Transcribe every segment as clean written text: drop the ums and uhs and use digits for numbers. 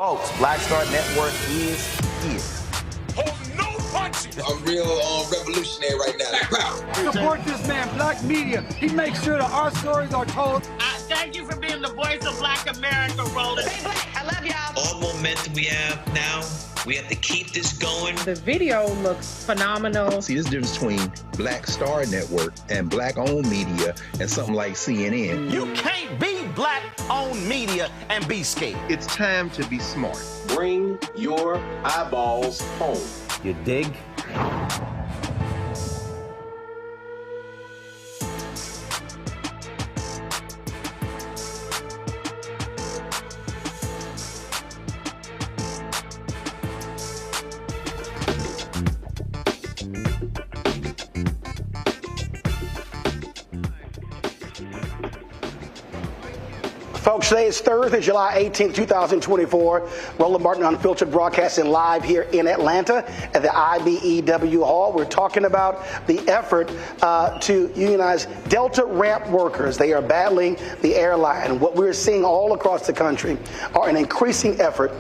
Folks, Black Star Network is here. Hold no punches. I'm real revolutionary right now. Black power. Support this man, Black Media. He makes sure that our stories are told. Thank you for being the voice of Black America, Roland. Stay black. I love y'all. All momentum we have now, we have to keep this going. The video looks phenomenal. See, this difference between Black Star Network and Black-owned media and something like CNN. You can't be Black-owned media and be scared. It's time to be smart. Bring your eyeballs home. You dig? Folks, today is Thursday, July 18th, 2024. Roland Martin Unfiltered broadcasting live here in Atlanta at the IBEW Hall. We're talking about the effort to unionize Delta ramp workers. They are battling the airline. What we're seeing all across the country are an increasing effort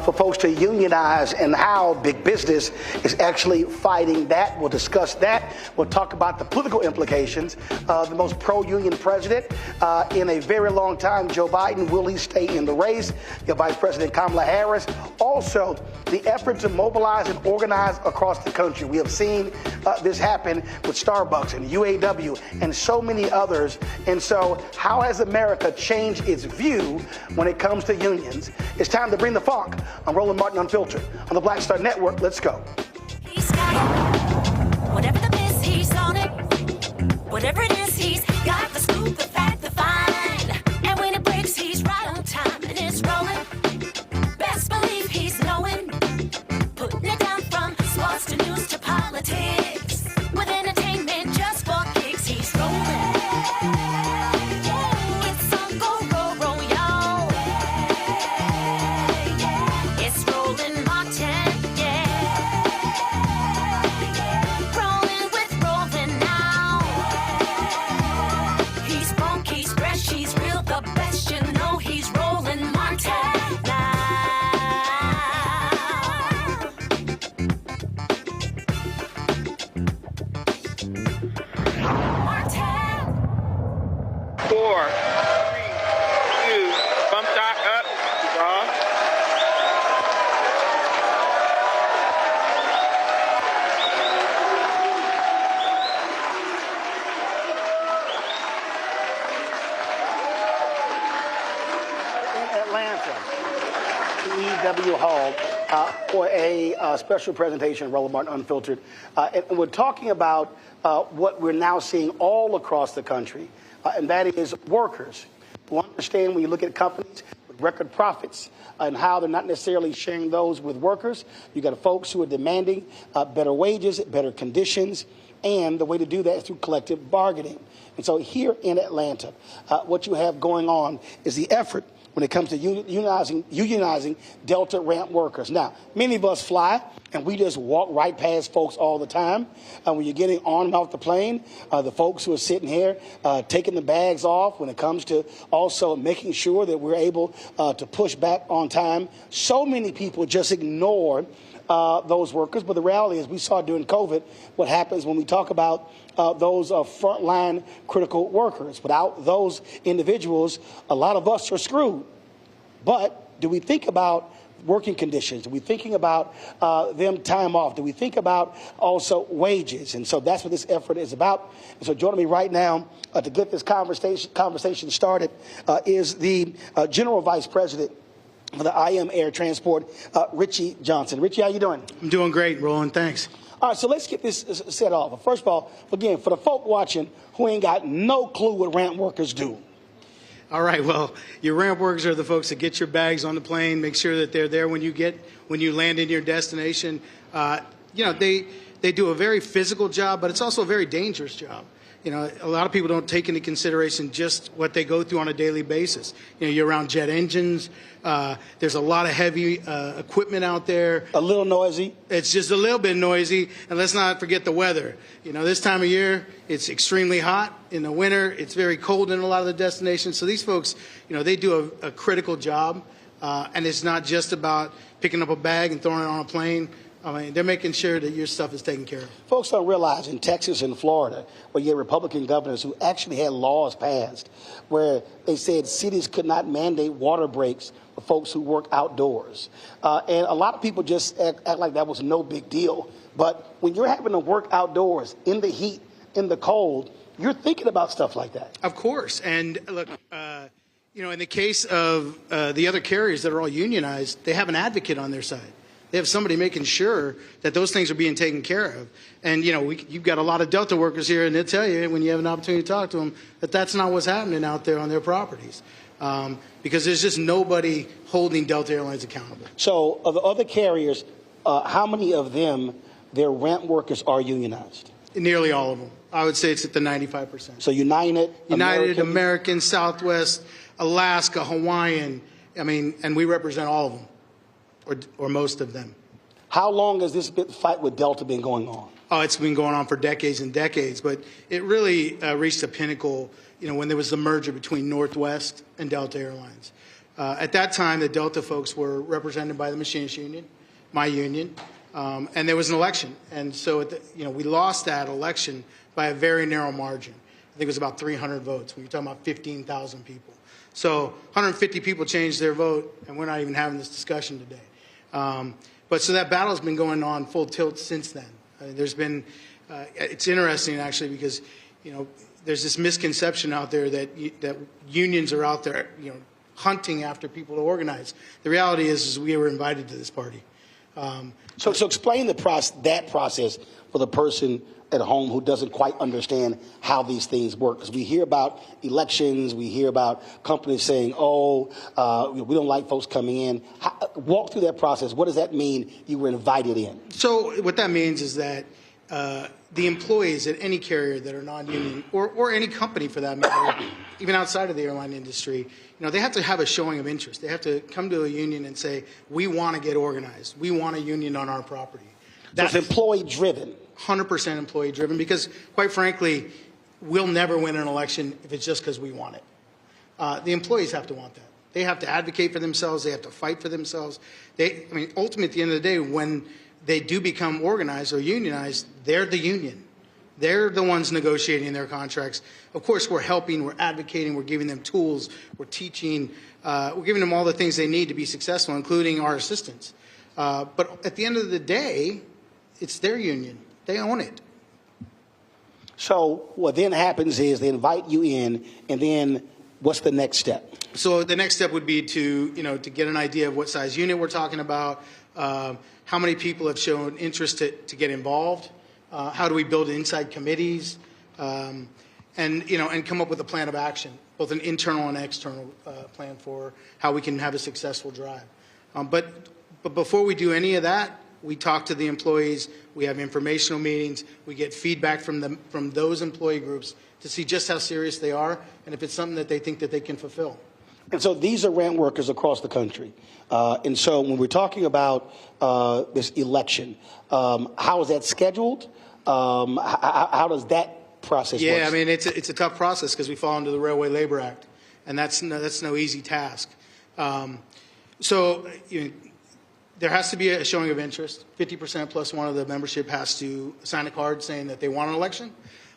for folks to unionize and how big business is actually fighting that. We'll discuss that. We'll talk about the political implications of the most pro-union president in a very long time, Joe Biden. Will he stay in the race? Your Vice President Kamala Harris. Also, the effort to mobilize and organize across the country. We have seen this happen with Starbucks and UAW and so many others. And so how has America changed its view when it comes to unions? It's time to bring the funk on Roland Martin Unfiltered on the Black Star Network. Let's go. He's got it. Whatever the miss, he's on it. Whatever it is, he's got the scoop, the fact, the find. And when it breaks, he's right on time and it's rolling. Best believe he's knowing. Putting it down from sports to news to politics. With entertainment just for kicks, he's rolling. It's on go, roll, roll, y'all. It's Roland Martin, yeah. Rolling with Roland now. He's funk, he's fresh, he's real, the best, you know he's Roland Martin now. Martin. 4, 3, 2, bump stock up, draw. In Atlanta, the EW Hall, for a special presentation of Roland Martin Unfiltered. And we're talking about what we're now seeing all across the country, and that is workers who understand when you look at companies with record profits and how they're not necessarily sharing those with workers. You got folks who are demanding better wages, better conditions, and the way to do that is through collective bargaining. And so here in Atlanta, what you have going on is the effort when it comes to unionizing Delta ramp workers. Now, many of us fly, and we just walk right past folks all the time. When you're getting on and off the plane, the folks who are sitting here taking the bags off, when it comes to also making sure that we're able to push back on time, so many people just ignore those workers. But the reality is we saw during COVID what happens when we talk about those frontline critical workers. Without those individuals, a lot of us are screwed. But do we think about working conditions? Do we thinking about them time off? Do we think about also wages? And so that's what this effort is about. And so joining me right now to get this conversation started is the General Vice President for the IAM Air Transport, Richie Johnson. Richie, how you doing? I'm doing great, Roland. Thanks. All right, so let's get this set off. First of all, again, for the folk watching who ain't got no clue what ramp workers do. All right, well, your ramp workers are the folks that get your bags on the plane, make sure that they're there when you land in your destination. They do a very physical job, but it's also a very dangerous job. You know, a lot of people don't take into consideration just what they go through on a daily basis. You know, you're around jet engines. There's a lot of heavy equipment out there. A little noisy. It's just a little bit noisy. And let's not forget the weather. You know, this time of year, it's extremely hot. In the winter, it's very cold in a lot of the destinations. So these folks, you know, they do a critical job. And it's not just about picking up a bag and throwing it on a plane. I mean, they're making sure that your stuff is taken care of. Folks don't realize in Texas and Florida, where you had Republican governors who actually had laws passed where they said cities could not mandate water breaks for folks who work outdoors. And a lot of people just act like that was no big deal. But when you're having to work outdoors in the heat, in the cold, you're thinking about stuff like that. Of course. And look, you know, in the case of the other carriers that are all unionized, they have an advocate on their side. They have somebody making sure that those things are being taken care of. And, you know, you've got a lot of Delta workers here, and they'll tell you when you have an opportunity to talk to them that that's not what's happening out there on their properties. Because there's just nobody holding Delta Airlines accountable. So of the other carriers, how many of them, their ramp workers are unionized? Nearly all of them. I would say it's at the 95%. So United, American, Southwest, Alaska, Hawaiian, I mean, and we represent all of them. Or most of them. How long has this fight with Delta been going on? Oh, it's been going on for decades and decades, but it really reached a pinnacle, you know, when there was the merger between Northwest and Delta Airlines. At that time, the Delta folks were represented by the Machinists Union, my union, and there was an election. And so, you know, we lost that election by a very narrow margin. I think it was about 300 votes. When you're talking about 15,000 people. So 150 people changed their vote, and we're not even having this discussion today. But so that battle's been going on full tilt since then. There's been, it's interesting actually because, you know, there's this misconception out there that unions are out there, you know, hunting after people to organize. The reality is we were invited to this party. So explain that process for the person at home who doesn't quite understand how these things work. Because we hear about elections, we hear about companies saying, oh, we don't like folks coming in. Walk through that process. What does that mean you were invited in? So what that means is that the employees at any carrier that are non-union, or any company for that matter, even outside of the airline industry, you know, they have to have a showing of interest. They have to come to a union and say, we want to get organized. We want a union on our property. That's employee-driven. 100% employee-driven, because, quite frankly, we'll never win an election if it's just because we want it. The employees have to want that. They have to advocate for themselves. They have to fight for themselves. Ultimately, at the end of the day, when they do become organized or unionized, they're the union. They're the ones negotiating their contracts. Of course, we're helping, we're advocating, we're giving them tools, we're teaching, we're giving them all the things they need to be successful, including our assistance. But at the end of the day, it's their union. They own it. So what then happens is they invite you in, and then what's the next step? So the next step would be to get an idea of what size unit we're talking about, how many people have shown interest to get involved, how do we build inside committees, and come up with a plan of action, both an internal and external plan for how we can have a successful drive. But before we do any of that, we talk to the employees, we have informational meetings, we get feedback from those employee groups to see just how serious they are and if it's something that they think that they can fulfill. And so these are ramp workers across the country. And so when we're talking about this election, how is that scheduled? How does that process work? Yeah, I mean, it's a tough process because we fall under the Railway Labor Act, and that's no easy task. There has to be a showing of interest. 50% plus one of the membership has to sign a card saying that they want an election.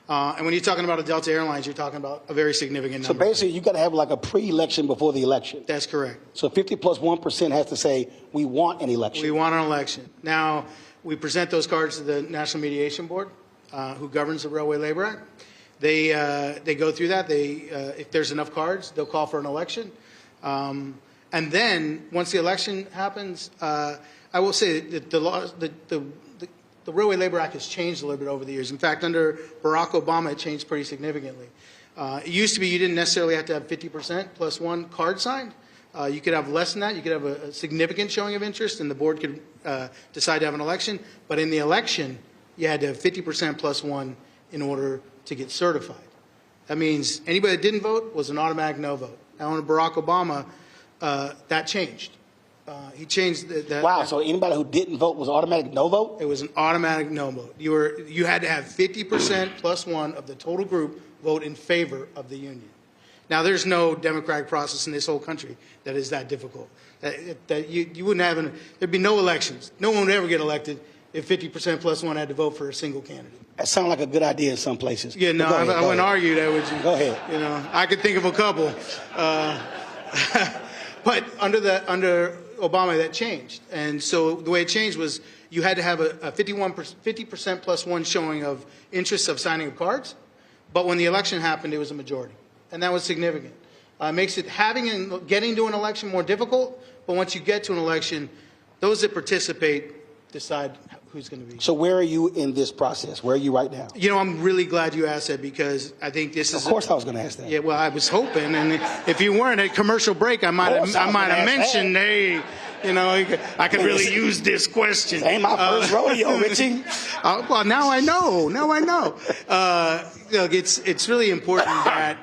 And when you're talking about a Delta Airlines, you're talking about a very significant number. So basically, you've got to have like a pre-election before the election. That's correct. So 50 plus 1% has to say, we want an election. We want an election. Now, we present those cards to the National Mediation Board, who governs the Railway Labor Act. They go through that. If there's enough cards, they'll call for an election. And then, once the election happens, I will say that the Railway Labor Act has changed a little bit over the years. In fact, under Barack Obama, it changed pretty significantly. It used to be you didn't necessarily have to have 50% plus one card signed. You could have less than that. You could have a significant showing of interest, and the board could decide to have an election. But in the election, you had to have 50% plus one in order to get certified. That means anybody that didn't vote was an automatic no vote. Now, under Barack Obama, that changed. He changed that. Wow, so anybody who didn't vote was automatic no vote? It was an automatic no vote. You had to have 50% plus one of the total group vote in favor of the union. Now, there's no democratic process in this whole country that is that difficult. That you wouldn't have, there'd be no elections. No one would ever get elected if 50% plus one had to vote for a single candidate. That sounds like a good idea in some places. Yeah, no, I wouldn't argue that with you. Go ahead. You know, I could think of a couple. But under Obama, that changed. And so the way it changed was you had to have a 50% plus one showing of interest of signing of cards. But when the election happened, it was a majority. And that was significant. It makes it getting to an election more difficult. But once you get to an election, those that participate decide who's going to be. So where are you in this process? Where are you right now? You know, I'm really glad you asked that because I think this is. Of course, I was going to ask that. Yeah, well, I was hoping, and if you weren't at commercial break, I might have mentioned, hey, you know, I could really use this question. This ain't my first rodeo, Richie. Well, now I know. Look, it's really important that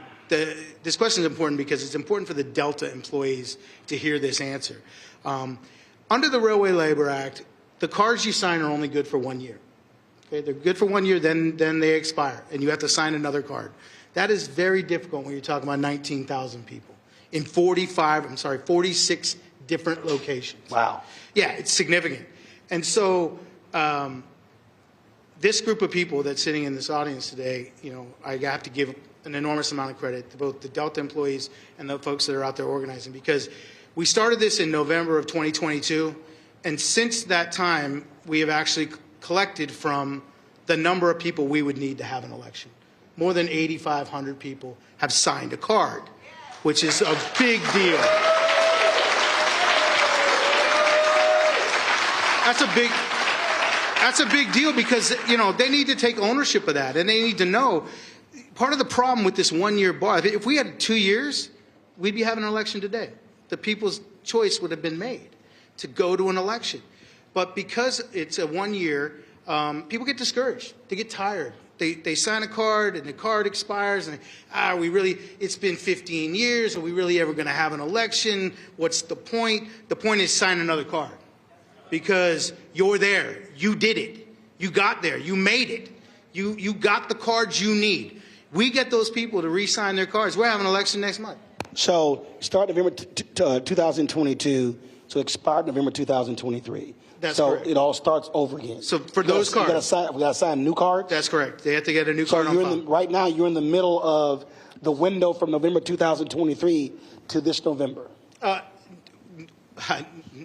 this question is important because it's important for the Delta employees to hear this answer. Under the Railway Labor Act, the cards you sign are only good for 1 year. Okay, they're good for 1 year, then they expire, and you have to sign another card. That is very difficult when you're talking about 19,000 people in 46 different locations. Wow. Yeah, it's significant. And so this group of people that's sitting in this audience today, you know, I have to give an enormous amount of credit to both the Delta employees and the folks that are out there organizing, because we started this in November of 2022. And since that time, we have actually collected from the number of people we would need to have an election. More than 8,500 people have signed a card, which is a big deal. That's a big deal because, you know, they need to take ownership of that, and they need to know. Part of the problem with this 1 year bar, if we had 2 years, we'd be having an election today. The people's choice would have been made to go to an election. But because it's a 1 year, people get discouraged. They get tired. They sign a card and the card expires and it's been 15 years. Are we really ever going to have an election? What's the point? The point is sign another card because you're there. You did it. You got there. You made it. You got the cards you need. We get those people to re-sign their cards. We're having an election next month. So start November 2022. So expired November 2023. That's correct. So it all starts over again. So for those cards, we got to sign new cards. That's correct. They have to get a new card on file. Right now, you're in the middle of the window from November 2023 to this November.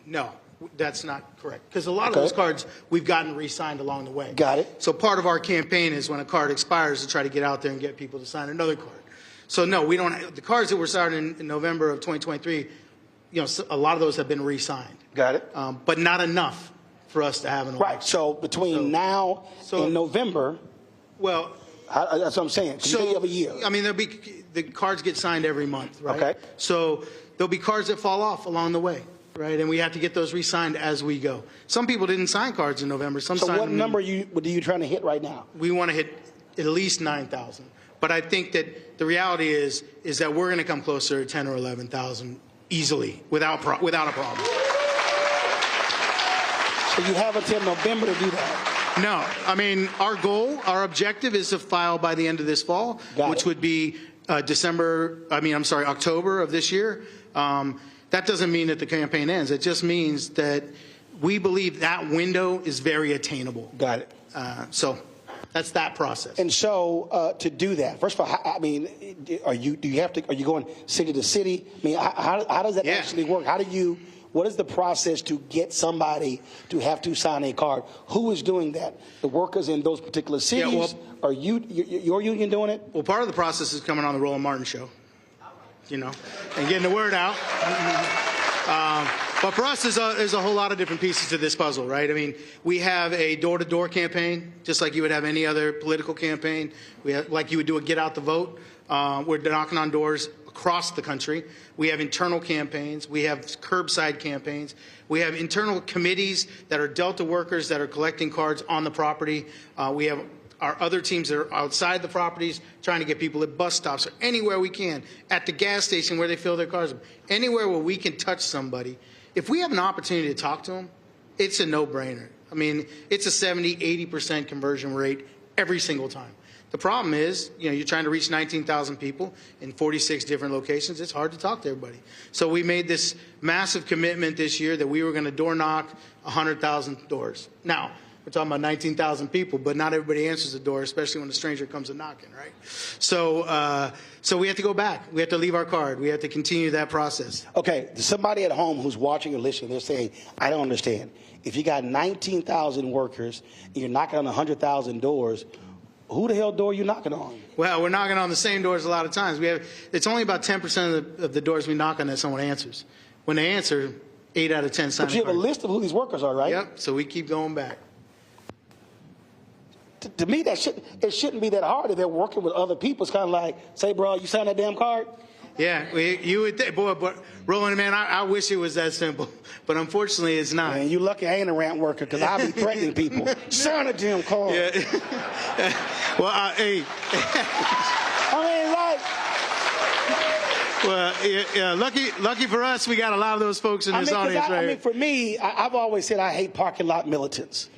No, that's not correct. Because a lot of those cards we've gotten re-signed along the way. Got it. So part of our campaign is when a card expires to try to get out there and get people to sign another card. So no, we don't. The cards that were started in November of 2023. You know, a lot of those have been re-signed. Got it. But not enough for us to have an election. Right. So between now and November, well, that's what I'm saying. So you have a year. I mean, the cards get signed every month, right? Okay. So there'll be cards that fall off along the way, right? And we have to get those re-signed as we go. Some people didn't sign cards in November. So what number are you trying to hit right now? We want to hit at least 9,000. But I think that the reality is that we're going to come closer to 10 or 11,000. Easily, without a problem. So you have until November to do that? No. I mean, our objective is to file by the end of this fall, which would be October of this year. That doesn't mean that the campaign ends. It just means that we believe that window is very attainable. Got it. So that's that process. And so to do that, first of all, I mean, are you going city to city? I mean, how does that actually work? What is the process to get somebody to have to sign a card? Who is doing that? The workers in those particular cities? Yeah, are your union doing it? Well, part of the process is coming on the Roland Martin show, you know, and getting the word out. But for us, there's a whole lot of different pieces to this puzzle, right? I mean, we have a door-to-door campaign, just like you would have any other political campaign. Like you would do a get out the vote. We're knocking on doors across the country. We have internal campaigns. We have curbside campaigns. We have internal committees that are Delta workers that are collecting cards on the property. We have our other teams that are outside the properties trying to get people at bus stops or anywhere we can, at the gas station where they fill their cars, anywhere where we can touch somebody. If we have an opportunity to talk to them, it's a no-brainer. I mean, it's a 70, 80% conversion rate every single time. The problem is, you're trying to reach 19,000 people in 46 different locations. It's hard to talk to everybody. So we made this massive commitment this year that we were going to door knock 100,000 doors. Now, we're talking about 19,000 people, but not everybody answers the door, especially when a stranger comes a knocking, right? So we have to go back. We have to leave our card. We have to continue that process. Okay, somebody at home who's watching or listening, they're saying, I don't understand. If you got 19,000 workers and you're knocking on 100,000 doors, who the hell door are you knocking on? Well, we're knocking on the same doors a lot of times. It's only about 10% of the doors we knock on that someone answers. When they answer, 8 out of 10 sign. But you have a list of who these workers are, right? Yep, so we keep going back. To me, it shouldn't be that hard if they're working with other people. It's kind of like, say, bro, you signed that damn card? Yeah, you would think, boy, but Roland, man, I wish it was that simple, but unfortunately it's not. Man, you lucky I ain't a ramp worker, because I be threatening people. Sign a damn card. Yeah. Well, hey. Well, lucky for us, we got a lot of those folks in this audience, right? I mean, for me, I've always said I hate parking lot militants.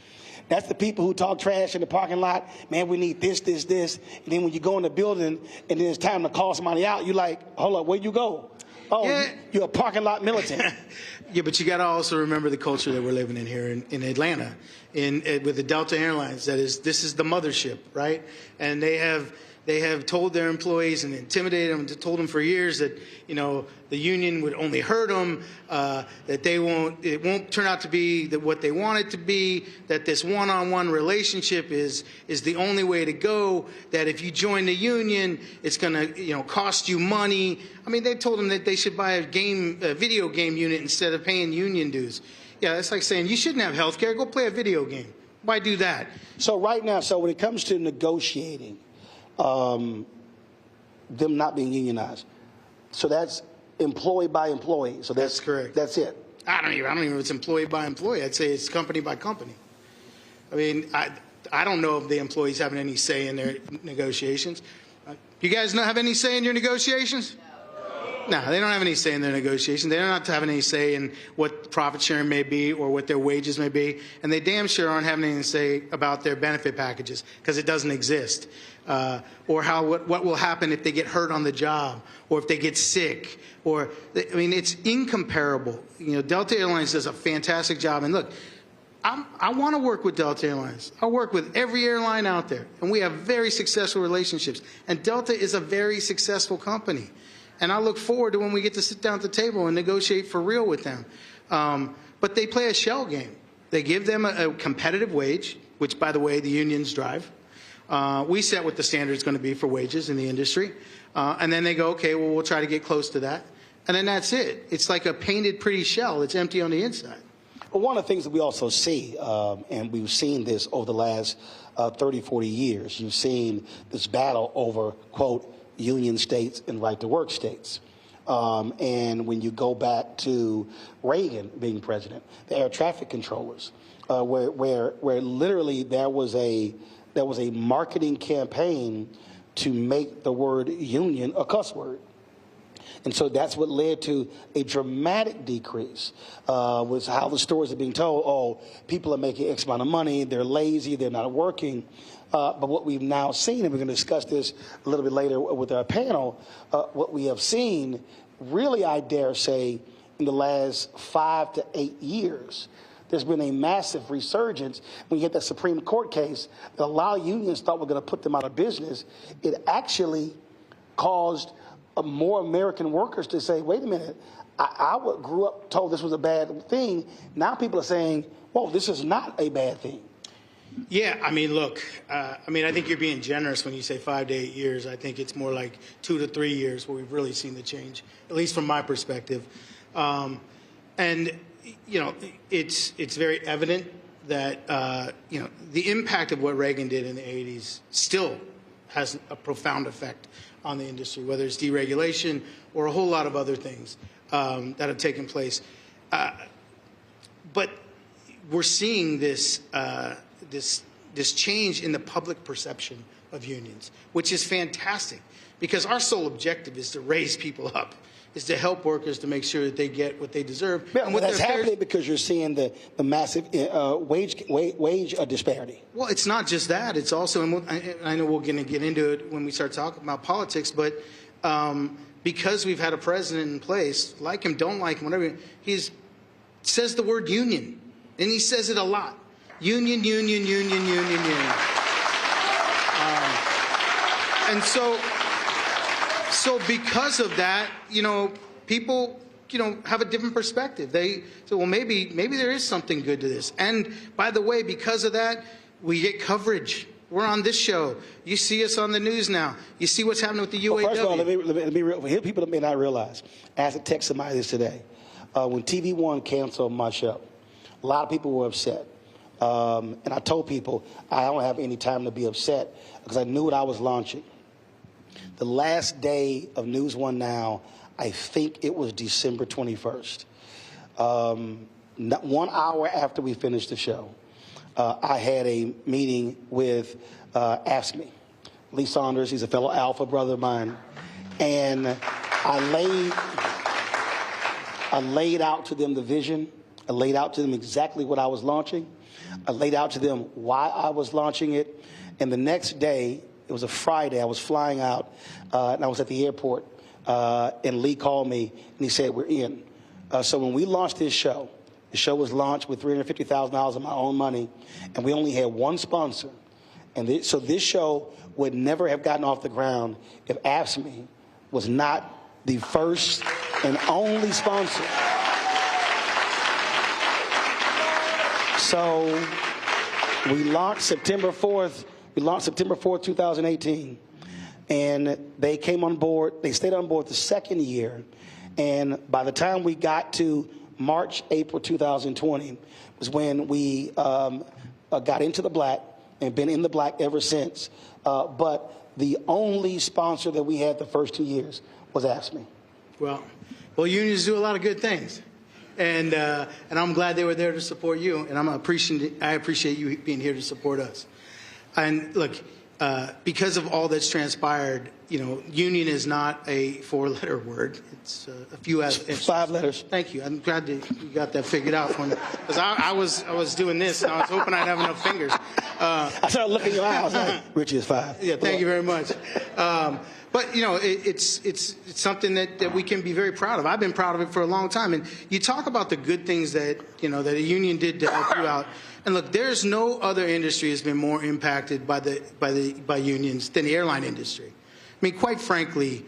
That's the people who talk trash in the parking lot. Man, we need this. And then when you go in the building and then it's time to call somebody out, you're like, hold up, where'd you go? Oh, yeah. You're a parking lot militant. Yeah, but you got to also remember the culture that we're living in here in Atlanta, with the Delta Airlines. This is the mothership, right? And they have told their employees and intimidated them, and told them for years that the union would only hurt them, that it won't turn out to be what they want it to be, that this one-on-one relationship is the only way to go, that if you join the union, it's going to cost you money. I mean, they told them that they should buy a video game unit instead of paying union dues. Yeah, that's like saying you shouldn't have health care. Go play a video game. Why do that? So right now, when it comes to negotiating, them not being unionized, so that's employee by employee. So that's correct. That's it. I don't even know if it's employee by employee. I'd say it's company by company. I mean, I don't know if the employees have any say in their negotiations. You guys not have any say in your negotiations? No, they don't have any say in their negotiations. They don't have any say in what profit sharing may be or what their wages may be. And they damn sure aren't having anything to say about their benefit packages, because it doesn't exist. Or what will happen if they get hurt on the job, or if they get sick. It's incomparable. Delta Airlines does a fantastic job. And look, I want to work with Delta Airlines. I work with every airline out there, and we have very successful relationships. And Delta is a very successful company. And I look forward to when we get to sit down at the table and negotiate for real with them. But they play a shell game. They give them a competitive wage, which, by the way, the unions drive. We set what the standard is going to be for wages in the industry. And then they go, okay, well, we'll try to get close to that. And then that's it. It's like a painted pretty shell. It's empty on the inside. Well, one of the things that we also see, and we've seen this over the last 30, 40 years, you've seen this battle over, quote, union states and right-to-work states. And when you go back to Reagan being president, the air traffic controllers, where literally there was a marketing campaign to make the word union a cuss word. And so that's what led to a dramatic decrease, was how the stories are being told. Oh, people are making X amount of money, they're lazy, they're not working. But what we've now seen, and we're going to discuss this a little bit later with our panel, what we have seen, really, I dare say, in the last 5 to 8 years, there's been a massive resurgence. When you get that Supreme Court case that a lot of unions thought were going to put them out of business, it actually caused more American workers to say, wait a minute, I grew up told this was a bad thing. Now people are saying, whoa, this is not a bad thing. Yeah, I mean, look, I think you're being generous when you say 5 to 8 years. I think it's more like 2 to 3 years where we've really seen the change, at least from my perspective. And it's very evident that, the impact of what Reagan did in the 80s still has a profound effect on the industry, whether it's deregulation or a whole lot of other things that have taken place. But we're seeing this this change in the public perception of unions, which is fantastic, because our sole objective is to raise people up, is to help workers to make sure that they get what they deserve. Yeah, and that's happening because you're seeing the massive wage disparity. Well, it's not just that. It's also, and I know we're going to get into it when we start talking about politics, but because we've had a president in place, like him, don't like him, whatever, he says the word union, and he says it a lot. Union, union, union, union, union. And so because of that, people, have a different perspective. They say, well, maybe there is something good to this. And by the way, because of that, we get coverage. We're on this show. You see us on the news now. You see what's happening with the UAW. Well, first of all, let me be real. Here, people that may not realize, I had to text somebody this today. When TV One canceled my show, a lot of people were upset. And I told people I don't have any time to be upset because I knew what I was launching. The last day of News One Now, I think it was December 21st. 1 hour after we finished the show, I had a meeting with AFSCME. Lee Saunders, he's a fellow Alpha brother of mine. And I laid out to them the vision. I laid out to them exactly what I was launching. I laid out to them why I was launching it. And the next day, it was a Friday, I was flying out, and I was at the airport, and Lee called me, and he said, we're in. So when we launched this show, the show was launched with $350,000 of my own money, and we only had one sponsor. And so this show would never have gotten off the ground if AFSCME was not the first and only sponsor. So we launched September 4th. We launched September 4th, 2018, and they came on board. They stayed on board the second year, and by the time we got to March, April 2020 was when we got into the black and been in the black ever since. But the only sponsor that we had the first 2 years was AFSCME. Well, unions do a lot of good things. And I'm glad they were there to support you, and I appreciate you being here to support us. And look, because of all that's transpired, union is not a 4-letter word. It's a few. It's 5 letters. Thank you. I'm glad that you got that figured out for me. Because I was doing this, and I was hoping I'd have enough fingers. I started looking in your eyes. Like, Richie is 5. Yeah, thank you very much. But it's something that we can be very proud of. I've been proud of it for a long time. And you talk about the good things that that a union did to help you out. And look, there's no other industry that's been more impacted by unions than the airline industry. I mean, quite frankly,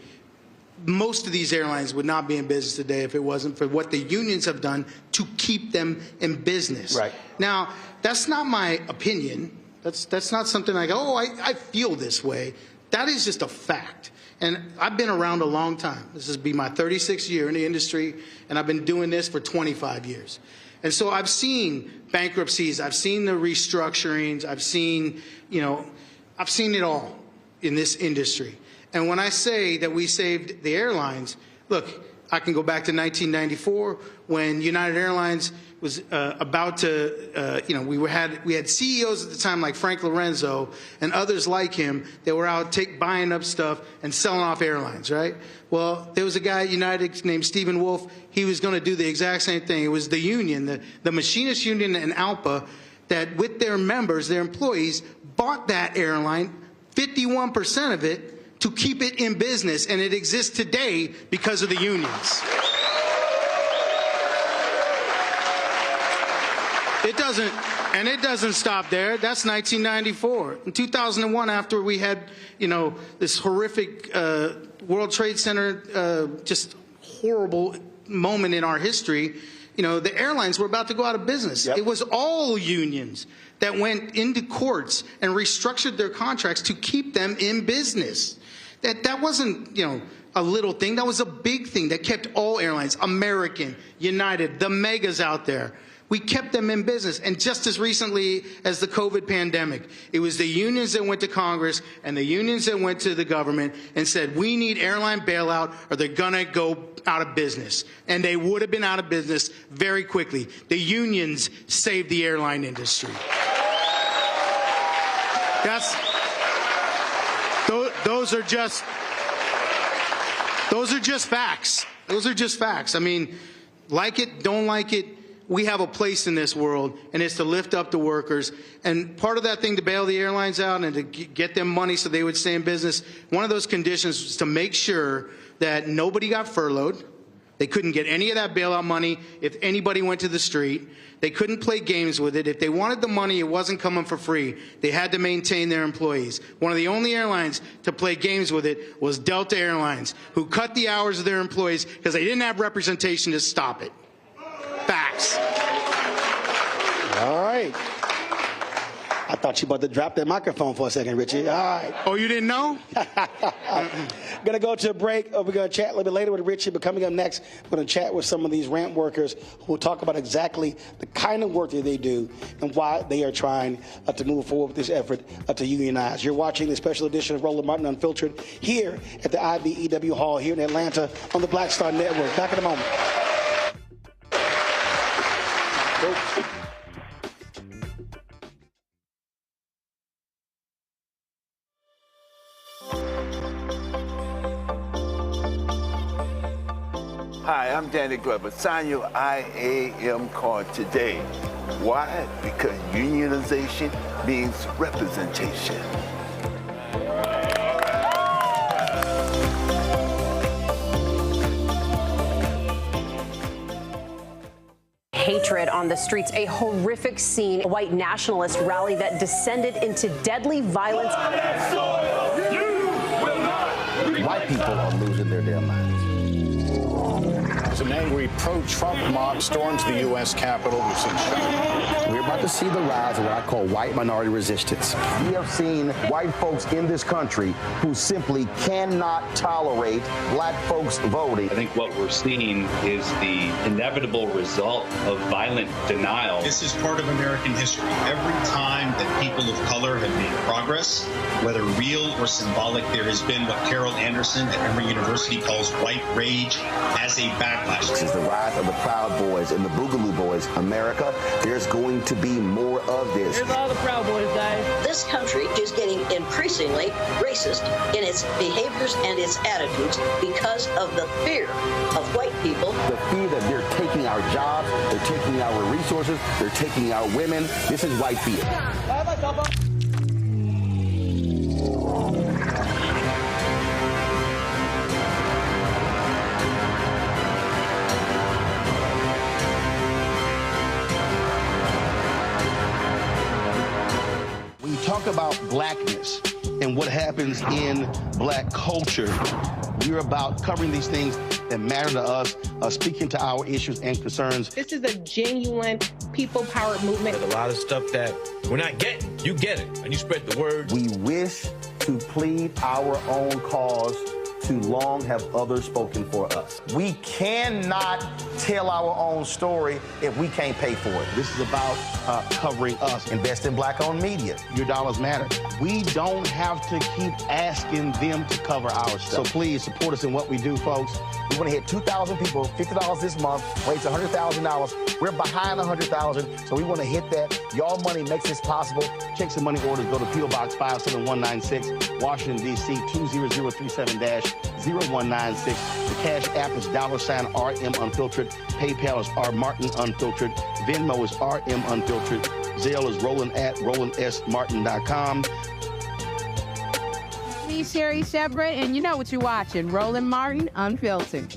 most of these airlines would not be in business today if it wasn't for what the unions have done to keep them in business. Right. Now, that's not my opinion. That's not something I go, oh, I feel this way. That is just a fact. And I've been around a long time. This will be my 36th year in the industry, and I've been doing this for 25 years. And so I've seen bankruptcies, I've seen the restructurings, I've seen it all in this industry. And when I say that we saved the airlines, look, I can go back to 1994 when United Airlines was about to, we had CEOs at the time like Frank Lorenzo and others like him that were out buying up stuff and selling off airlines, right? Well, there was a guy at United named Stephen Wolf. He was going to do the exact same thing. It was the union, the Machinists Union and ALPA, that with their members, their employees, bought that airline, 51% of it, to keep it in business, and it exists today because of the unions. It doesn't stop there. That's 1994. In 2001, after we had, this horrific World Trade Center, just horrible moment in our history, the airlines were about to go out of business. Yep. It was all unions that went into courts and restructured their contracts to keep them in business. That wasn't, a little thing. That was a big thing that kept all airlines, American, United, the megas out there. We kept them in business. And just as recently as the COVID pandemic, it was the unions that went to Congress and the unions that went to the government and said, we need airline bailout or they're going to go out of business. And they would have been out of business very quickly. The unions saved the airline industry. Those are just facts. Those are just facts. I mean, like it, don't like it, we have a place in this world, and it's to lift up the workers. And part of that thing to bail the airlines out and to get them money so they would stay in business, one of those conditions was to make sure that nobody got furloughed. They couldn't get any of that bailout money if anybody went to the street. They couldn't play games with it. If they wanted the money, it wasn't coming for free. They had to maintain their employees. One of the only airlines to play games with it was Delta Airlines, who cut the hours of their employees because they didn't have representation to stop it. Facts. All right. I thought you were about to drop that microphone for a second, Richie. All right. Oh, you didn't know? Going to go to a break. We're going to chat a little bit later with Richie, but coming up next, we're going to chat with some of these ramp workers who will talk about exactly the kind of work that they do and why they are trying to move forward with this effort to unionize. You're watching the special edition of Roland Martin Unfiltered here at the IBEW Hall here in Atlanta on the Black Star Network. Back in a moment. Hi, I'm Danny Glover. Sign your IAM card today. Why? Because unionization means representation. Hatred on the streets, a horrific scene, a white nationalist rally that descended into deadly violence. White people are losing their damn minds. An angry pro-Trump mob storms the U.S. Capitol. We're about to see the rise of what I call white minority resistance. We have seen white folks in this country who simply cannot tolerate black folks voting. I think what we're seeing is the inevitable result of violent denial. This is part of American history. Every time that people of color have made progress, whether real or symbolic, there has been what Carol Anderson at Emory University calls white rage as a backlash. This is the rise of the Proud Boys and the Boogaloo Boys. America, there's going to be more of this. Here's all the Proud Boys, guys. This country is getting increasingly racist in its behaviors and its attitudes because of the fear of white people. The fear that they're taking our jobs, they're taking our resources, they're taking our women. This is white fear. When you talk about blackness and what happens in black culture, we're about covering these things that matter to us, speaking to our issues and concerns. This is a genuine people-powered movement. There's a lot of stuff that we're not getting. You get it, and you spread the word. We wish to plead our own cause. Too long have others spoken for us. We cannot tell our own story if we can't pay for it. This is about covering us. Invest in black-owned media. Your dollars matter. We don't have to keep asking them to cover our stuff. So please support us in what we do, folks. We want to hit 2,000 people, $50 this month, raise $100,000. We're behind 100,000, so we want to hit that. Y'all money makes this possible. Checks and money orders go to P.O. Box 57196, Washington, D.C. 20037-0196. The Cash App is $RM Unfiltered. PayPal is R Martin Unfiltered. Venmo is RM Unfiltered. Zelle is Roland at RolandSMartin.com. Me, Sherry Shepard, and you know what you're watching, Roland Martin Unfiltered.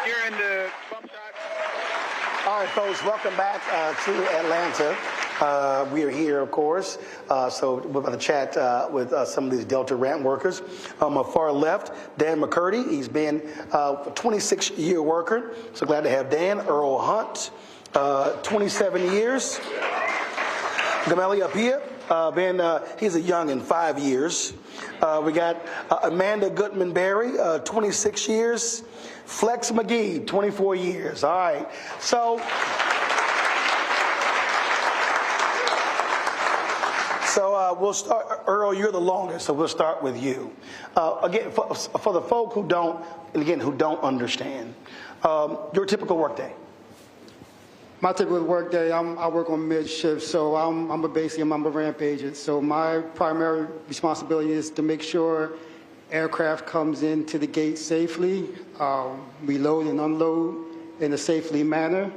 You're in the bump shot. All right, folks, welcome back to Atlanta. We are here, of course, so we're about to chat with some of these Delta ramp workers. On my far left, Dan McCurdy. He's been a 26-year worker. So glad to have Dan. Earl Hunt, 27 years. Gamali up here, he's a young in 5 years. We got Amanda Goodman-Berry, 26 years. Flex McGee, 24 years. All right, So we'll start, Earl, you're the longest, so we'll start with you. Again, for the folk who don't understand, your typical workday. My typical work day, I work on mid shift, so basically I'm a ramp agent. So my primary responsibility is to make sure aircraft comes into the gate safely. We load and unload in a safely manner.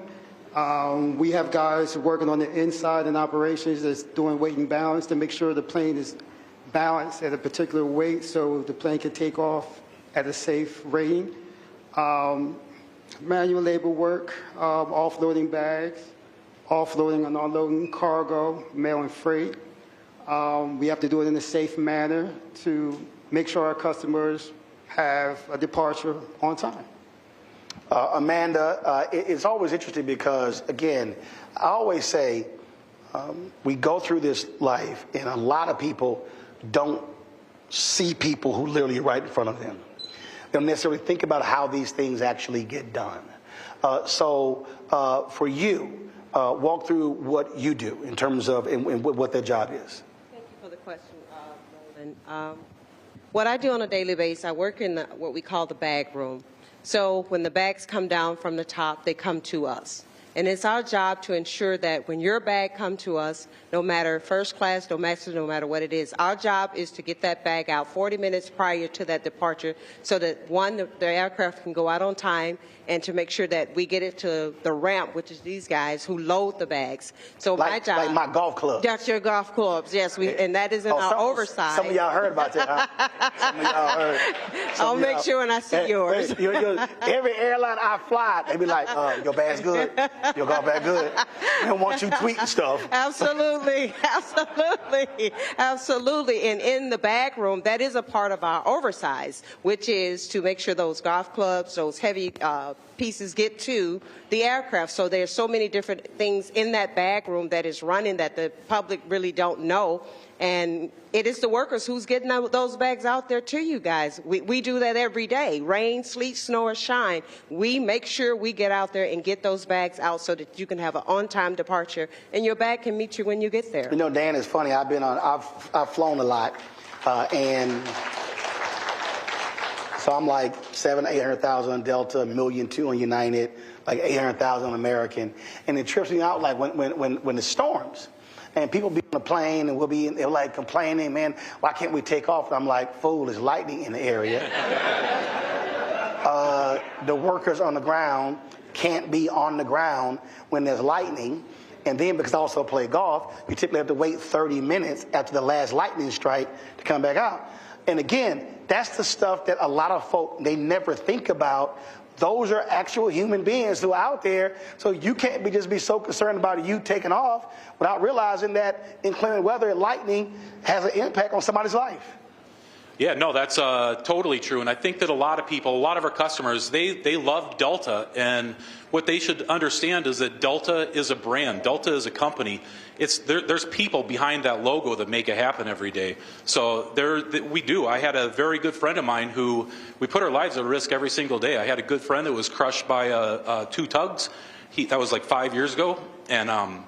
We have guys working on the inside in operations that's doing weight and balance to make sure the plane is balanced at a particular weight so the plane can take off at a safe rating. Manual labor work, offloading bags, offloading and unloading cargo, mail and freight. We have to do it in a safe manner to make sure our customers have a departure on time. Amanda, it's always interesting because, again, I always say we go through this life and a lot of people don't see people who literally are right in front of them. They don't necessarily think about how these things actually get done. So for you, walk through what you do in terms of and what their job is. Thank you for the question, Roland. What I do on a daily basis, I work in what we call the bag room. So when the bags come down from the top, they come to us. And it's our job to ensure that when your bag comes to us, no matter first class, domestic, no matter what it is, our job is to get that bag out 40 minutes prior to that departure so that, one, the aircraft can go out on time, and to make sure that we get it to the ramp, which is these guys who load the bags. So my job... Like my golf club. That's your golf clubs, yes. And that is in our oversight. Some of y'all heard about that, huh? Some of y'all heard. I'll make sure when I see yours. Every airline I fly, they be like, your bag's good. Your golf bag good. They don't want you tweeting stuff. Absolutely. Absolutely. Absolutely. And in the bag room, that is a part of our oversize, which is to make sure those golf clubs, those heavy pieces get to the aircraft. So there's so many different things in that bag room that is running that the public really don't know. And it is the workers who's getting those bags out there to you guys. We do that every day. Rain, sleet, snow, or shine. We make sure we get out there and get those bags out so that you can have an on-time departure and your bag can meet you when you get there. You know, Dan, it's funny. I've flown a lot, and so I'm like 800,000 on Delta, 1.2 million on United, like 800,000 on American, and it trips me out like when the storms. And people be on the plane and they're like complaining, man, why can't we take off? And I'm like, fool, there's lightning in the area. The workers on the ground can't be on the ground when there's lightning. And then because I also play golf, you typically have to wait 30 minutes after the last lightning strike to come back out. And again, that's the stuff that a lot of folk, they never think about. Those are actual human beings who are out there. So you can't just be so concerned about you taking off without realizing that inclement weather and lightning has an impact on somebody's life. Yeah, no, that's totally true. And I think that a lot of people, a lot of our customers, they love Delta. And what they should understand is that Delta is a brand. Delta is a company. There's people behind that logo that make it happen every day. So we do. I had a very good friend of mine who we put our lives at risk every single day. I had a good friend that was crushed by 2 tugs. That was like 5 years ago. And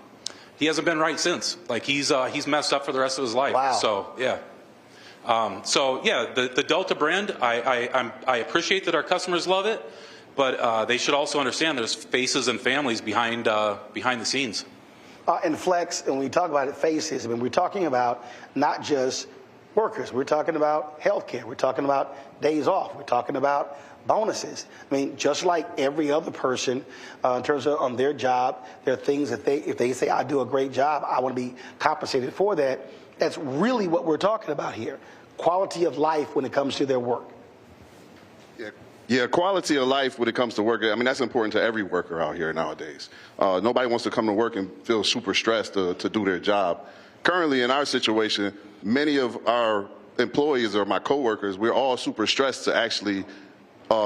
he hasn't been right since. Like he's messed up for the rest of his life. Wow. So, yeah. The Delta brand, I appreciate that our customers love it, but they should also understand there's faces and families behind the scenes. And Flex, and when we talk about it, faces, I mean, we're talking about not just workers. We're talking about healthcare. We're talking about days off. We're talking about bonuses. I mean, just like every other person in terms of on their job, there are things that if they say, I do a great job, I want to be compensated for that. That's really what we're talking about here. Quality of life when it comes to their work. Yeah, quality of life when it comes to work. I mean, that's important to every worker out here nowadays. Nobody wants to come to work and feel super stressed to do their job. Currently, in our situation, many of our employees or my coworkers, we're all super stressed to actually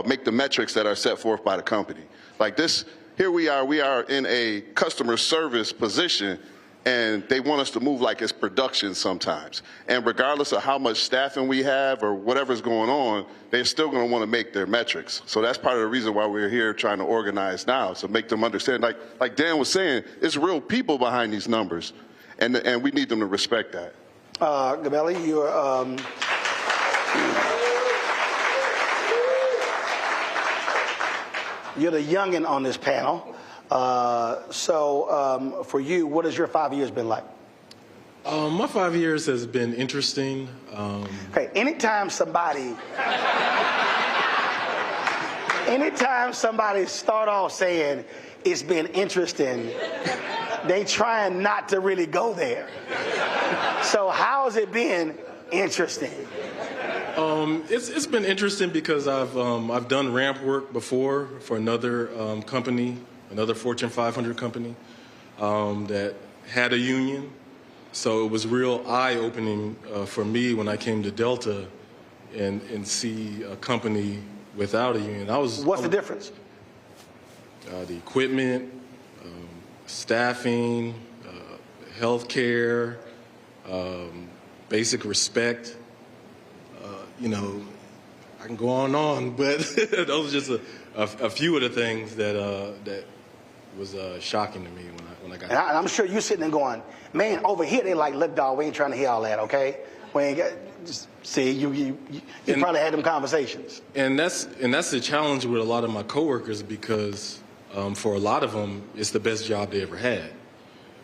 make the metrics that are set forth by the company. Like this, here we are in a customer service position, and they want us to move like it's production sometimes. And regardless of how much staffing we have or whatever's going on, they're still going to want to make their metrics. So that's part of the reason why we're here trying to organize now, so make them understand. Like Dan was saying, it's real people behind these numbers, and we need them to respect that. Gabelli, you're the youngin' on this panel. So for you, what has your 5 years been like? My 5 years has been interesting. Okay, anytime somebody start off saying it's been interesting, they trying not to really go there. So how has it been interesting? It's been interesting because I've done ramp work before for another company, another Fortune 500 company that had a union. So it was real eye-opening for me when I came to Delta and see a company without a union. What's the difference? The equipment, staffing, healthcare, basic respect. I can go on, but those are just a few of the things that was shocking to me when I got. And I'm sure you're sitting there going, "Man, over here they like, look, dog, we ain't trying to hear all that, okay? We ain't got." See, you probably had them conversations. And that's the challenge with a lot of my coworkers because for a lot of them, it's the best job they ever had.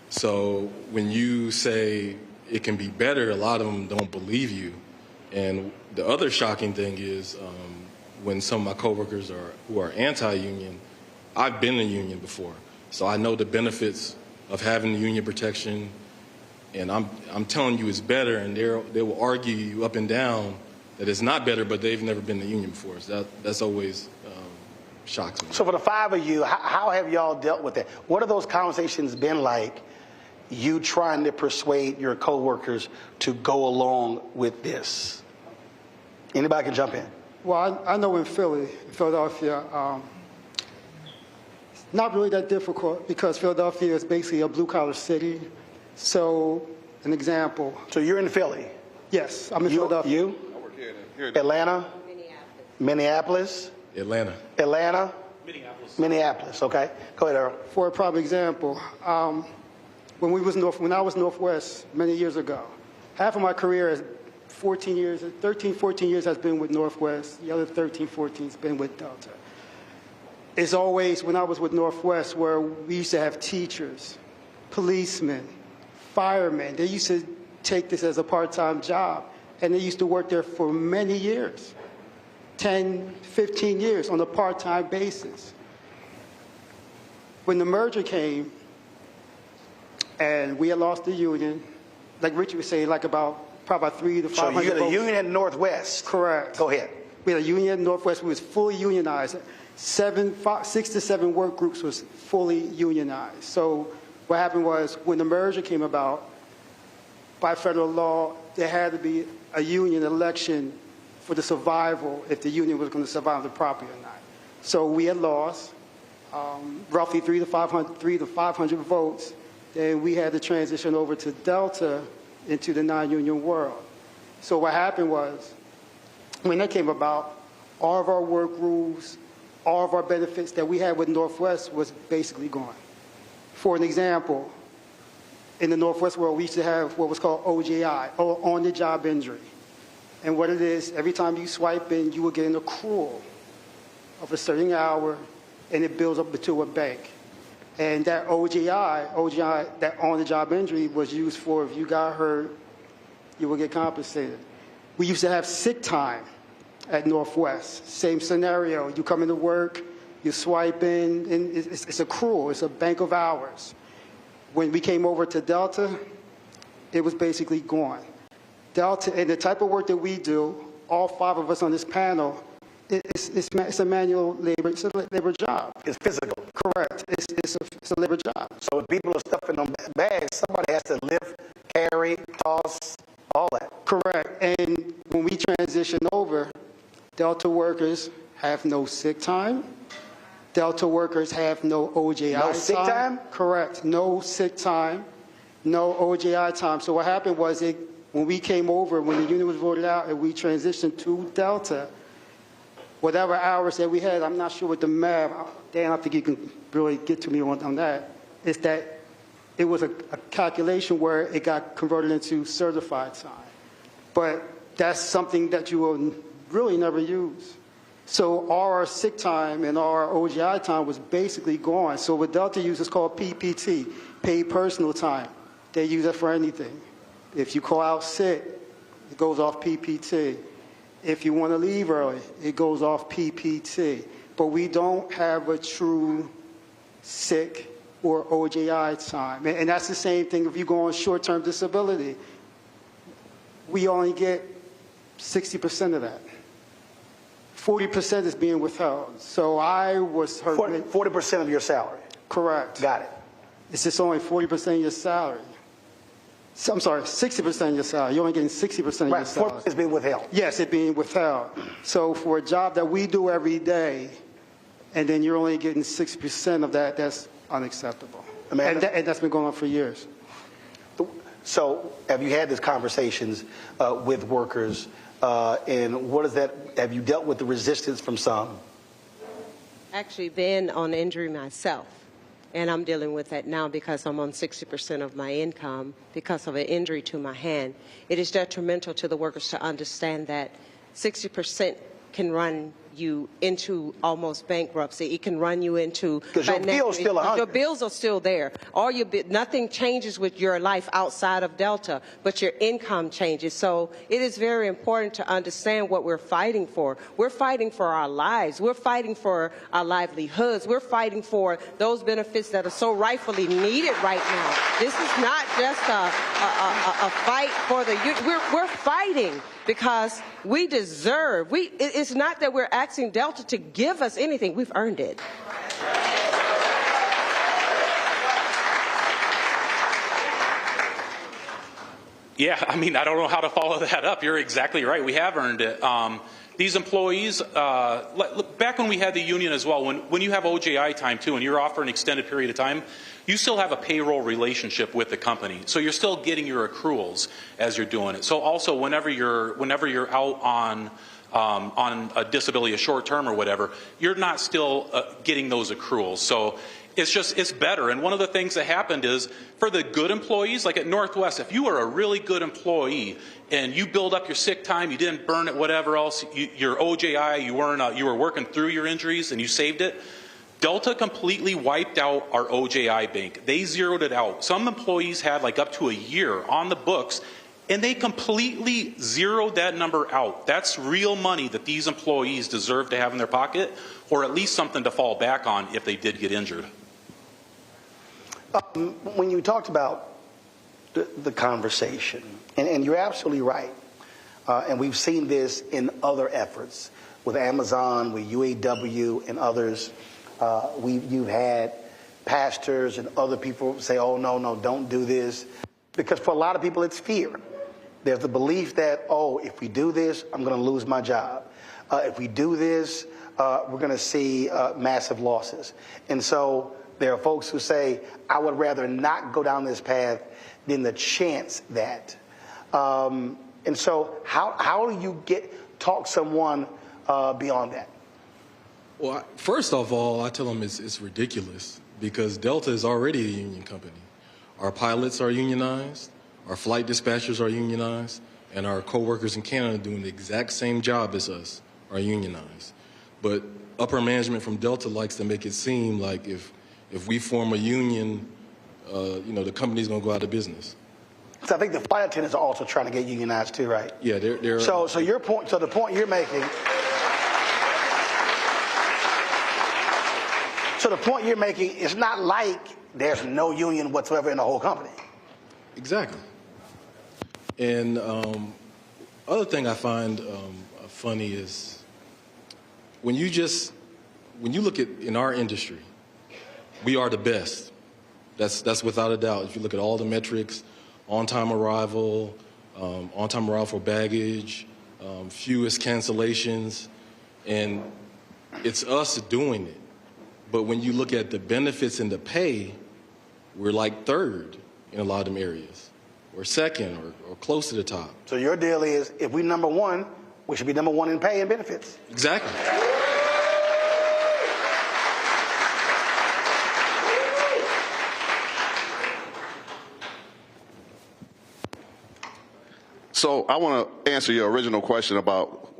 So when you say it can be better, a lot of them don't believe you. And the other shocking thing is when some of my coworkers who are anti-union, I've been in a union before, so I know the benefits of having the union protection. And I'm telling you it's better, and they will argue you up and down that it's not better, but they've never been in the union before. So that's always shocks me. So for the 5 of you, how have y'all dealt with that? What have those conversations been like? You trying to persuade your coworkers to go along with this? Anybody can jump in. Well, I know in Philadelphia, it's not really that difficult because Philadelphia is basically a blue-collar city. So, an example. So you're in Philly? Yes, I'm in Philadelphia. You? I work here in Atlanta? Minneapolis? Atlanta. Minneapolis, okay. Go ahead, Earl. For a prime example, when I was Northwest many years ago, half of my career is 14 years has been with Northwest. The other 13, 14 has been with Delta. It's always, when I was with Northwest, where we used to have teachers, policemen, firemen. They used to take this as a part-time job, and they used to work there for many years, 10, 15 years on a part-time basis. When the merger came, and we had lost the union, like Richard was saying, probably about 300 to 500 So you had a votes. union at Northwest? Correct. Go ahead. We had a union at Northwest. We was fully unionized. 6 to 7 work groups was fully unionized. So what happened was when the merger came about, by federal law, there had to be a union election for the survival if the union was going to survive the property or not. So we had lost roughly 300 to 500 votes. Then we had to transition over to Delta into the non-union world. So what happened was, when that came about, all of our work rules, all of our benefits that we had with Northwest was basically gone. For an example, in the Northwest world, we used to have what was called OJI, or on-the-job injury. And what it is, every time you swipe in, you will get an accrual of a certain hour, and it builds up into a bank. And that OJI, that on-the-job injury, was used for if you got hurt, you would get compensated. We used to have sick time at Northwest. Same scenario. You come into work, you swipe in, and it's accrual. It's a bank of hours. When we came over to Delta, it was basically gone. Delta, and the type of work that we do, all 5 of us on this panel, it's a manual labor. It's a labor job. It's physical. Correct. It's a labor job. So when people are stuffing them bags, somebody has to lift, carry, toss, all that. Correct. And when we transition over, Delta workers have no sick time. Delta workers have no OJI time. No sick time? Correct. No sick time. No OJI time. So what happened was when we came over, when the union was voted out and we transitioned to Delta, whatever hours that we had, I'm not sure what the math, Dan, I think you can really get to me on that, is that it was a calculation where it got converted into certified time. But that's something that you will really never use. So our sick time and our OGI time was basically gone. So what Delta uses is called PPT, paid personal time. They use it for anything. If you call out sick, it goes off PPT. If you want to leave early, it goes off PPT. But we don't have a true sick or OGI time. And that's the same thing if you go on short-term disability. We only get 60% of that. 40% is being withheld. So I was hurt. 40% of your salary? Correct. Got it. It's just only 40% of your salary. So, I'm sorry, 60% of your salary. You're only getting 60% of your salary. 40% is being withheld. Yes, it's being withheld. So for a job that we do every day, and then you're only getting 60% of that, that's unacceptable. And that's been going on for years. So have you had these conversations with workers, and what is that? Have you dealt with the resistance from some? Actually been on injury myself, and I'm dealing with that now because I'm on 60% of my income because of an injury to my hand. It is detrimental to the workers to understand that 60% can run you into almost bankruptcy. It can run you into because your bills still 100. Your bills are still there. Nothing changes with your life outside of Delta, but your income changes. So it is very important to understand what we're fighting for. We're fighting for our lives. We're fighting for our livelihoods. We're fighting for those benefits that are so rightfully needed right now. This is not just a fight for the youth. We're fighting because we deserve. It's not that we're asking Delta to give us anything. We've earned it. Yeah, I mean, I don't know how to follow that up. You're exactly right. We have earned it. These employees, back when we had the union as well, when you have OJI time too, and you're offered an extended period of time, you still have a payroll relationship with the company. So you're still getting your accruals as you're doing it. So also whenever you're out on a disability, a short term or whatever, you're not still getting those accruals. So it's better. And one of the things that happened is for the good employees, like at Northwest, if you were a really good employee and you build up your sick time, you didn't burn it, whatever else, your OJI, you were working through your injuries and you saved it, Delta completely wiped out our OJI bank. They zeroed it out. Some employees had like up to a year on the books, and they completely zeroed that number out. That's real money that these employees deserve to have in their pocket, or at least something to fall back on if they did get injured. When you talked about the conversation, and you're absolutely right, and we've seen this in other efforts with Amazon, with UAW, and others. You've had pastors and other people say, oh, no, don't do this. Because for a lot of people, it's fear. There's the belief that, oh, if we do this, I'm going to lose my job. If we do this, we're going to see massive losses. And so there are folks who say, I would rather not go down this path than the chance that. And so how do you talk someone beyond that? Well, first of all, I tell them it's ridiculous because Delta is already a union company. Our pilots are unionized, our flight dispatchers are unionized, and our coworkers in Canada doing the exact same job as us are unionized. But upper management from Delta likes to make it seem like if we form a union, the company's going to go out of business. So I think the flight attendants are also trying to get unionized too, right? Yeah, they're. So the point you're making. So the point you're making is not like there's no union whatsoever in the whole company. Exactly. And other thing I find funny is when you look at in our industry, we are the best. That's without a doubt. If you look at all the metrics, on-time arrival for baggage, fewest cancellations, and it's us doing it. But when you look at the benefits and the pay, we're like third in a lot of them areas, or second, or close to the top. So your deal is, if we're number one, we should be number one in pay and benefits. Exactly. So I want to answer your original question about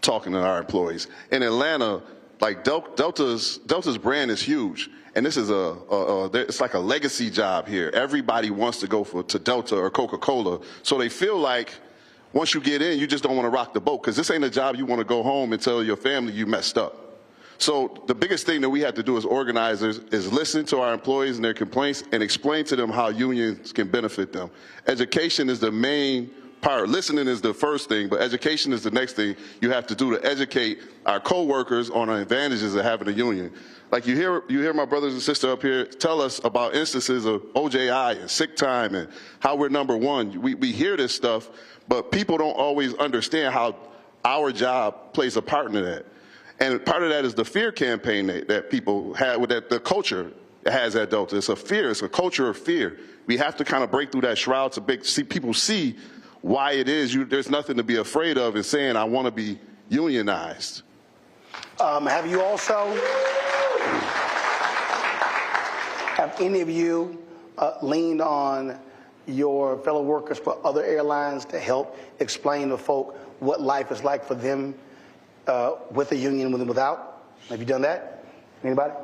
talking to our employees. In Atlanta, like Delta's brand is huge, and this is it's like a legacy job here. Everybody wants to go to Delta or Coca-Cola, so they feel like once you get in, you just don't want to rock the boat because this ain't a job you want to go home and tell your family you messed up. So the biggest thing that we have to do as organizers is listen to our employees and their complaints and explain to them how unions can benefit them. Education is the main part. Listening is the first thing, but education is the next thing you have to do to educate our coworkers on the advantages of having a union. Like you hear my brothers and sisters up here tell us about instances of OJI and sick time and how we're number one. We hear this stuff, but people don't always understand how our job plays a part in that. And part of that is the fear campaign that people have with the culture has at Delta. It's a fear. It's a culture of fear. We have to kind of break through that shroud to see people see why it is. There's nothing to be afraid of in saying I want to be unionized. Have any of you leaned on your fellow workers for other airlines to help explain to folk what life is like for them with a union, with and without? Have you done that? Anybody?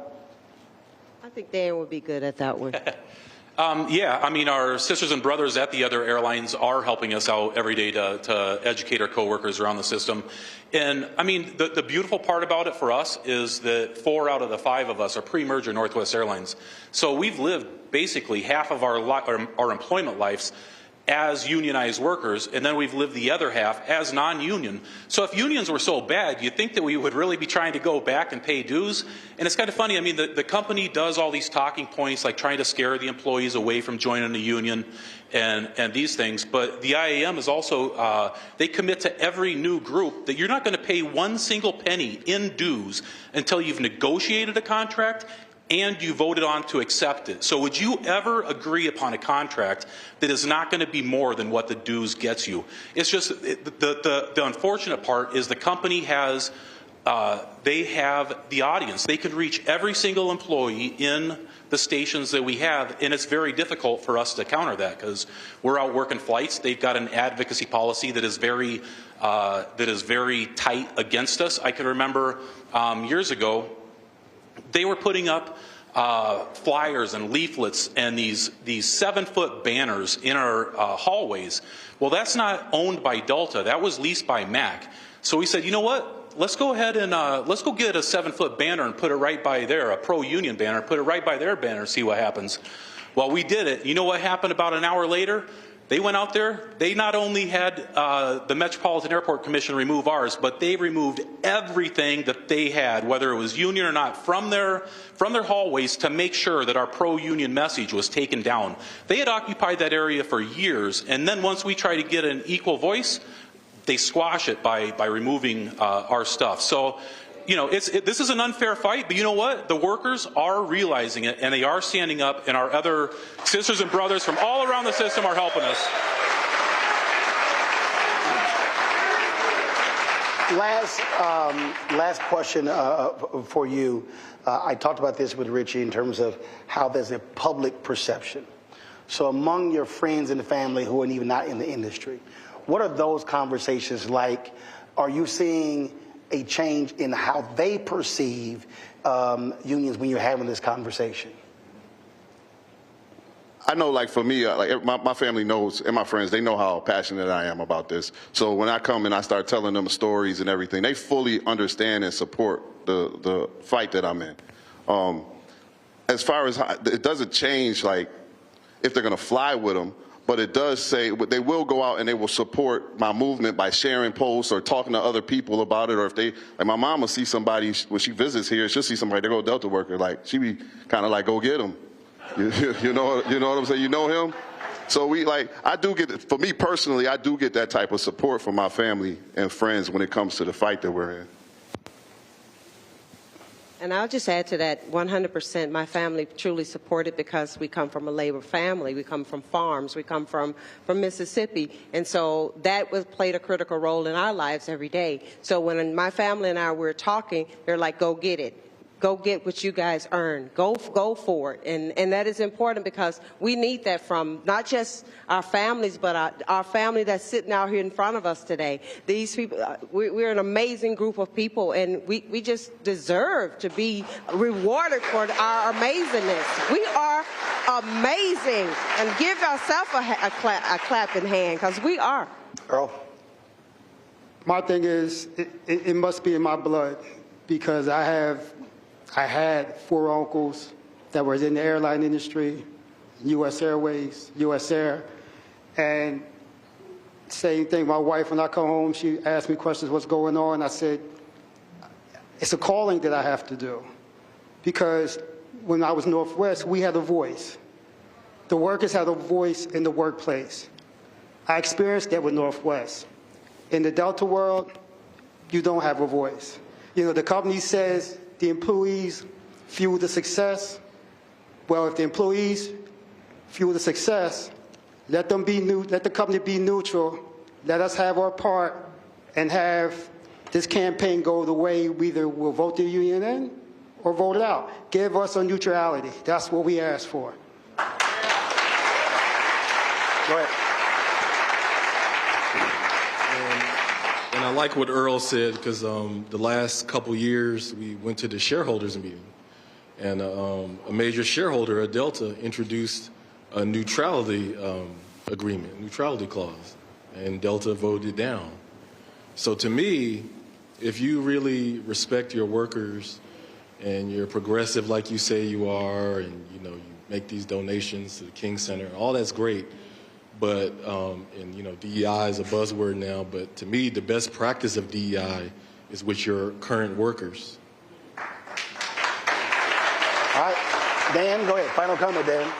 I think Dan would be good at that one. Yeah, I mean, our sisters and brothers at the other airlines are helping us out every day to educate our coworkers around the system. And I mean, the beautiful part about it for us is that 4 out of the 5 of us are pre-merger Northwest Airlines. So we've lived basically half of our employment lives as unionized workers, and then we've lived the other half as non-union. So if unions were so bad, you'd think that we would really be trying to go back and pay dues. And it's kind of funny, I mean, the company does all these talking points, like trying to scare the employees away from joining the union and these things. But the IAM is also, they commit to every new group that you're not going to pay 1 single penny in dues until you've negotiated a contract and you voted on to accept it. So would you ever agree upon a contract that is not going to be more than what the dues gets you? It's just the unfortunate part is the company has, they have the audience. They can reach every single employee in the stations that we have, and it's very difficult for us to counter that because we're out working flights. They've got an advocacy policy that is very tight against us. I can remember years ago, they were putting up flyers and leaflets and these 7-foot banners in our hallways. Well, that's not owned by Delta. That was leased by MAC. So we said, you know what? Let's go ahead and let's go get a 7-foot banner and put it right by there, a pro-union banner, put it right by their banner, see what happens. Well, we did it. You know what happened about an hour later? They went out there, they not only had the Metropolitan Airport Commission remove ours, but they removed everything that they had, whether it was union or not, from their hallways to make sure that our pro-union message was taken down. They had occupied that area for years, and then once we try to get an equal voice, they squash it by removing our stuff. So, you know, this is an unfair fight, but you know what? The workers are realizing it, and they are standing up, and our other sisters and brothers from all around the system are helping us. Last question for you. I talked about this with Richie in terms of how there's a public perception. So among your friends and family who are even not in the industry, what are those conversations like? Are you seeing a change in how they perceive unions when you're having this conversation? I know, like, for me, like my family knows, and my friends, they know how passionate I am about this. So when I come and I start telling them stories and everything, they fully understand and support the fight that I'm in. As far as it doesn't change, like, if they're going to fly with them, but it does say they will go out and they will support my movement by sharing posts or talking to other people about it. Or if they, like, my mom will see somebody when she visits here, she'll see somebody, they go Delta worker, like, she be kind of like, go get him. You know what I'm saying? You know him? So I do get, for me personally, I do get that type of support from my family and friends when it comes to the fight that we're in. And I'll just add to that 100%. My family truly support it because we come from a labor family. We come from farms. We come from Mississippi. And so that played a critical role in our lives every day. So when my family and I were talking, they're like, go get it. go get what you guys earn. Go for it. And that is important because we need that from not just our families, but our family that's sitting out here in front of us today. These people, we're an amazing group of people, and we just deserve to be rewarded for our amazingness. We are amazing. And give yourself a clap in hand, because we are. Earl? My thing is, it must be in my blood, because I had 4 uncles that were in the airline industry, U.S. Airways, U.S. Air, and same thing. My wife, when I come home, she asked me questions, what's going on? I said, it's a calling that I have to do, because when I was Northwest, we had a voice. The workers had a voice in the workplace. I experienced that with Northwest. In the Delta world, you don't have a voice. You know, the company says the employees fuel the success. Well, if the employees fuel the success, let the company be neutral. Let us have our part and have this campaign go the way we either will vote the union in or vote it out. Give us a neutrality. That's what we ask for. Go ahead. And I like what Earl said, because the last couple years we went to the shareholders meeting, and a major shareholder at Delta introduced a neutrality agreement, neutrality clause, and Delta voted it down. So to me, if you really respect your workers and you're progressive like you say you are, and you make these donations to the King Center, all that's great. But, and DEI is a buzzword now, but to me, the best practice of DEI is with your current workers. All right. Dan, go ahead. Final comment, Dan.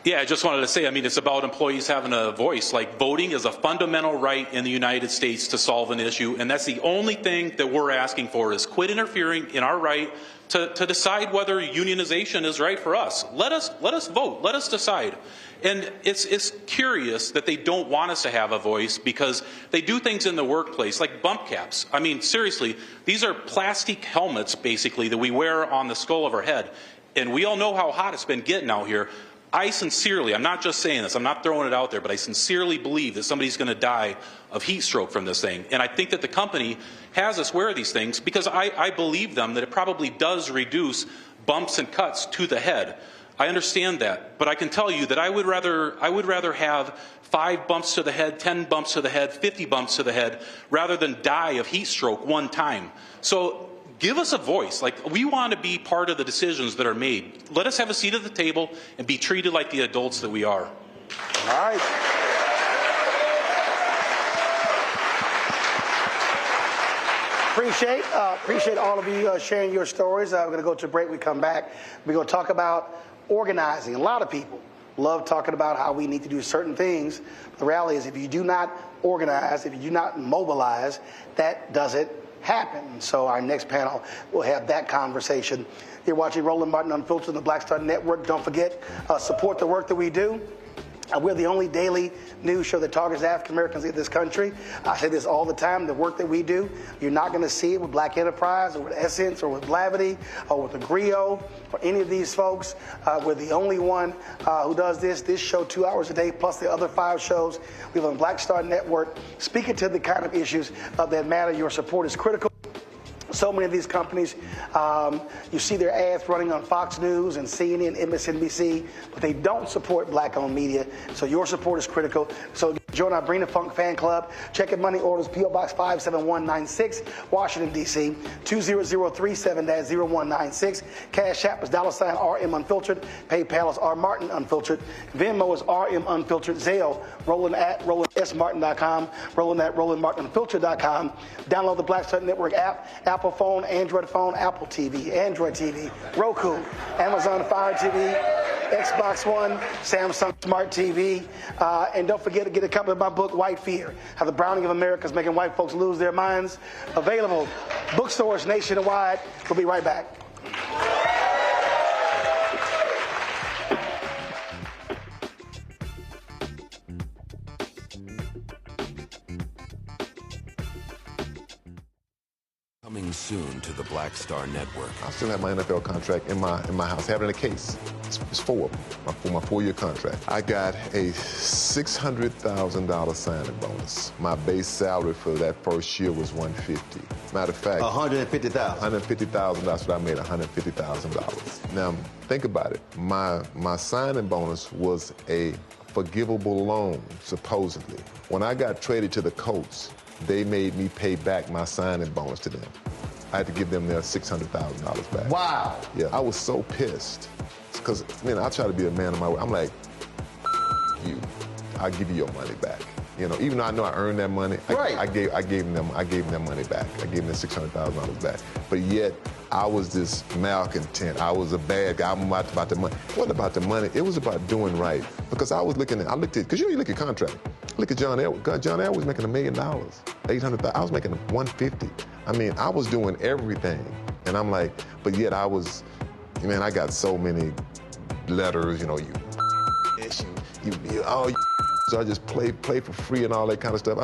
Yeah, I just wanted to say, it's about employees having a voice. Like, voting is a fundamental right in the United States to solve an issue, and that's the only thing that we're asking for, is quit interfering in our right to decide whether unionization is right for us. Let us vote. Let us decide. And it's curious that they don't want us to have a voice, because they do things in the workplace, like bump caps. Seriously, these are plastic helmets, basically, that we wear on the skull of our head. And we all know how hot it's been getting out here. I sincerely, I'm not just saying this, I'm not throwing it out there, but I sincerely believe that somebody's going to die of heat stroke from this thing. And I think that the company has us wear these things because I believe them that it probably does reduce bumps and cuts to the head. I understand that, but I can tell you that I would rather have 5 bumps to the head, 10 bumps to the head, 50 bumps to the head, rather than die of heat stroke one time. So give us a voice. Like, we want to be part of the decisions that are made. Let us have a seat at the table and be treated like the adults that we are. All right. Appreciate all of you sharing your stories. We're going to go to a break. We come back. We're going to talk about organizing. A lot of people love talking about how we need to do certain things. The reality is, if you do not organize, if you do not mobilize, that doesn't happen. So our next panel will have that conversation. You're watching Roland Martin Unfiltered on the Black Star Network. Don't forget, support the work that we do. We're the only daily news show that targets African Americans in this country. I say this all the time. The work that we do, you're not going to see it with Black Enterprise or with Essence or with Blavity or with Agrio or any of these folks. We're the only one who does this show 2 hours a day, plus the other 5 shows. We have on Black Star Network, speaking to the kind of issues that matter. Your support is critical. So many of these companies, you see their ads running on Fox News and CNN, MSNBC, but they don't support Black-owned media. So your support is critical. So join our Bring the Funk fan club. Check in money orders, P.O. Box 57196, Washington, D.C. 20037-0196. Cash App is $RM Unfiltered. PayPal is R Martin Unfiltered. Venmo is RM Unfiltered. Zelle, Roland at RolandSMartin.com. Roland at RolandMartinUnfiltered.com. Download the Black Star Network app. Apple phone, Android phone, Apple TV, Android TV, Roku, Amazon Fire TV, Xbox One, Samsung Smart TV. And don't forget to get a copy of my book, White Fear, How the Browning of America is Making White Folks Lose Their Minds. Available bookstores nationwide. We'll be right back. Coming soon to the Black Star Network. I still have my NFL contract in my house. I have it in a case. It's 4 of them, for my 4-year contract. I got a $600,000 signing bonus. My base salary for that first year was $150,000. Matter of fact, $150,000. $150,000. That's what I made, $150,000. Now think about it. My signing bonus was a forgivable loan, supposedly. When I got traded to the Colts, they made me pay back my signing bonus to them. I had to give them their $600,000 back. Wow. Yeah, I was so pissed. Because, I try to be a man of my word. I'm like, you, I'll give you your money back. Even though I know I earned that money, I gave them their money back. I gave them their $600,000 back. But yet, I was this malcontent. I was a bad guy. I'm about the money. It wasn't about the money. It was about doing right. Because I looked at, because you look at contract. Look at John Elway. John Elway was making $1 million, $800,000. I was making $150,000. I was doing everything. And I'm like, but yet I got so many letters, so I just play for free and all that kind of stuff.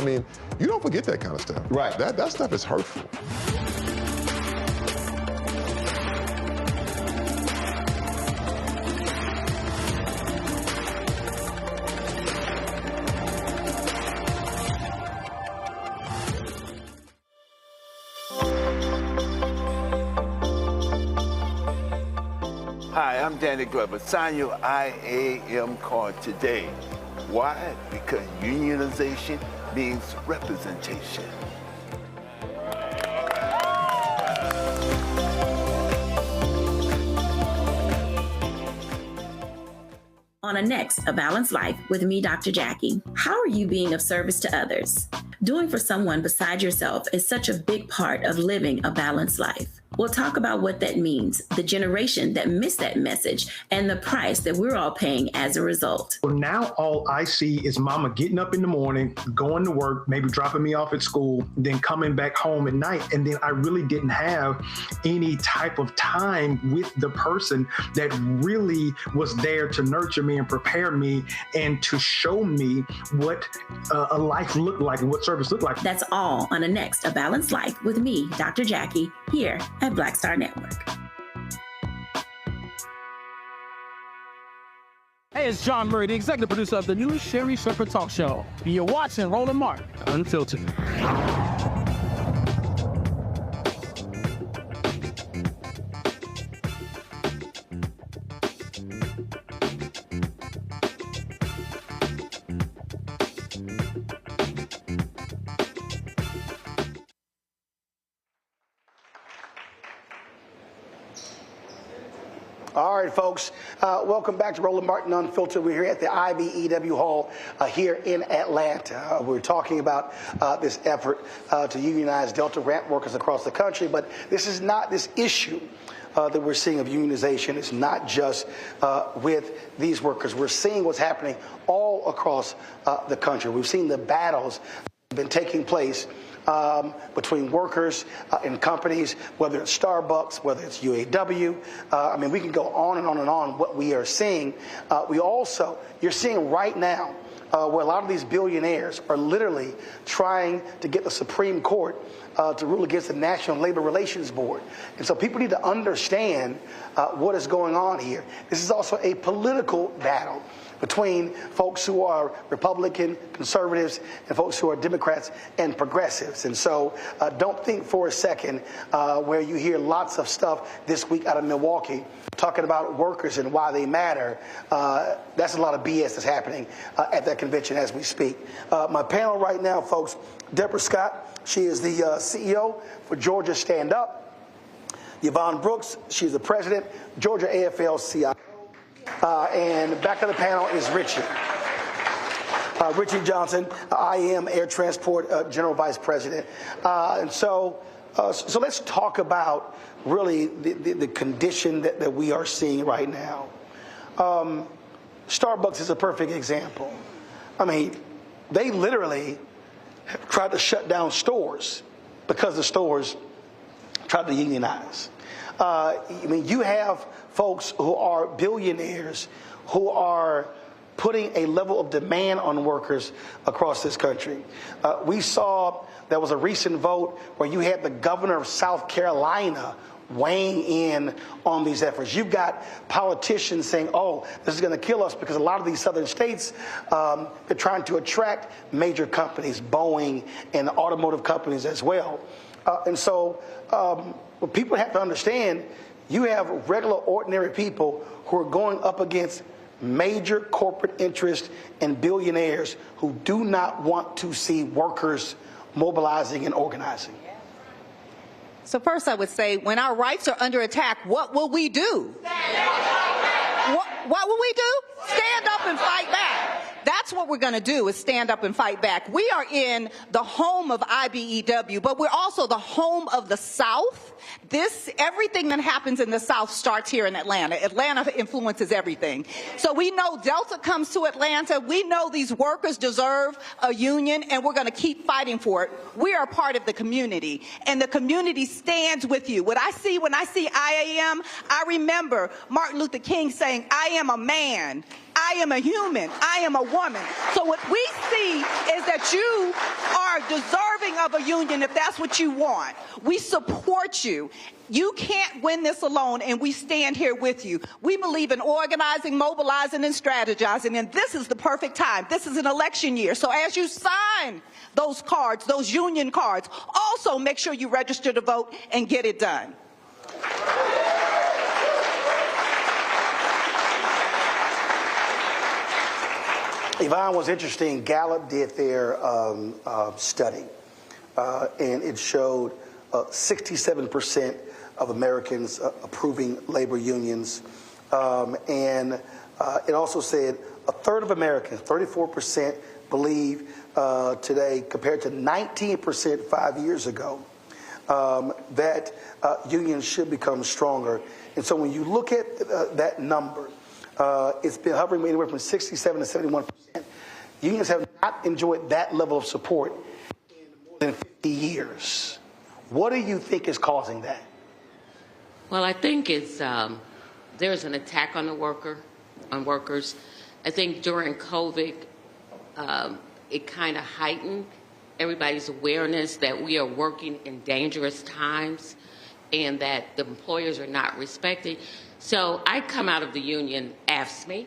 You don't forget that kind of stuff. Right. That stuff is hurtful. Hi, I'm Danny Glover. Sign your IAM card today. Why? Because unionization means representation. On A Balanced Life with me, Dr. Jackie. How are you being of service to others? Doing for someone beside yourself is such a big part of living a balanced life. We'll talk about what that means, the generation that missed that message, and the price that we're all paying as a result. Well, now all I see is mama getting up in the morning, going to work, maybe dropping me off at school, then coming back home at night. And then I really didn't have any type of time with the person that really was there to nurture me and prepare me and to show me what a life looked like and what service looked like. That's all on A Balanced Life with me, Dr. Jackie, here at Black Star Network. Hey, it's John Murray, the executive producer of the new Sherry Shepherd Talk Show. You're watching Roland Martin Unfiltered. All right, folks, welcome back to Roland Martin Unfiltered. We're here at the IBEW Hall here in Atlanta. We're talking about this effort to unionize Delta ramp workers across the country, but this issue that we're seeing of unionization is not just with these workers. We're seeing what's happening all across the country. We've seen the battles that have been taking place between workers and companies, whether it's Starbucks, whether it's UAW. We can go on and on and on what we are seeing. You're seeing right now where a lot of these billionaires are literally trying to get the Supreme Court to rule against the National Labor Relations Board. And so people need to understand what is going on here. This is also a political battle between folks who are Republican, conservatives, and folks who are Democrats and progressives. And so don't think for a second where you hear lots of stuff this week out of Milwaukee talking about workers and why they matter. That's a lot of BS that's happening at that convention as we speak. My panel right now, folks, Deborah Scott, she is the CEO for Georgia Stand Up. Yvonne Brooks, she's the president, Georgia AFL-CIO. And back of the panel is Richie Johnson, IAM Air Transport General Vice President. So let's talk about really the condition that we are seeing right now. Starbucks is a perfect example. They literally tried to shut down stores because the stores tried to unionize. You have folks who are billionaires who are putting a level of demand on workers across this country. We saw there was a recent vote where you had the governor of South Carolina weighing in on these efforts. You've got politicians saying, oh, this is going to kill us, because a lot of these southern states, they're trying to attract major companies, Boeing and automotive companies as well. And so what people have to understand, you have regular, ordinary people who are going up against major corporate interests and billionaires who do not want to see workers mobilizing and organizing. So first I would say, when our rights are under attack, what will we do? What will we do? Stand up and fight back. That's what we're going to do, is stand up and fight back. We are in the home of IBEW, but we're also the home of the South. Everything that happens in the South starts here in Atlanta. Atlanta influences everything. So we know Delta comes to Atlanta. We know these workers deserve a union, and we're going to keep fighting for it. We are part of the community, and the community stands with you. What I see when I see IAM, I remember Martin Luther King saying, I am a man. I am a human. I am a woman. So what we see is that you are deserving of a union if that's what you want. We support you. You can't win this alone, and we stand here with you. We believe in organizing, mobilizing, and strategizing, and this is the perfect time. This is an election year. So as you sign those cards, those union cards, also make sure you register to vote and get it done. Yvonne, was interesting. Gallup did their study, and it showed 67% of Americans approving labor unions. And it also said a third of Americans, 34%, believe today, compared to 19% 5 years ago, that unions should become stronger. And so when you look at that number, it's been hovering anywhere from 67 to 71%. Unions have not enjoyed that level of support in more than 50 years. What do you think is causing that? Well, I think it's there's an attack on workers. I think during COVID, it kind of heightened everybody's awareness that we are working in dangerous times and that the employers are not respected. So I come out of the union AFSCME,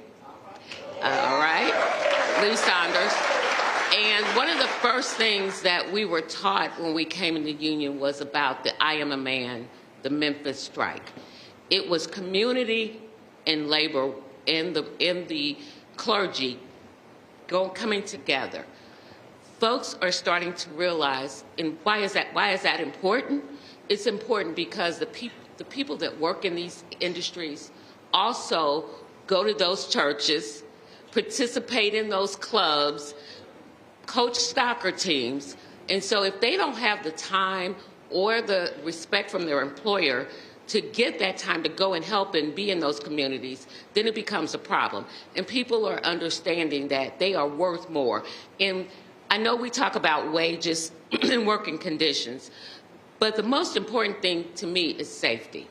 all right, Lee Saunders. And one of the first things that we were taught when we came in the union was about the I Am a Man, the Memphis strike. It was community and labor and the clergy coming together. Folks are starting to realize, and why is that important? It's important because the people that work in these industries also go to those churches, participate in those clubs, coach soccer teams. And so if they don't have the time or the respect from their employer to get that time to go and help and be in those communities, then it becomes a problem. And people are understanding that they are worth more. And I know we talk about wages and working conditions, but the most important thing to me is safety.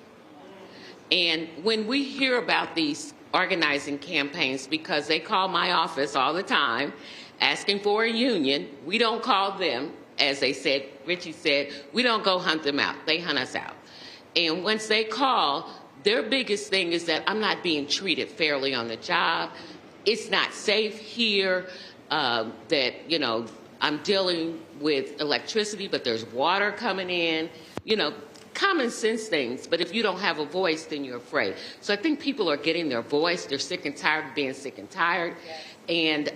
And when we hear about these organizing campaigns, because they call my office all the time asking for a union, we don't call them, as they said, Richie said, we don't go hunt them out, they hunt us out. And once they call, their biggest thing is that I'm not being treated fairly on the job, it's not safe here, that, you know, I'm dealing with electricity, but there's water coming in, you know, common sense things. But if you don't have a voice, then you're afraid. So I think people are getting their voice. They're sick and tired of being sick and tired. And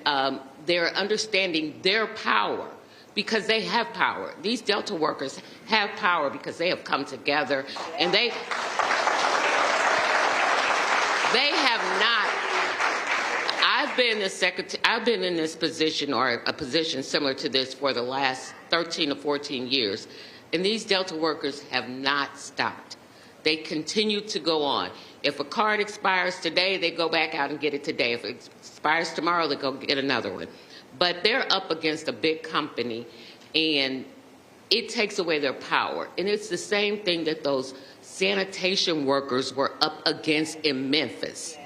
they're understanding their power because they have power. These Delta workers have power because they have come together and they have not. I've been in this position, or a position similar to this, for the last 13 or 14 years, and these Delta workers have not stopped. They continue to go on. If a card expires today, they go back out and get it today. If it expires tomorrow, they go get another one. But they're up against a big company, and it takes away their power. And it's the same thing that those sanitation workers were up against in Memphis.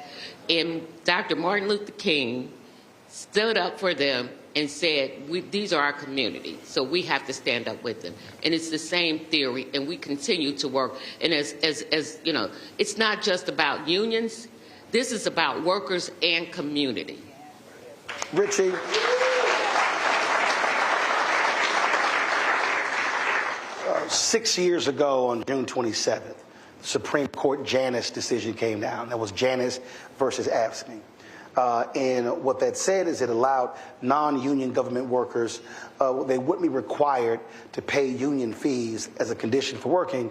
And Dr. Martin Luther King stood up for them and said, these are our community, so we have to stand up with them. And it's the same theory, and we continue to work. And as you know, it's not just about unions. This is about workers and community. Richie. 6 years ago on June 27th, the Supreme Court Janus decision came down. That was Janus versus AFSCME. And what that said is it allowed non-union government workers, they wouldn't be required to pay union fees as a condition for working,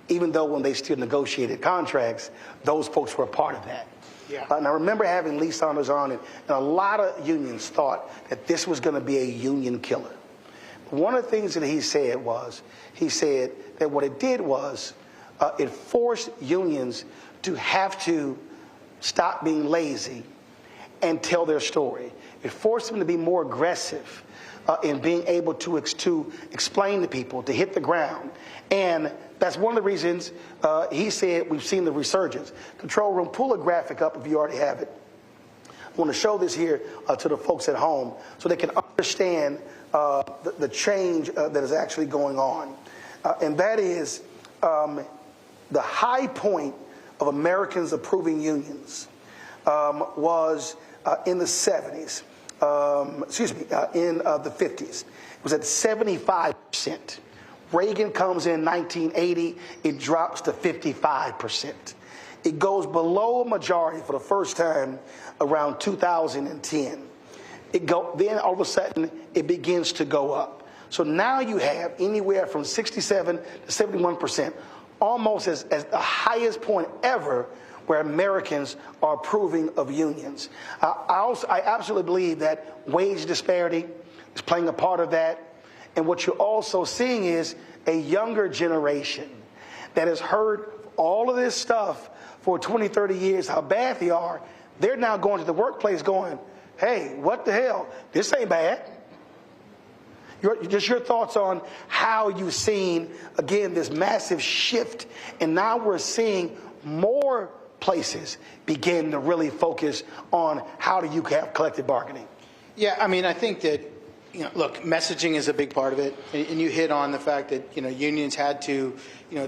even though when they still negotiated contracts, those folks were a part of that. Yeah. And I remember having Lee Saunders on, and a lot of unions thought that this was going to be a union killer. One of the things that he said that what it did was it forced unions to have to stop being lazy and tell their story. It forced them to be more aggressive in being able to explain to people, to hit the ground. And that's one of the reasons he said we've seen the resurgence. Control room, pull a graphic up if you already have it. I want to show this here to the folks at home so they can understand the change that is actually going on. And that is the high point of Americans approving unions was in the 70s, in the 50s. It was at 75%. Reagan comes in 1980, it drops to 55%. It goes below a majority for the first time around 2010. Then all of a sudden, it begins to go up. So now you have anywhere from 67 to 71%, almost as the highest point ever where Americans are approving of unions. I absolutely believe that wage disparity is playing a part of that. And what you're also seeing is a younger generation that has heard all of this stuff for 20, 30 years, how bad they are. They're now going to the workplace going, hey, what the hell? This ain't bad. Just your thoughts on how you've seen, again, this massive shift. And now we're seeing more places begin to really focus on how do you have collective bargaining. Yeah, I mean, I think that, look, messaging is a big part of it. And you hit on the fact that, unions had to,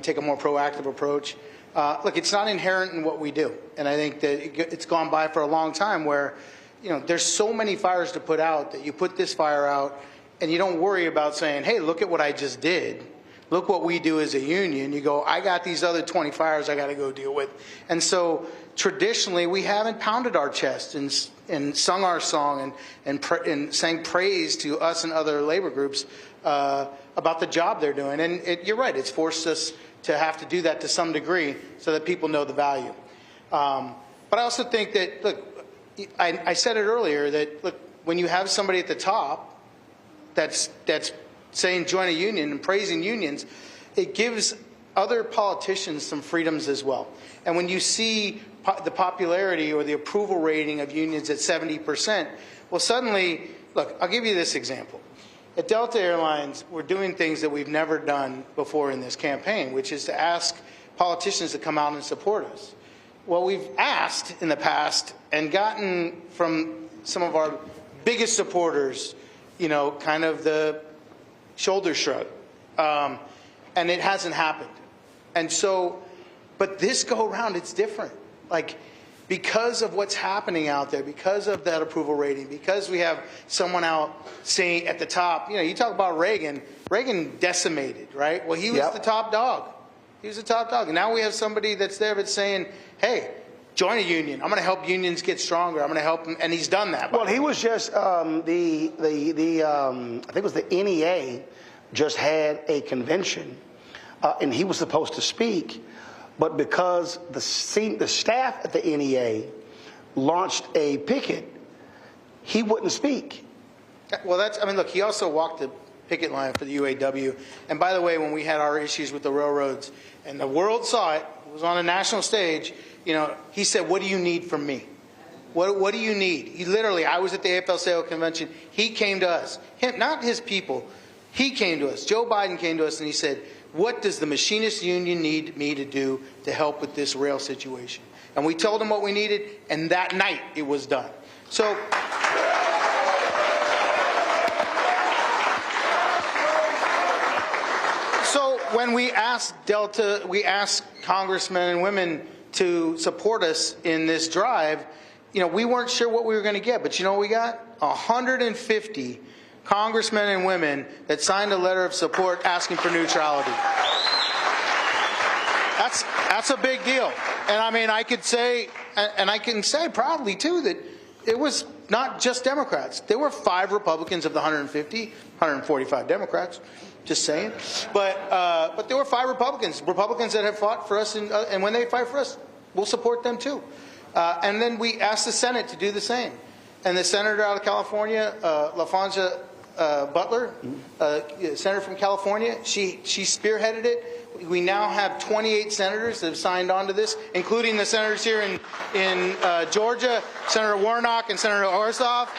take a more proactive approach. Look, it's not inherent in what we do. And I think that it's gone by for a long time where, there's so many fires to put out that you put this fire out and you don't worry about saying, hey, look at what I just did. Look what we do as a union. You go, I got these other 20 fires I got to go deal with. And so traditionally, we haven't pounded our chest and sung our song and sang praise to us and other labor groups about the job they're doing. And you're right, it's forced us to have to do that to some degree so that people know the value. But I also think that, look, I said it earlier that, look, when you have somebody at the top that's saying join a union and praising unions, it gives other politicians some freedoms as well. And when you see the popularity or the approval rating of unions at 70%, well, suddenly, look, I'll give you this example. At Delta Airlines, we're doing things that we've never done before in this campaign, which is to ask politicians to come out and support us. Well, we've asked in the past and gotten from some of our biggest supporters, kind of the shoulder shrug. And it hasn't happened. And so, but this go around, it's different. Like, because of what's happening out there, because of that approval rating, because we have someone out saying at the top, you talk about Reagan decimated, right? Well, he was the top dog. He was the top dog. And now we have somebody that's there that's saying, hey, join a union. I'm going to help unions get stronger. I'm going to help them. And he's done that. Well, he was just, I think it was the NEA just had a convention, and he was supposed to speak. But because the staff at the NEA launched a picket, he wouldn't speak. Well, look, he also walked the picket line for the UAW. And by the way, when we had our issues with the railroads and the world saw it, it was on a national stage, he said, what do you need from me? What do you need? He literally, I was at the AFL-CIO convention. He came to us, not his people. He came to us. Joe Biden came to us and he said, what does the Machinists Union need me to do to help with this rail situation? And we told him what we needed, and that night it was done. So when we asked Delta, we asked congressmen and women to support us in this drive, we weren't sure what we were going to get, but you know what we got? 150 congressmen and women that signed a letter of support asking for neutrality. That's a big deal. And I mean, I could say, and I can say proudly too, that it was not just Democrats. There were 5 Republicans of the 150, 145 Democrats. Just saying. But there were 5 Republicans that have fought for us, and when they fight for us, we'll support them too. And then we asked the Senate to do the same. And the senator out of California, LaFonza Butler, senator from California, she spearheaded it. We now have 28 senators that have signed on to this, including the senators here in Georgia, Senator Warnock and Senator Ossoff,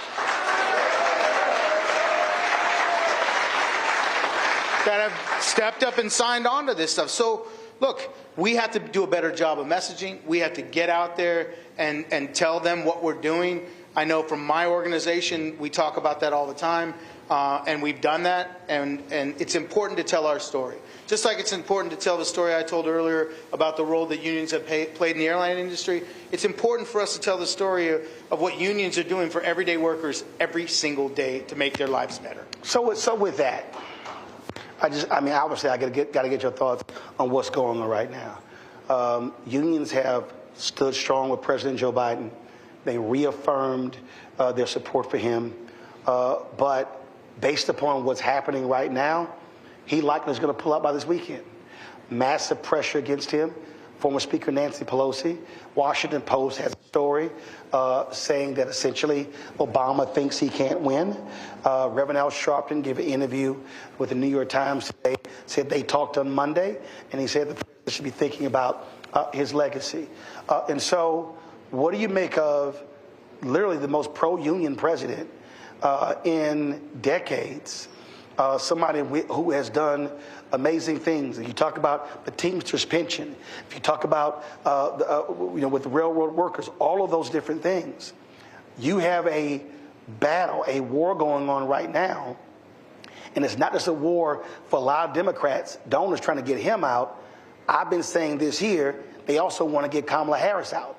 that have stepped up and signed on to this stuff. So, look, we have to do a better job of messaging. We have to get out there and tell them what we're doing. I know from my organization, we talk about that all the time, and we've done that, and it's important to tell our story. Just like it's important to tell the story I told earlier about the role that unions have played in the airline industry, it's important for us to tell the story of what unions are doing for everyday workers every single day to make their lives better. So with that, obviously I got to get your thoughts on what's going on right now. Unions have stood strong with President Joe Biden. They reaffirmed their support for him. But based upon what's happening right now, he likely is going to pull out by this weekend. Massive pressure against him. Former Speaker Nancy Pelosi. Washington Post has a story saying that essentially Obama thinks he can't win. Reverend Al Sharpton gave an interview with the New York Times today, said they talked on Monday, and he said the president should be thinking about his legacy. And so what do you make of literally the most pro-union president in decades? Somebody who has done amazing things. If you talk about the Teamsters pension, if you talk about with the railroad workers, all of those different things, you have a battle, a war going on right now, and it's not just a war for a lot of Democrats, donors trying to get him out. I've been saying this here, they also want to get Kamala Harris out.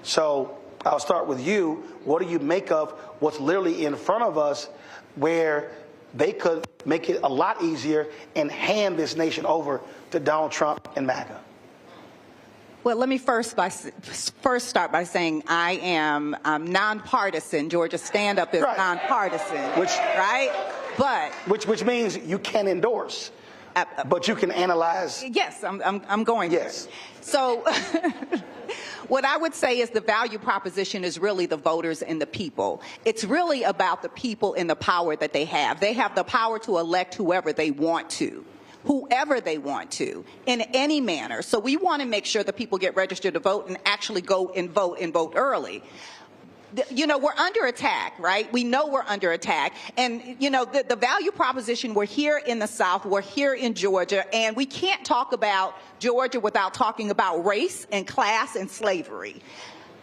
So I'll start with you. What do you make of what's literally in front of us, where they could make it a lot easier and hand this nation over to Donald Trump and MAGA? Well, let me first start by saying I'm nonpartisan. Georgia Stand Up is nonpartisan, But which means you can endorse, but you can analyze. Yes, I'm going there. Yes. So what I would say is the value proposition is really the voters and the people. It's really about the people and the power that they have. They have the power to elect whoever they want to, in any manner. So we want to make sure that people get registered to vote and actually go and vote early. We're under attack, right? We know we're under attack. And, the value proposition, we're here in the South, we're here in Georgia, and we can't talk about Georgia without talking about race and class and slavery.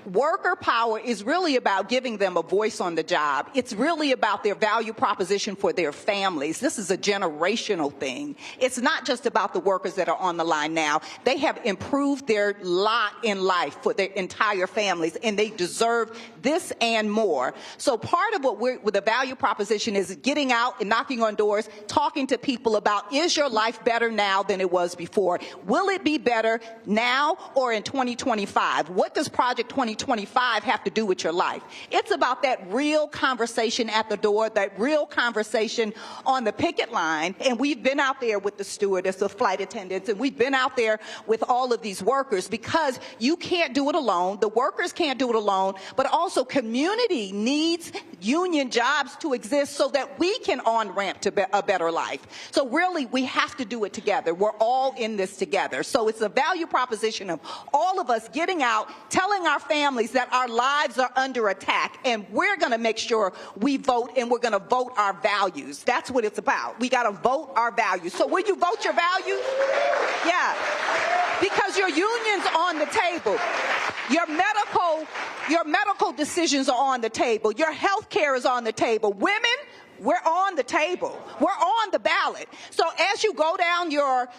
Worker power is really about giving them a voice on the job. It's really about their value proposition for their families. This is a generational thing. It's not just about the workers that are on the line now. They have improved their lot in life for their entire families, and they deserve this and more. So part of what the value proposition is getting out and knocking on doors, talking to people about, is your life better now than it was before? Will it be better now or in 2025? What does Project 2025 have to do with your life? It's about that real conversation at the door, that real conversation on the picket line. And we've been out there with the stewardess, the flight attendants, and we've been out there with all of these workers, because you can't do it alone. The workers can't do it alone, but also community needs union jobs to exist so that we can on-ramp to a better life. So really, we have to do it together. We're all in this together. So it's a value proposition of all of us getting out, telling our families that our lives are under attack, and we're going to make sure we vote, and we're going to vote our values. That's what it's about. We got to vote our values. So will you vote your values? Yeah. Because your union's on the table. Your medical decisions are on the table. Your health care is on the table. Women, we're on the table. We're on the ballot. So as you go down your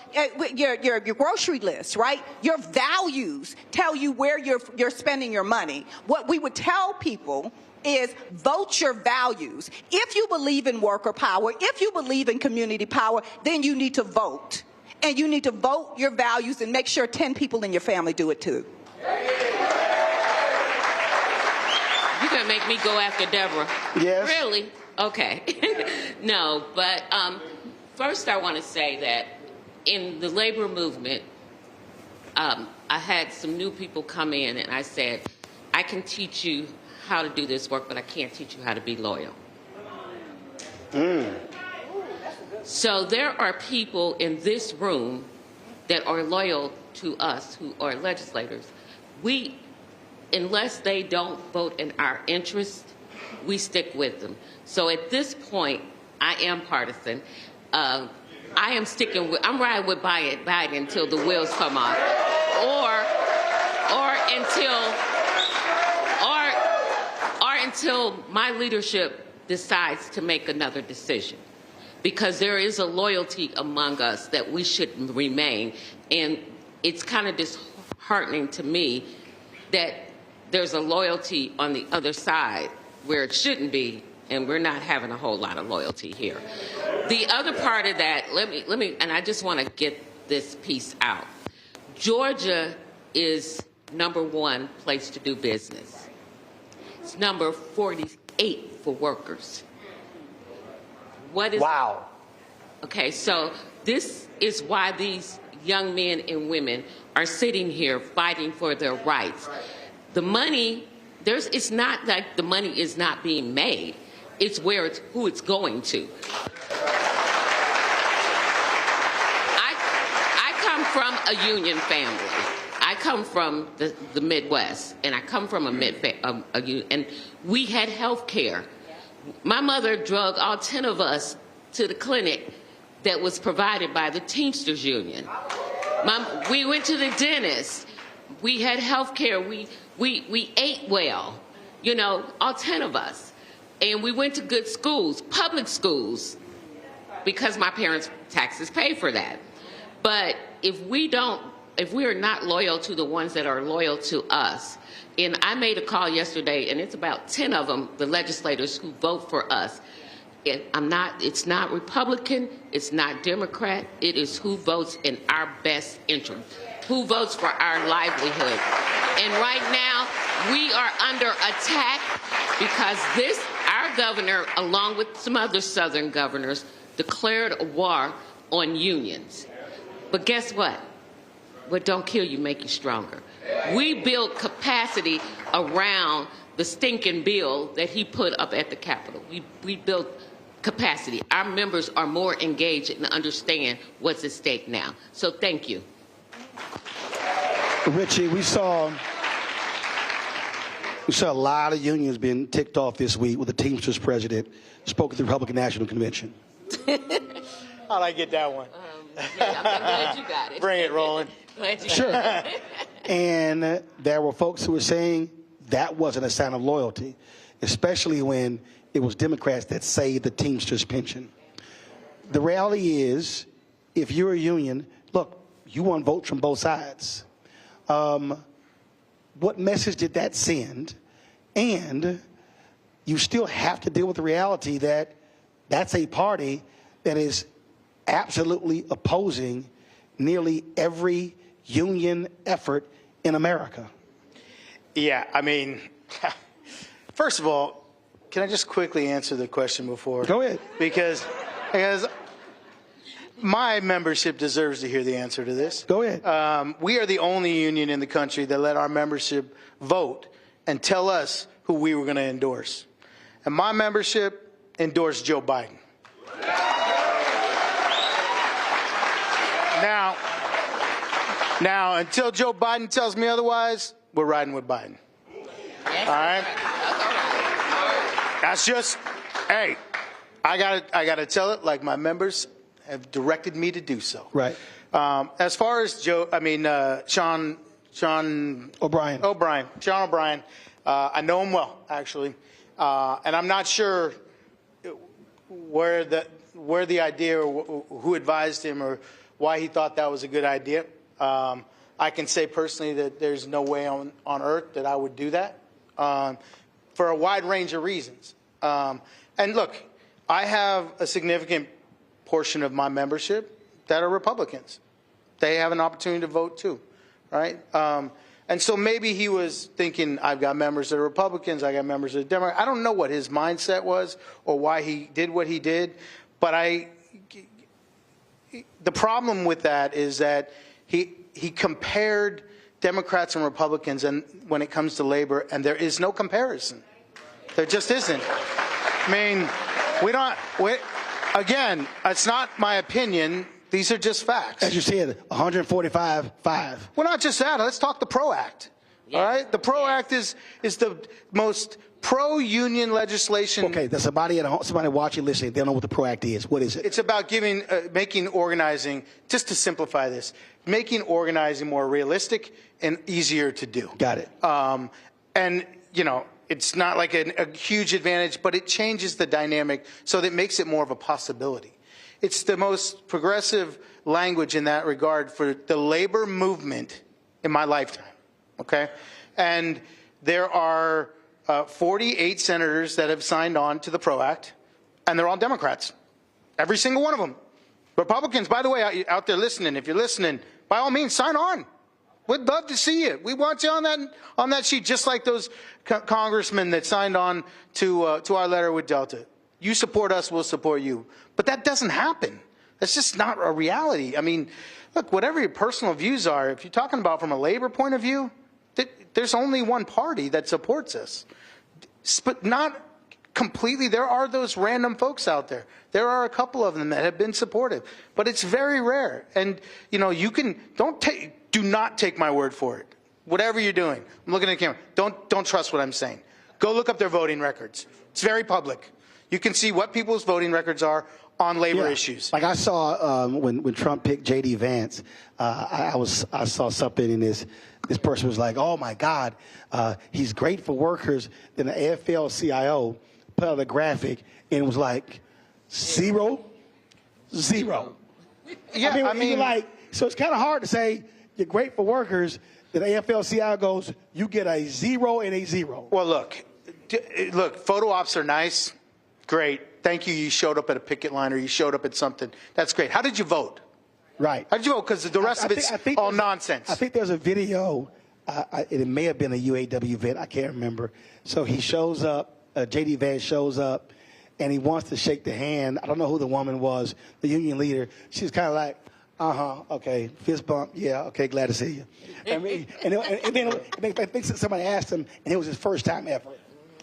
grocery list, right, your values tell you where you're spending your money. What we would tell people is vote your values. If you believe in worker power, if you believe in community power, then you need to vote. And you need to vote your values and make sure 10 people in your family do it too. You're going to make me go after Deborah. Yes. Really? Okay. No, but first I want to say that in the labor movement, I had some new people come in and I said, I can teach you how to do this work, but I can't teach you how to be loyal. So there are people in this room that are loyal to us who are legislators. Unless they don't vote in our interest, we stick with them. So at this point, I am partisan. I'm riding with Biden until the wheels come off, or until my leadership decides to make another decision. Because there is a loyalty among us that we should remain. And it's kind of disheartening to me that there's a loyalty on the other side where it shouldn't be, and we're not having a whole lot of loyalty here. The other part of that, let me, and I just want to get this piece out. Georgia is #1 place to do business. It's number 48 for workers. Wow. Okay, so this is why these young men and women are sitting here fighting for their rights. The money, it's not like the money is not being made. It's who it's going to. I come from a union family. I come from the Midwest, and I come from and we had health care. My mother drug all 10 of us to the clinic that was provided by the Teamsters Union. We went to the dentist. We had health care. We ate well, all 10 of us. And we went to good schools, public schools, because my parents' taxes pay for that. But if we are not loyal to the ones that are loyal to us, and I made a call yesterday, and it's about 10 of them, the legislators who vote for us. It's not Republican, it's not Democrat, it is who votes in our best interest, who votes for our livelihood. And right now, we are under attack because our governor, along with some other Southern governors, declared a war on unions. But guess what? What don't kill you make you stronger. We built capacity around the stinking bill that he put up at the Capitol. We built capacity. Our members are more engaged and understand what's at stake now. So thank you. Richie, we saw a lot of unions being ticked off this week with the Teamsters president spoke at the Republican National Convention. How'd I get that one? Yeah, I'm glad you got it. Bring it, Roland. Sure. And there were folks who were saying that wasn't a sign of loyalty, especially when it was Democrats that saved the Teamsters pension. The reality is, if you're a union, look, you want votes from both sides. What message did that send? And you still have to deal with the reality that that's a party that is absolutely opposing nearly every union effort in America. Yeah, I mean, first of all, can I just quickly answer the question before? Go ahead. Because my membership deserves to hear the answer to this. Go ahead. We are the only union in the country that let our membership vote and tell us who we were going to endorse. And my membership endorsed Joe Biden. Now, until Joe Biden tells me otherwise, we're riding with Biden. All right? That's just, hey, I gotta tell it like my members have directed me to do so. Right. As far as Sean O'Brien, I know him well, actually. And I'm not sure where the idea or who advised him or why he thought that was a good idea. I can say personally that there's no way on earth that I would do that for a wide range of reasons. And look, I have a significant portion of my membership that are Republicans. They have an opportunity to vote too, right? And so maybe he was thinking, I've got members that are Republicans, I got members that are Democrats. I don't know what his mindset was or why he did what he did, but the problem with that is that he compared Democrats and Republicans and when it comes to labor, and there is no comparison. There just isn't. I mean, again, it's not my opinion. These are just facts. As you said, 145-5. Well, not just that. Let's talk the PRO Act. All right? The PRO Act is the most pro-union legislation. Okay, there's somebody watching, listening. They don't know what the PRO Act is. What is it? It's about making organizing, just to simplify this, making organizing more realistic and easier to do. Got it. And, you know, it's not like a huge advantage, but it changes the dynamic so that it makes it more of a possibility. It's the most progressive language in that regard for the labor movement in my lifetime, okay? And there are 48 senators that have signed on to the PRO Act, and they're all Democrats, every single one of them. Republicans, by the way, out there listening, if you're listening, by all means, sign on. We'd love to see you. We want you on that sheet, just like those congressmen that signed on to our letter with Delta. You support us, we'll support you. But that doesn't happen. That's just not a reality. I mean, look, whatever your personal views are, if you're talking about from a labor point of view, there's only one party that supports us. But not completely. There are those random folks out there. There are a couple of them that have been supportive. But it's very rare. And, you know, do not take my word for it. Whatever you're doing, I'm looking at the camera. Don't trust what I'm saying. Go look up their voting records. It's very public. You can see what people's voting records are on labor issues. Like I saw when Trump picked J.D. Vance, I saw something in this person was like, oh my God, he's great for workers. Then the AFL-CIO put out a graphic and it was like 0, 0. Yeah, I mean like, so it's kind of hard to say you're great for workers. Then the AFL-CIO goes, you get a 0 and a 0. Well, look, photo ops are nice. Great. Thank you. You showed up at a picket line or you showed up at something. That's great. How did you vote? Right. How did you vote? Because the rest of it's all nonsense. I think there's a video. It may have been a UAW vet. I can't remember. So he shows up. J.D. Vance shows up, and he wants to shake the hand. I don't know who the woman was, the union leader. She's kind of like, okay, fist bump. Yeah, okay, glad to see you. I mean, and then I think somebody asked him, and it was his first time ever.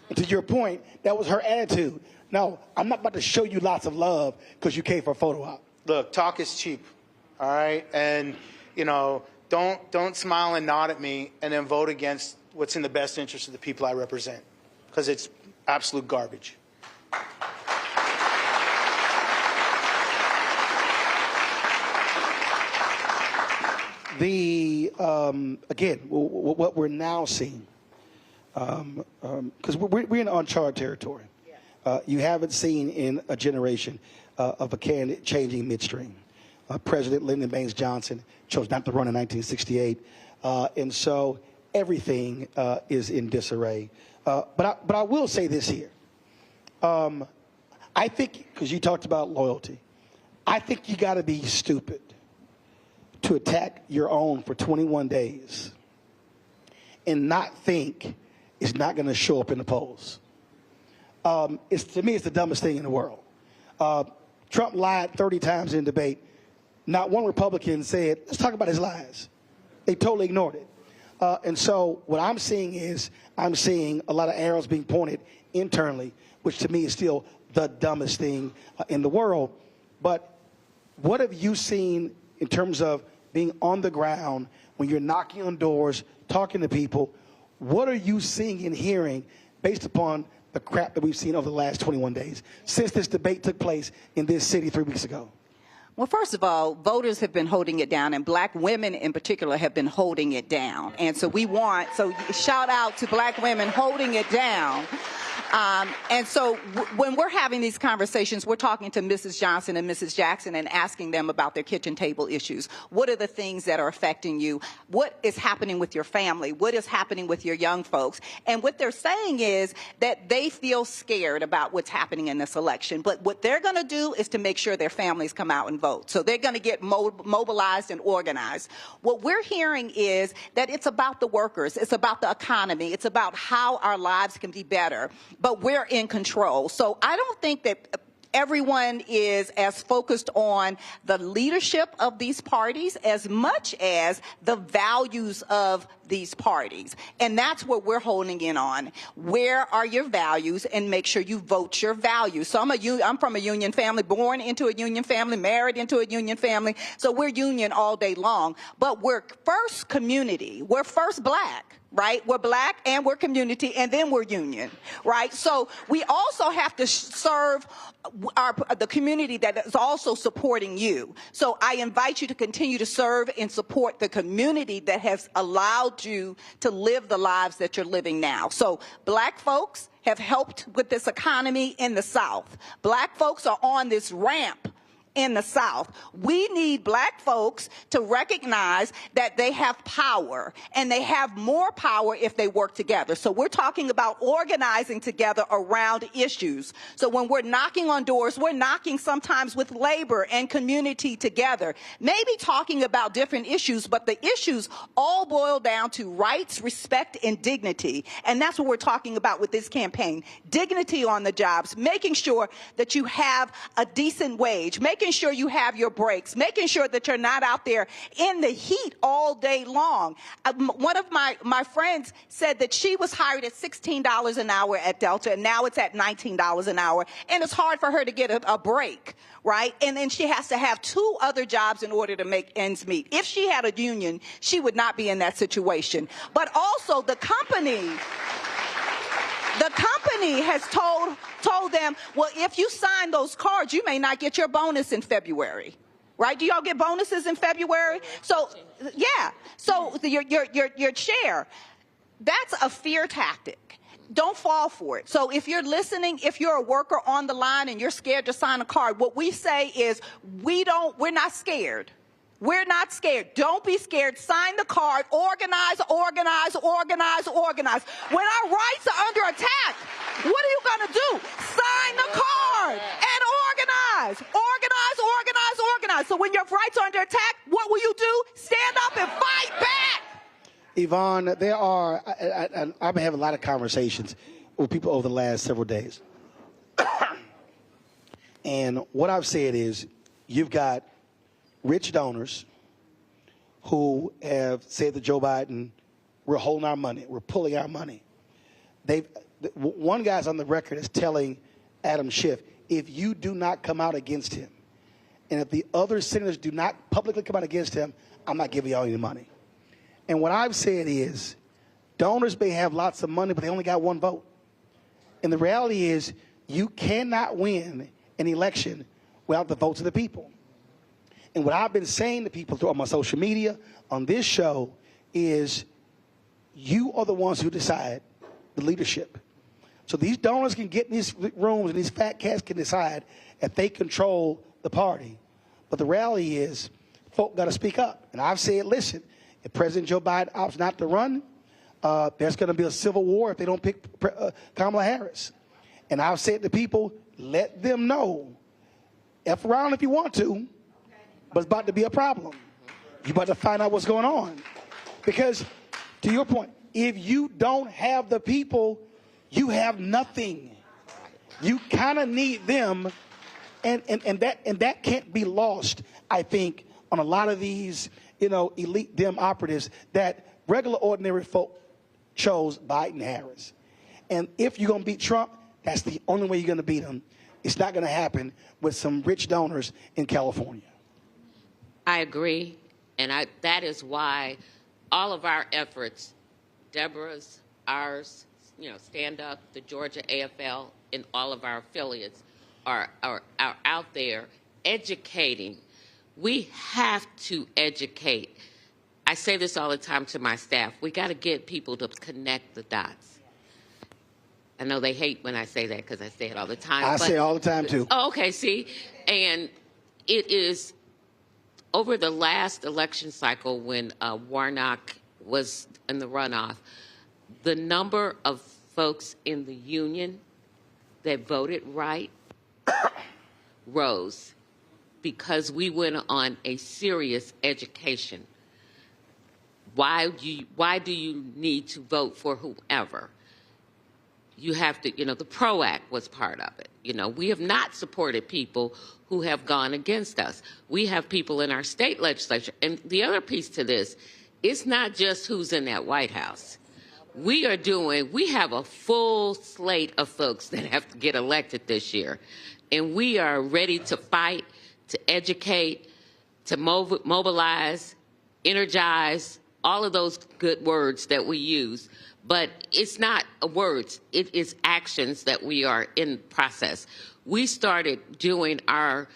And to your point, that was her attitude. No, I'm not about to show you lots of love because you came for a photo op. Look, talk is cheap, all right? And, you know, don't smile and nod at me and then vote against what's in the best interest of the people I represent, because it's absolute garbage. Again, what we're now seeing, because we're in uncharted territory. You haven't seen in a generation of a candidate changing midstream. President Lyndon Baines Johnson chose not to run in 1968, and so everything is in disarray. But I will say this here. I think, because you talked about loyalty, I think you got to be stupid to attack your own for 21 days and not think it's not going to show up in the polls. To me, it's the dumbest thing in the world. Trump lied 30 times in debate. Not one Republican said, let's talk about his lies. They totally ignored it. And so what I'm seeing is I'm seeing a lot of arrows being pointed internally, which to me is still the dumbest thing in the world. But what have you seen in terms of being on the ground when you're knocking on doors, talking to people? What are you seeing and hearing based upon the crap that we've seen over the last 21 days since this debate took place in this city 3 weeks ago? Well, first of all, voters have been holding it down, and black women in particular have been holding it down. And so so shout out to black women holding it down. And so when we're having these conversations, we're talking to Mrs. Johnson and Mrs. Jackson and asking them about their kitchen table issues. What are the things that are affecting you? What is happening with your family? What is happening with your young folks? And what they're saying is that they feel scared about what's happening in this election. But what they're going to do is to make sure their families come out and vote. So they're going to get mobilized and organized. What we're hearing is that it's about the workers. It's about the economy. It's about how our lives can be better. But we're in control. So I don't think that everyone is as focused on the leadership of these parties as much as the values of these parties. And that's what we're honing in on. Where are your values? And make sure you vote your values. So I'm from a union family, born into a union family, married into a union family. So we're union all day long. But we're first community. We're first black. Right? We're black and we're community and then we're union, right? So we also have to serve the community that is also supporting you. So I invite you to continue to serve and support the community that has allowed you to live the lives that you're living now. So black folks have helped with this economy in the South. Black folks are on this ramp in the South. We need black folks to recognize that they have power, and they have more power if they work together. So we're talking about organizing together around issues. So when we're knocking on doors, we're knocking sometimes with labor and community together, maybe talking about different issues, but the issues all boil down to rights, respect, and dignity. And that's what we're talking about with this campaign. Dignity on the jobs, making sure that you have a decent wage, making sure you have your breaks, making sure that you're not out there in the heat all day long. One of my friends said that she was hired at $16 an hour at Delta, and now it's at $19 an hour, and it's hard for her to get a break, right? And then she has to have 2 other jobs in order to make ends meet. If she had a union, she would not be in that situation. But also the company has told them, well, if you sign those cards, you may not get your bonus in February. Right? Do y'all get bonuses in February? So, yeah. So your chair, that's a fear tactic. Don't fall for it. So if you're listening, if you're a worker on the line and you're scared to sign a card, what we say is we're not scared. We're not scared. Don't be scared. Sign the card. Organize, organize, organize, organize. When our rights are under attack, what are you going to do? Sign the card and organize. Organize, organize, organize. So when your rights are under attack, what will you do? Stand up and fight back. Yvonne, I've been having a lot of conversations with people over the last several days. And what I've said is you've got rich donors who have said to Joe Biden, we're holding our money, we're pulling our money. One guy's on the record is telling Adam Schiff, if you do not come out against him, and if the other senators do not publicly come out against him, I'm not giving y'all any money. And what I've said is, donors may have lots of money, but they only got 1 vote. And the reality is, you cannot win an election without the votes of the people. And what I've been saying to people through my social media, on this show, is you are the ones who decide the leadership. So these donors can get in these rooms and these fat cats can decide if they control the party. But the reality is, folk got to speak up. And I've said, listen, if President Joe Biden opts not to run, there's going to be a civil war if they don't pick Kamala Harris. And I've said to people, let them know, F around if you want to, but it's about to be a problem. You're about to find out what's going on. Because, to your point, if you don't have the people, you have nothing. You kind of need them, and that can't be lost, I think, on a lot of these, elite Dem operatives that regular, ordinary folk chose Biden Harris. And if you're going to beat Trump, that's the only way you're going to beat him. It's not going to happen with some rich donors in California. I agree, and that is why all of our efforts, Deborah's, ours, Stand Up, the Georgia AFL, and all of our affiliates are out there educating We have to educate. I say this all the time to my staff. We got to get people to connect the dots. I know they hate when I say that because I say it all the time. I say it all the time, too. Oh, okay, see? And it is over the last election cycle when Warnock was in the runoff, the number of folks in the union that voted right rose because we went on a serious education. Why do you need to vote for whoever? You have to, the PRO Act was part of it. We have not supported people who have gone against us. We have people in our state legislature. And the other piece to this, it's not just who's in that White House. We have a full slate of folks that have to get elected this year. And we are ready to fight, to educate, to mobilize, energize, all of those good words that we use. But it's not words, it is actions that we are in process. We started doing our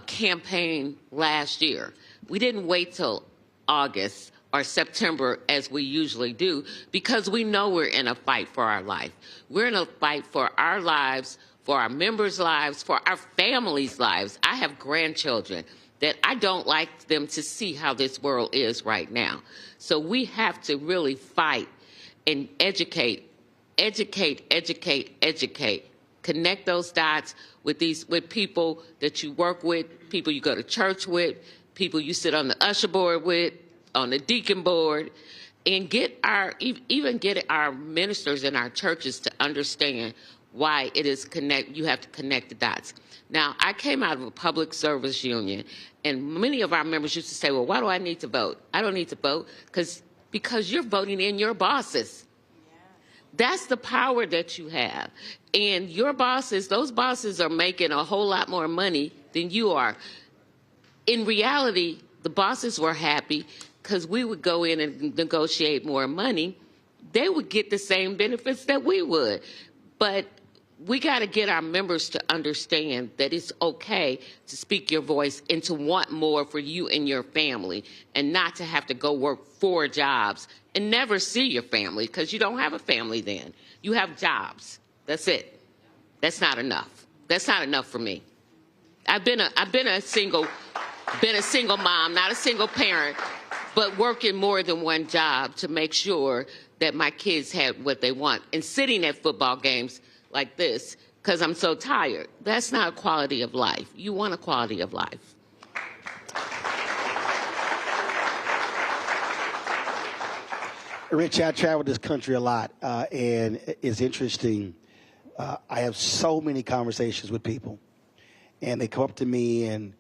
campaign last year. We didn't wait till August or September as we usually do because we know we're in a fight for our life. We're in a fight for our lives, for our members' lives, for our families' lives. I have grandchildren that I don't like them to see how this world is right now. So we have to really fight and educate. Connect those dots with people that you work with, people you go to church with, people you sit on the usher board with, on the deacon board, and get our ministers in our churches to understand why it is you have to connect the dots. Now, I came out of a public service union, and many of our members used to say, well, why do I need to vote? I don't need to vote because you're voting in your bosses. That's the power that you have. And your bosses, those bosses are making a whole lot more money than you are. In reality, the bosses were happy because we would go in and negotiate more money. They would get the same benefits that we would. But we got to get our members to understand that it's okay to speak your voice and to want more for you and your family and not to have to go work 4 jobs and never see your family because you don't have a family then. You have jobs. That's it. That's not enough. That's not enough for me. I've been a single mom, not a single parent, but working more than one job to make sure that my kids had what they want and sitting at football games like this because I'm so tired. That's not a quality of life. You want a quality of life. Rich, I travel this country a lot, and it's interesting. I have so many conversations with people, and they come up to me and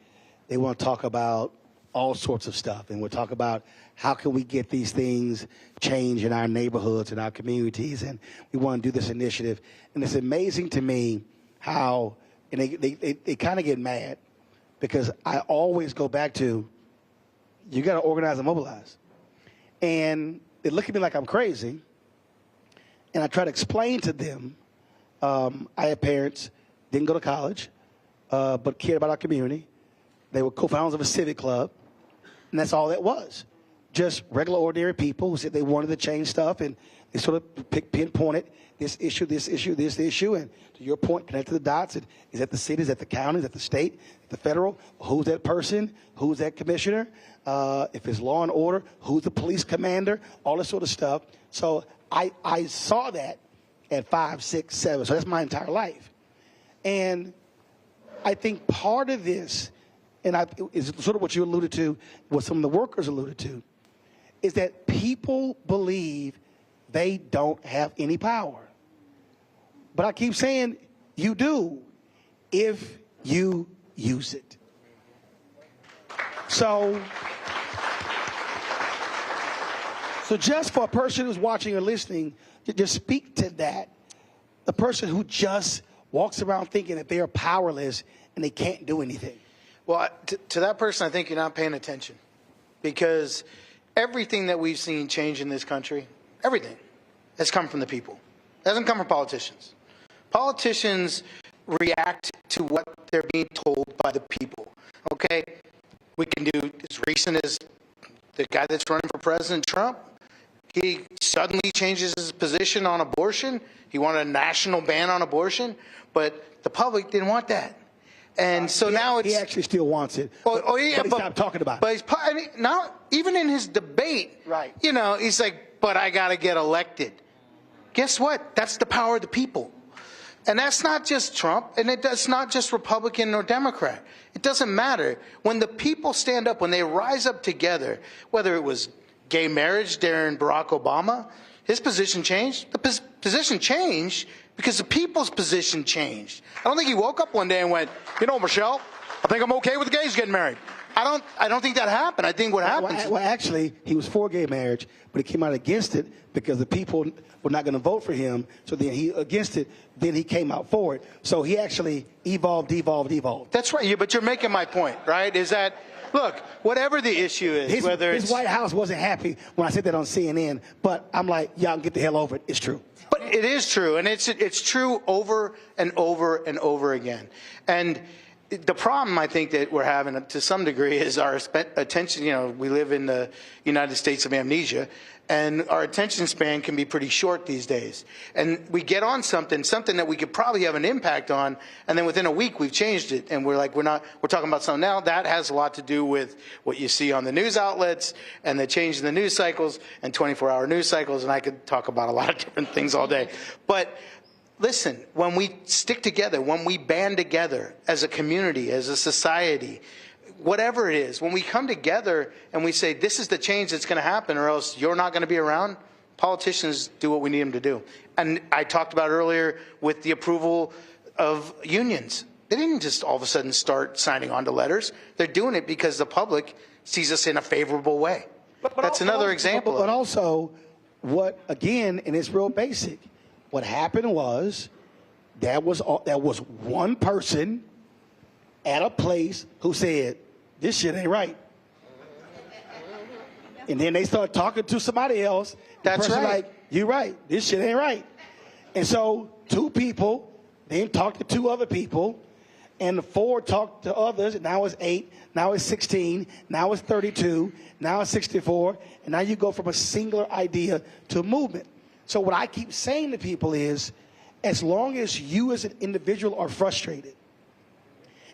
they want to talk about all sorts of stuff, and we'll talk about how can we get these things changed in our neighborhoods and our communities, and we want to do this initiative. And it's amazing to me how, and they kind of get mad because I always go back to, you got to organize and mobilize. And they look at me like I'm crazy, and I try to explain to them, I had parents, didn't go to college, but cared about our community. They were co-founders of a civic club, and that's all that was. Just regular, ordinary people who said they wanted to change stuff, and they sort of pinpointed this issue, this issue, and to your point, connect the dots. Is that the city, is that the county, is that the state, the federal? Who's that person? Who's that commissioner? If it's law and order, who's the police commander? All this sort of stuff. So I saw that at 5, 6, 7. So that's my entire life. And I think part of this, and is sort of what you alluded to, what some of the workers alluded to, is that people believe they don't have any power. But I keep saying you do if you use it. So just for a person who's watching or listening, just speak to that. The person who just walks around thinking that they are powerless and they can't do anything. Well, to that person, I think you're not paying attention, because everything that we've seen change in this country, everything, has come from the people. It hasn't come from politicians. Politicians react to what they're being told by the people, okay? We can do as recent as the guy that's running for President, Trump. He suddenly changes his position on abortion. He wanted a national ban on abortion, but the public didn't want that. And so now it's... He actually still wants it. But he stopped talking about it. But now, even in his debate, right. You know, he's like, but I got to get elected. Guess what? That's the power of the people. And that's not just Trump, and it's not just Republican or Democrat. It doesn't matter. When the people stand up, when they rise up together, whether it was gay marriage during Barack Obama, his position changed. The position changed because the people's position changed. I don't think he woke up one day and went, you know, Michelle, I think I'm okay with the gays getting married. I don't think that happened. I think what happened... Well, actually, he was for gay marriage, but he came out against it because the people were not going to vote for him. So then he against it. Then he came out for it. So he actually evolved. That's right. Yeah, but you're making my point, right? Is that, look, whatever the issue is, his White House wasn't happy when I said that on CNN, but I'm like, y'all can get the hell over it. It's true. But it is true, and it's true over and over and over again. And the problem I think that we're having to some degree is our attention. You know, we live in the United States of amnesia, and our attention span can be pretty short these days. And we get on something that we could probably have an impact on, and then within a week we've changed it, and we're talking about something now. That has a lot to do with what you see on the news outlets and the change in the news cycles and 24-hour news cycles, and I could talk about a lot of different things all day. But listen, when we stick together, when we band together as a community, as a society, whatever it is, when we come together and we say, this is the change that's going to happen or else you're not going to be around, politicians do what we need them to do. And I talked about earlier with the approval of unions. They didn't just all of a sudden start signing on to letters. They're doing it because the public sees us in a favorable way. That's another example. But also, again, and it's real basic, what happened was there was one person at a place who said, this shit ain't right. And then they start talking to somebody else. That's right. Like, you're right. This shit ain't right. And so 2 people then talked to 2 other people, and the 4 talked to others, and now it's 8, now it's 16, now it's 32, now it's 64, and now you go from a singular idea to a movement. So what I keep saying to people is, as long as you as an individual are frustrated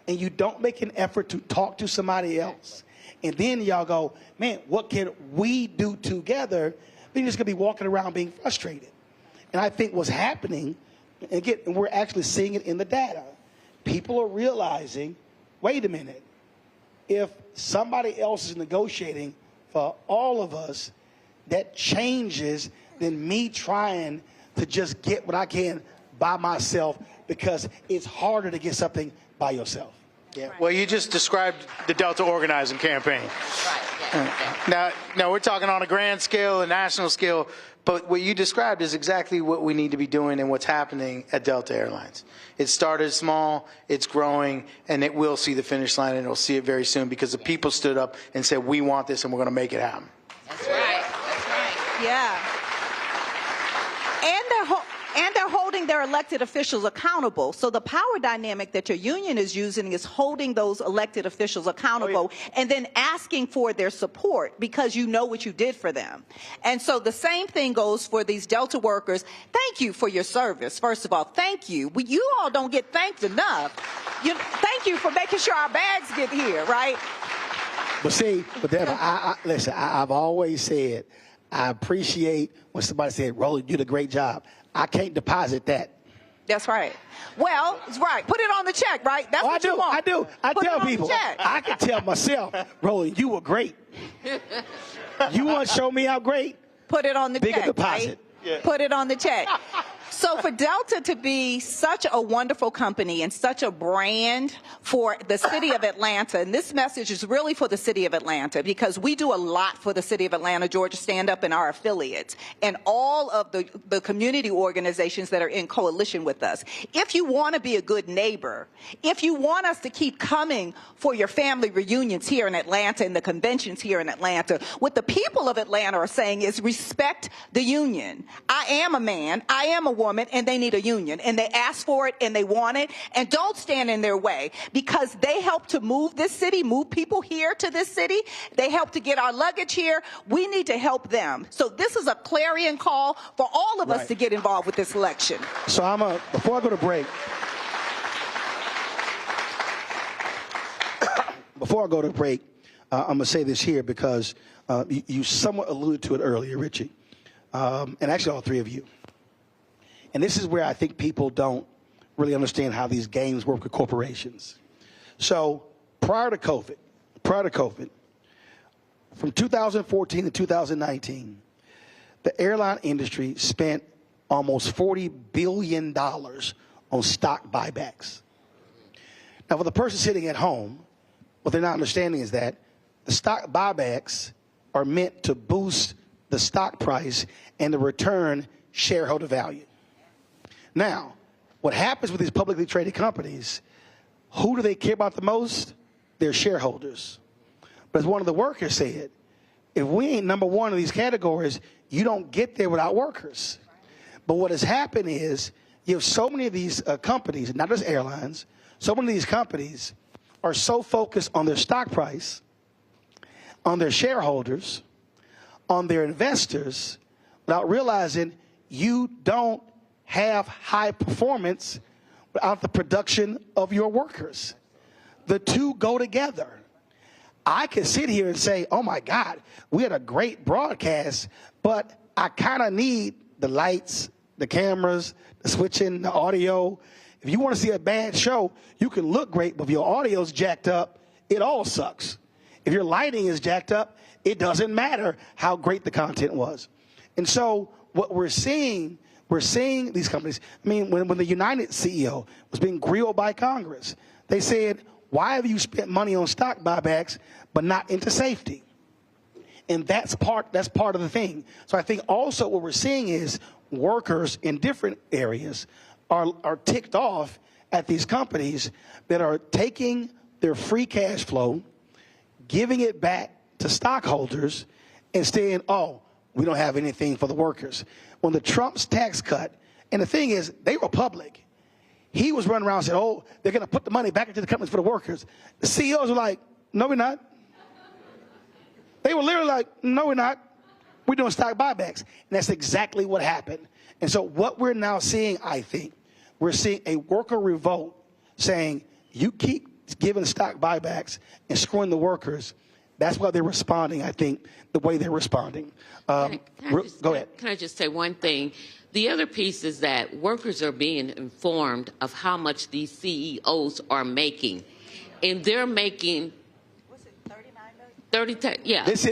and you don't make an effort to talk to somebody else, and then y'all go, man, what can we do together? Then you're just going to be walking around being frustrated. And I think what's happening, and again, and we're actually seeing it in the data, people are realizing, wait a minute, if somebody else is negotiating for all of us, that changes than me trying to just get what I can by myself, because it's harder to get something by yourself. Yeah. Well, you just described the Delta organizing campaign. Right. Now we're talking on a grand scale, a national scale, but what you described is exactly what we need to be doing and what's happening at Delta Airlines. It started small, it's growing, and it will see the finish line, and it'll see it very soon because the people stood up and said, we want this, and we're going to make it happen. That's right. That's right. Yeah. And they're holding their elected officials accountable. So the power dynamic that your union is using is holding those elected officials accountable and then asking for their support because you know what you did for them. And so the same thing goes for these Delta workers. Thank you for your service, first of all. Thank you. You all don't get thanked enough. Thank you for making sure our bags get here, right? But Deborah, listen, I've always said, I appreciate when somebody said, Roland, you did a great job. I can't deposit that. That's right. Well, it's right. Put it on the check, right? That's what you want. I do. I tell people. I can tell myself, Roland, you were great. You want to show me how great? Put it on the check. Bigger deposit. Right? Yeah. Put it on the check. So for Delta to be such a wonderful company and such a brand for the city of Atlanta, and this message is really for the city of Atlanta because we do a lot for the city of Atlanta, Georgia Stand Up, and our affiliates, and all of the community organizations that are in coalition with us. If you want to be a good neighbor, if you want us to keep coming for your family reunions here in Atlanta and the conventions here in Atlanta, what the people of Atlanta are saying is respect the union. I am a man. I am a woman. woman and they need a union, and they ask for it and they want it, and don't stand in their way, because they help to move this city, move people here to this city. They help to get our luggage here. We need to help them. So this is a clarion call for all of us to get involved with this election. So before I go to break, I'm going to say this here because you somewhat alluded to it earlier, Richie, and actually all three of you. And this is where I think people don't really understand how these games work with corporations. So prior to COVID, from 2014 to 2019, the airline industry spent almost $40 billion on stock buybacks. Now, for the person sitting at home, what they're not understanding is that the stock buybacks are meant to boost the stock price and to return shareholder value. Now, what happens with these publicly traded companies, who do they care about the most? Their shareholders. But as one of the workers said, if we ain't number one in these categories, you don't get there without workers. But what has happened is you have so many of these companies, not just airlines, so many of these companies are so focused on their stock price, on their shareholders, on their investors, without realizing you don't have high performance without the production of your workers. The two go together. I can sit here and say, oh my God, we had a great broadcast, but I kind of need the lights, the cameras, the switching, the audio. If you want to see a bad show, you can look great, but if your audio's jacked up, it all sucks. If your lighting is jacked up, it doesn't matter how great the content was. And so what we're seeing these companies, I mean, when the United CEO was being grilled by Congress, they said, why have you spent money on stock buybacks but not into safety? And that's part of the thing. So I think also what we're seeing is workers in different areas are ticked off at these companies that are taking their free cash flow, giving it back to stockholders, and saying, oh, we don't have anything for the workers. When the Trump's tax cut, and the thing is, they were public. He was running around and said, oh, they're going to put the money back into the companies for the workers. The CEOs were like, no, we're not. They were literally like, no, we're not. We're doing stock buybacks. And that's exactly what happened. And so what we're now seeing, I think, we're seeing a worker revolt saying, you keep giving stock buybacks and screwing the workers. That's why they're responding, I think, the way they're responding. Go ahead. Can I just say one thing? The other piece is that workers are being informed of how much these CEOs are making. And they're making... What's it, 39 million? Yeah. This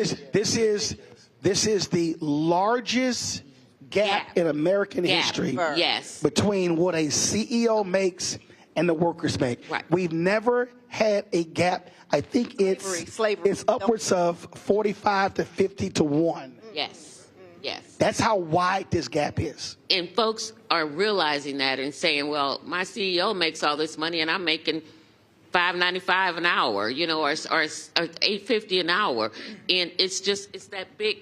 is the largest gap in American history between what a CEO makes and the workers make. Right. We've never had a gap. I think it's upwards of 45 to 50 to 1. Yes. Yes. That's how wide this gap is. And folks are realizing that and saying, well, my CEO makes all this money and I'm making $5.95 an hour, you know, or $8.50 an hour. And it's that big,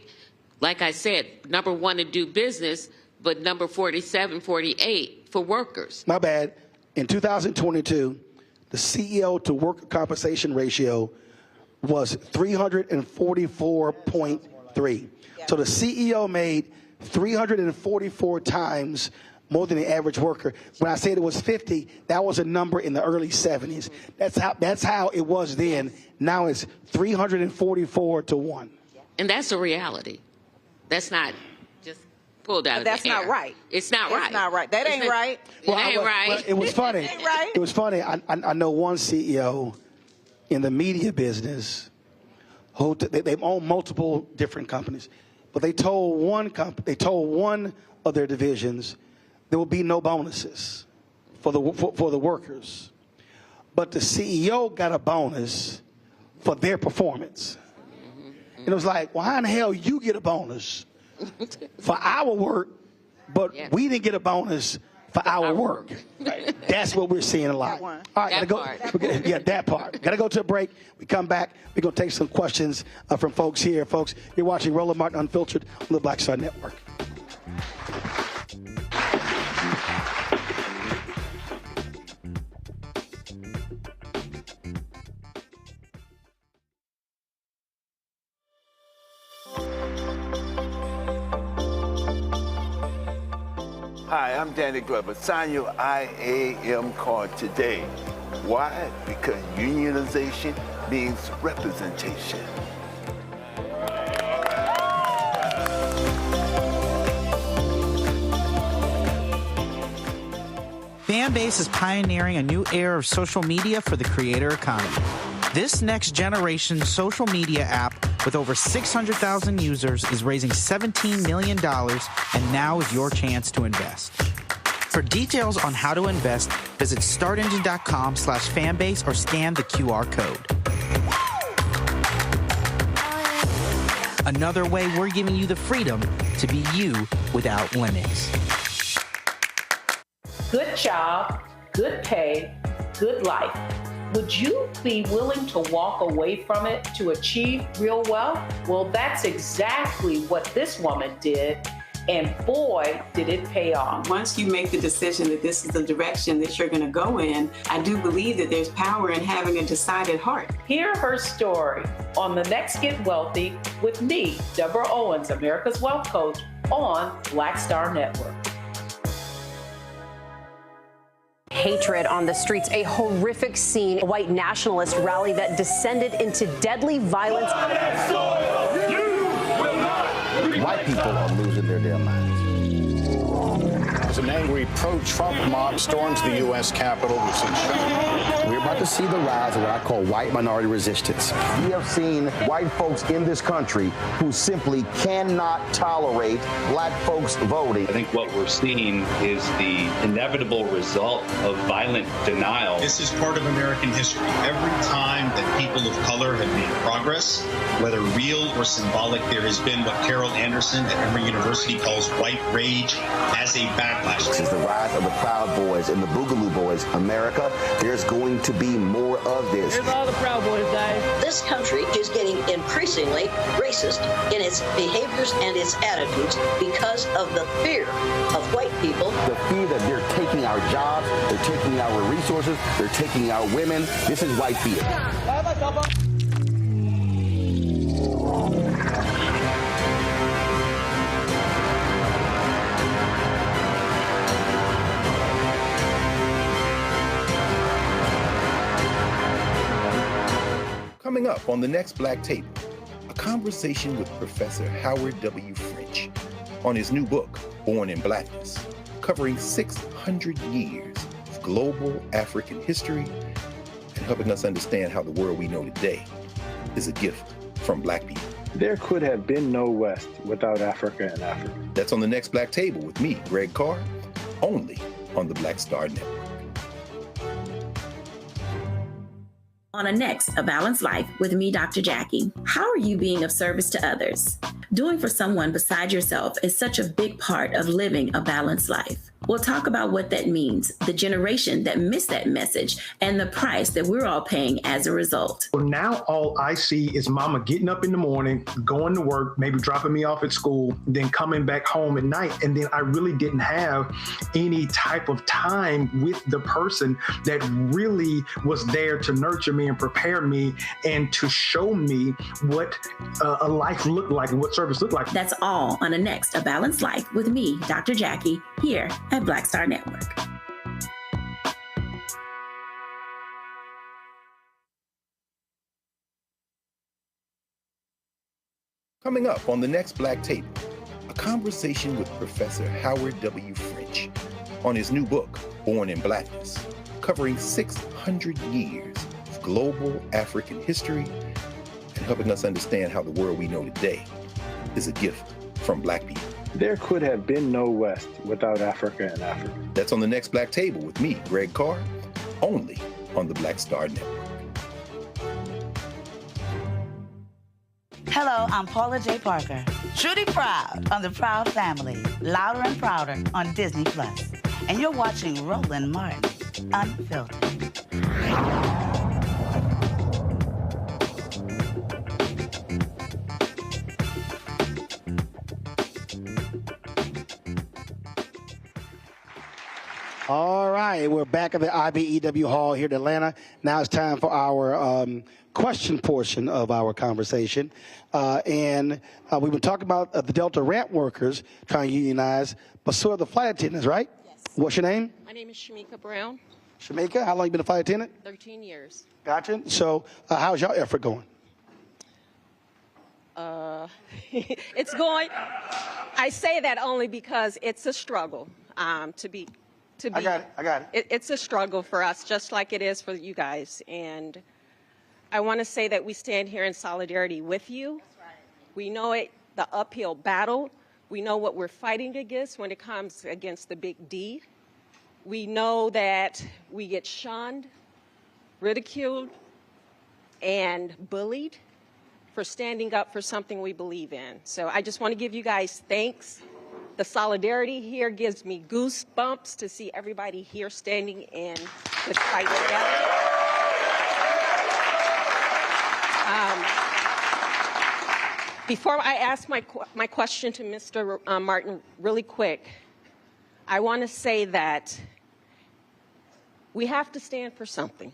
like I said, number one to do business, but number 47, 48 for workers. My bad. In 2022, the CEO to worker compensation ratio was 344.3. So the CEO made 344 times more than the average worker. When I said it was 50, that was a number in the early 70s. That's how it was then. Now it's 344 to 1. And that's a reality. That's not just pulled out of the air. That's not right. It's not right. It's not right. That ain't right. It ain't right. Well, it was funny. It ain't right. It was funny. I know one CEO in the media business who they own multiple different companies, but they told one of their divisions there will be no bonuses for the workers, but the CEO got a bonus for their performance. And it was like, well, how in the hell you get a bonus for our work, but we didn't get a bonus for our work? Right. That's what we're seeing a lot. All right, that part. That part. Got to go to a break. We come back. We're going to take some questions from folks here. Folks, you're watching Roland Martin Unfiltered on the Black Star Network. Hi, I'm Danny Glover. Sign your IAM card today. Why? Because unionization means representation. Fanbase is pioneering a new era of social media for the creator economy. This next generation social media app with over 600,000 users is raising $17 million, and now is your chance to invest. For details on how to invest, visit startengine.com/fanbase or scan the QR code. Another way we're giving you the freedom to be you without limits. Good job, good pay, good life. Would you be willing to walk away from it to achieve real wealth? Well, that's exactly what this woman did. And boy, did it pay off. Once you make the decision that this is the direction that you're going to go in, I do believe that there's power in having a decided heart. Hear her story on The Next Get Wealthy with me, Deborah Owens, America's Wealth Coach, on Black Star Network. Hatred on the streets, a horrific scene, a white nationalist rally that descended into deadly violence. White people are losing their damn minds. As an angry pro-Trump mob storms the U.S. Capitol, we're about to see the rise of what I call white minority resistance. We have seen white folks in this country who simply cannot tolerate black folks voting. I think what we're seeing is the inevitable result of violent denial. This is part of American history. Every time that people of color have made progress, whether real or symbolic, there has been what Carol Anderson at Emory University calls white rage as a backlash. This is the rise of the Proud Boys and the Boogaloo Boys. America, there's going to be more of this. Here's all the Proud Boys, guys. This country is getting increasingly racist in its behaviors and its attitudes because of the fear of white people. The fear that they're taking our jobs, they're taking our resources, they're taking our women. This is white fear. Coming up on the next Black Table, a conversation with Professor Howard W. French on his new book, Born in Blackness, covering 600 years of global African history and helping us understand how the world we know today is a gift from Black people. There could have been no West without Africa and Africa. That's on the next Black Table with me, Greg Carr, only on the Black Star Network. On a next, A Balanced Life with me, Dr. Jackie. How are you being of service to others? Doing for someone beside yourself is such a big part of living a balanced life. We'll talk about what that means, the generation that missed that message, and the price that we're all paying as a result. Well, now all I see is mama getting up in the morning, going to work, maybe dropping me off at school, then coming back home at night. And then I really didn't have any type of time with the person that really was there to nurture me and prepare me and to show me what a life looked like and what service looked like. That's all on a next, A Balanced Life with me, Dr. Jackie, here at Black Star Network. Coming up on the next Black Table, a conversation with Professor Howard W. French on his new book, Born in Blackness, covering 600 years of global African history and helping us understand how the world we know today is a gift from Black people. There could have been no West without Africa and Africa. That's on the next Black Table with me, Greg Carr, only on the Black Star Network. Hello, I'm Paula J. Parker. Truly proud on the Proud Family, Louder and Prouder on Disney+. And you're watching Roland Martin, Unfiltered. All right, we're back at the IBEW Hall here in Atlanta. Now it's time for our question portion of our conversation. We've been talking about the Delta ramp workers trying to unionize, but so are the flight attendants, right? Yes. What's your name? My name is Shamika Brown. Shamika, how long you been a flight attendant? 13 years. Gotcha. So how's your effort going? It's going. I say that only because it's a struggle to be. I got it. It's a struggle for us, just like it is for you guys. And I want to say that we stand here in solidarity with you. That's right. We know it, the uphill battle. We know what we're fighting against when it comes against the big D. We know that we get shunned, ridiculed, and bullied for standing up for something we believe in. So I just want to give you guys thanks. The solidarity here gives me goosebumps to see everybody here standing in this fight together. Before I ask my question to Mr. Martin really quick, I want to say that we have to stand for something.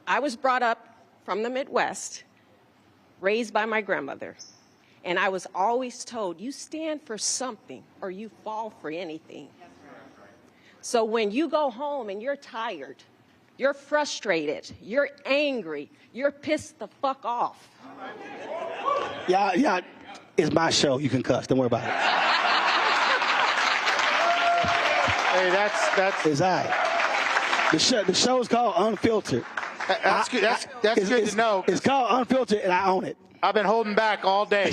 I was brought up from the Midwest, raised by my grandmother. And I was always told, you stand for something or you fall for anything. So when you go home and you're tired, you're frustrated, you're angry, you're pissed the fuck off. Yeah, it's my show. You can cuss. Don't worry about it. Hey, that's. It's all right. The show is called Unfiltered. That's good. That's good to know. It's called Unfiltered, and I own it. I've been holding back all day.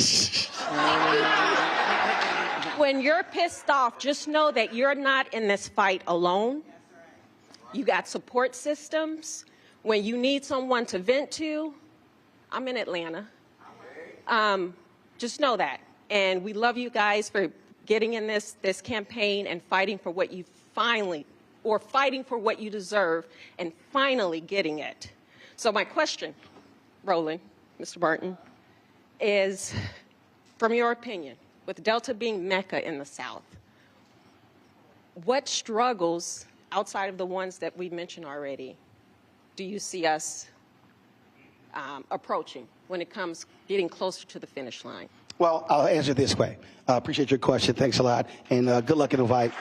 When you're pissed off, just know that you're not in this fight alone. You got support systems. When you need someone to vent to, I'm in Atlanta. Just know that. And we love you guys for getting in this campaign and fighting for what you fighting for what you deserve and finally getting it. So my question, Roland, Mr. Barton, is, from your opinion, with Delta being Mecca in the South, what struggles outside of the ones that we mentioned already do you see us approaching when it comes getting closer to the finish line? Well, I'll answer it this way. I appreciate your question. Thanks a lot. And good luck in the fight.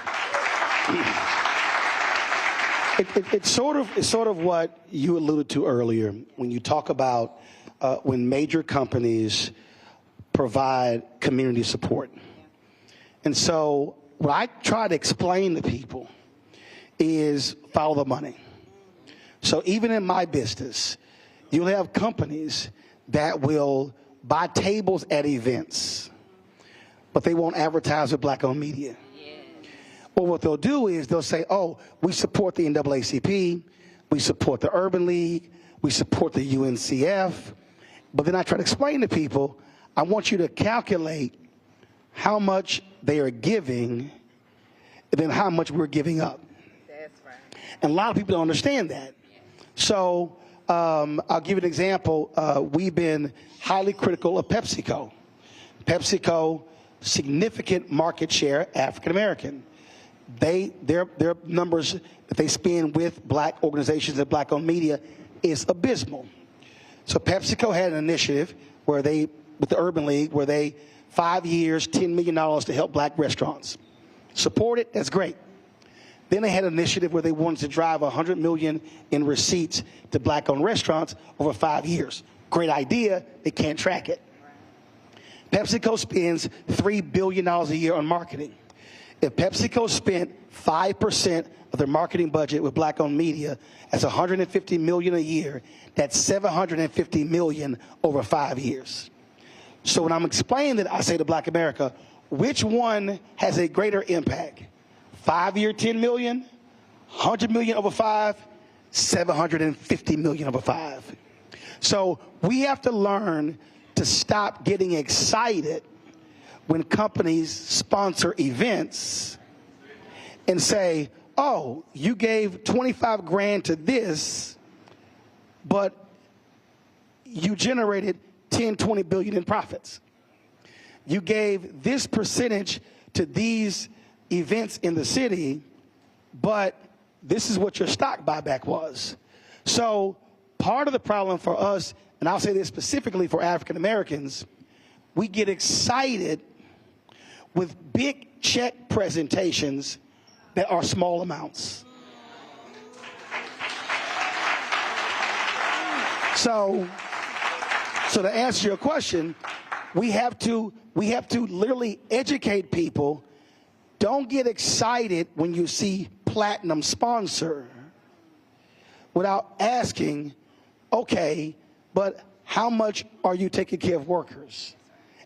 It's sort of what you alluded to earlier when you talk about when major companies provide community support. And so what I try to explain to people is follow the money. So even in my business, you'll have companies that will buy tables at events, but they won't advertise with black-owned media. Well, what they'll do is they'll say, oh, we support the NAACP, we support the Urban League, we support the UNCF. But then I try to explain to people, I want you to calculate how much they are giving and then how much we're giving up. That's right. And a lot of people don't understand that. So I'll give you an example. We've been highly critical of PepsiCo. PepsiCo, significant market share, African American. Their numbers that they spend with black organizations and black-owned media is abysmal. So PepsiCo had an initiative where they, with the Urban League, where they 5 years, $10 million to help black restaurants. Support it, that's great. Then they had an initiative where they wanted to drive $100 million in receipts to black-owned restaurants over 5 years. Great idea, they can't track it. PepsiCo spends $3 billion a year on marketing. If PepsiCo spent 5% of their marketing budget with black-owned media, that's $150 million a year. That's $750 million over 5 years. So when I'm explaining that, I say to Black America, which one has a greater impact? 5-year, $10 million, $100 million over 5, $750 million over 5. So we have to learn to stop getting excited when companies sponsor events and say, oh, you gave 25 grand to this, but you generated 10, 20 billion in profits. You gave this percentage to these events in the city, but this is what your stock buyback was. So part of the problem for us, and I'll say this specifically for African Americans, we get excited with big check presentations that are small amounts. So to answer your question, we have to literally educate people. Don't get excited when you see platinum sponsor without asking, okay, but how much are you taking care of workers?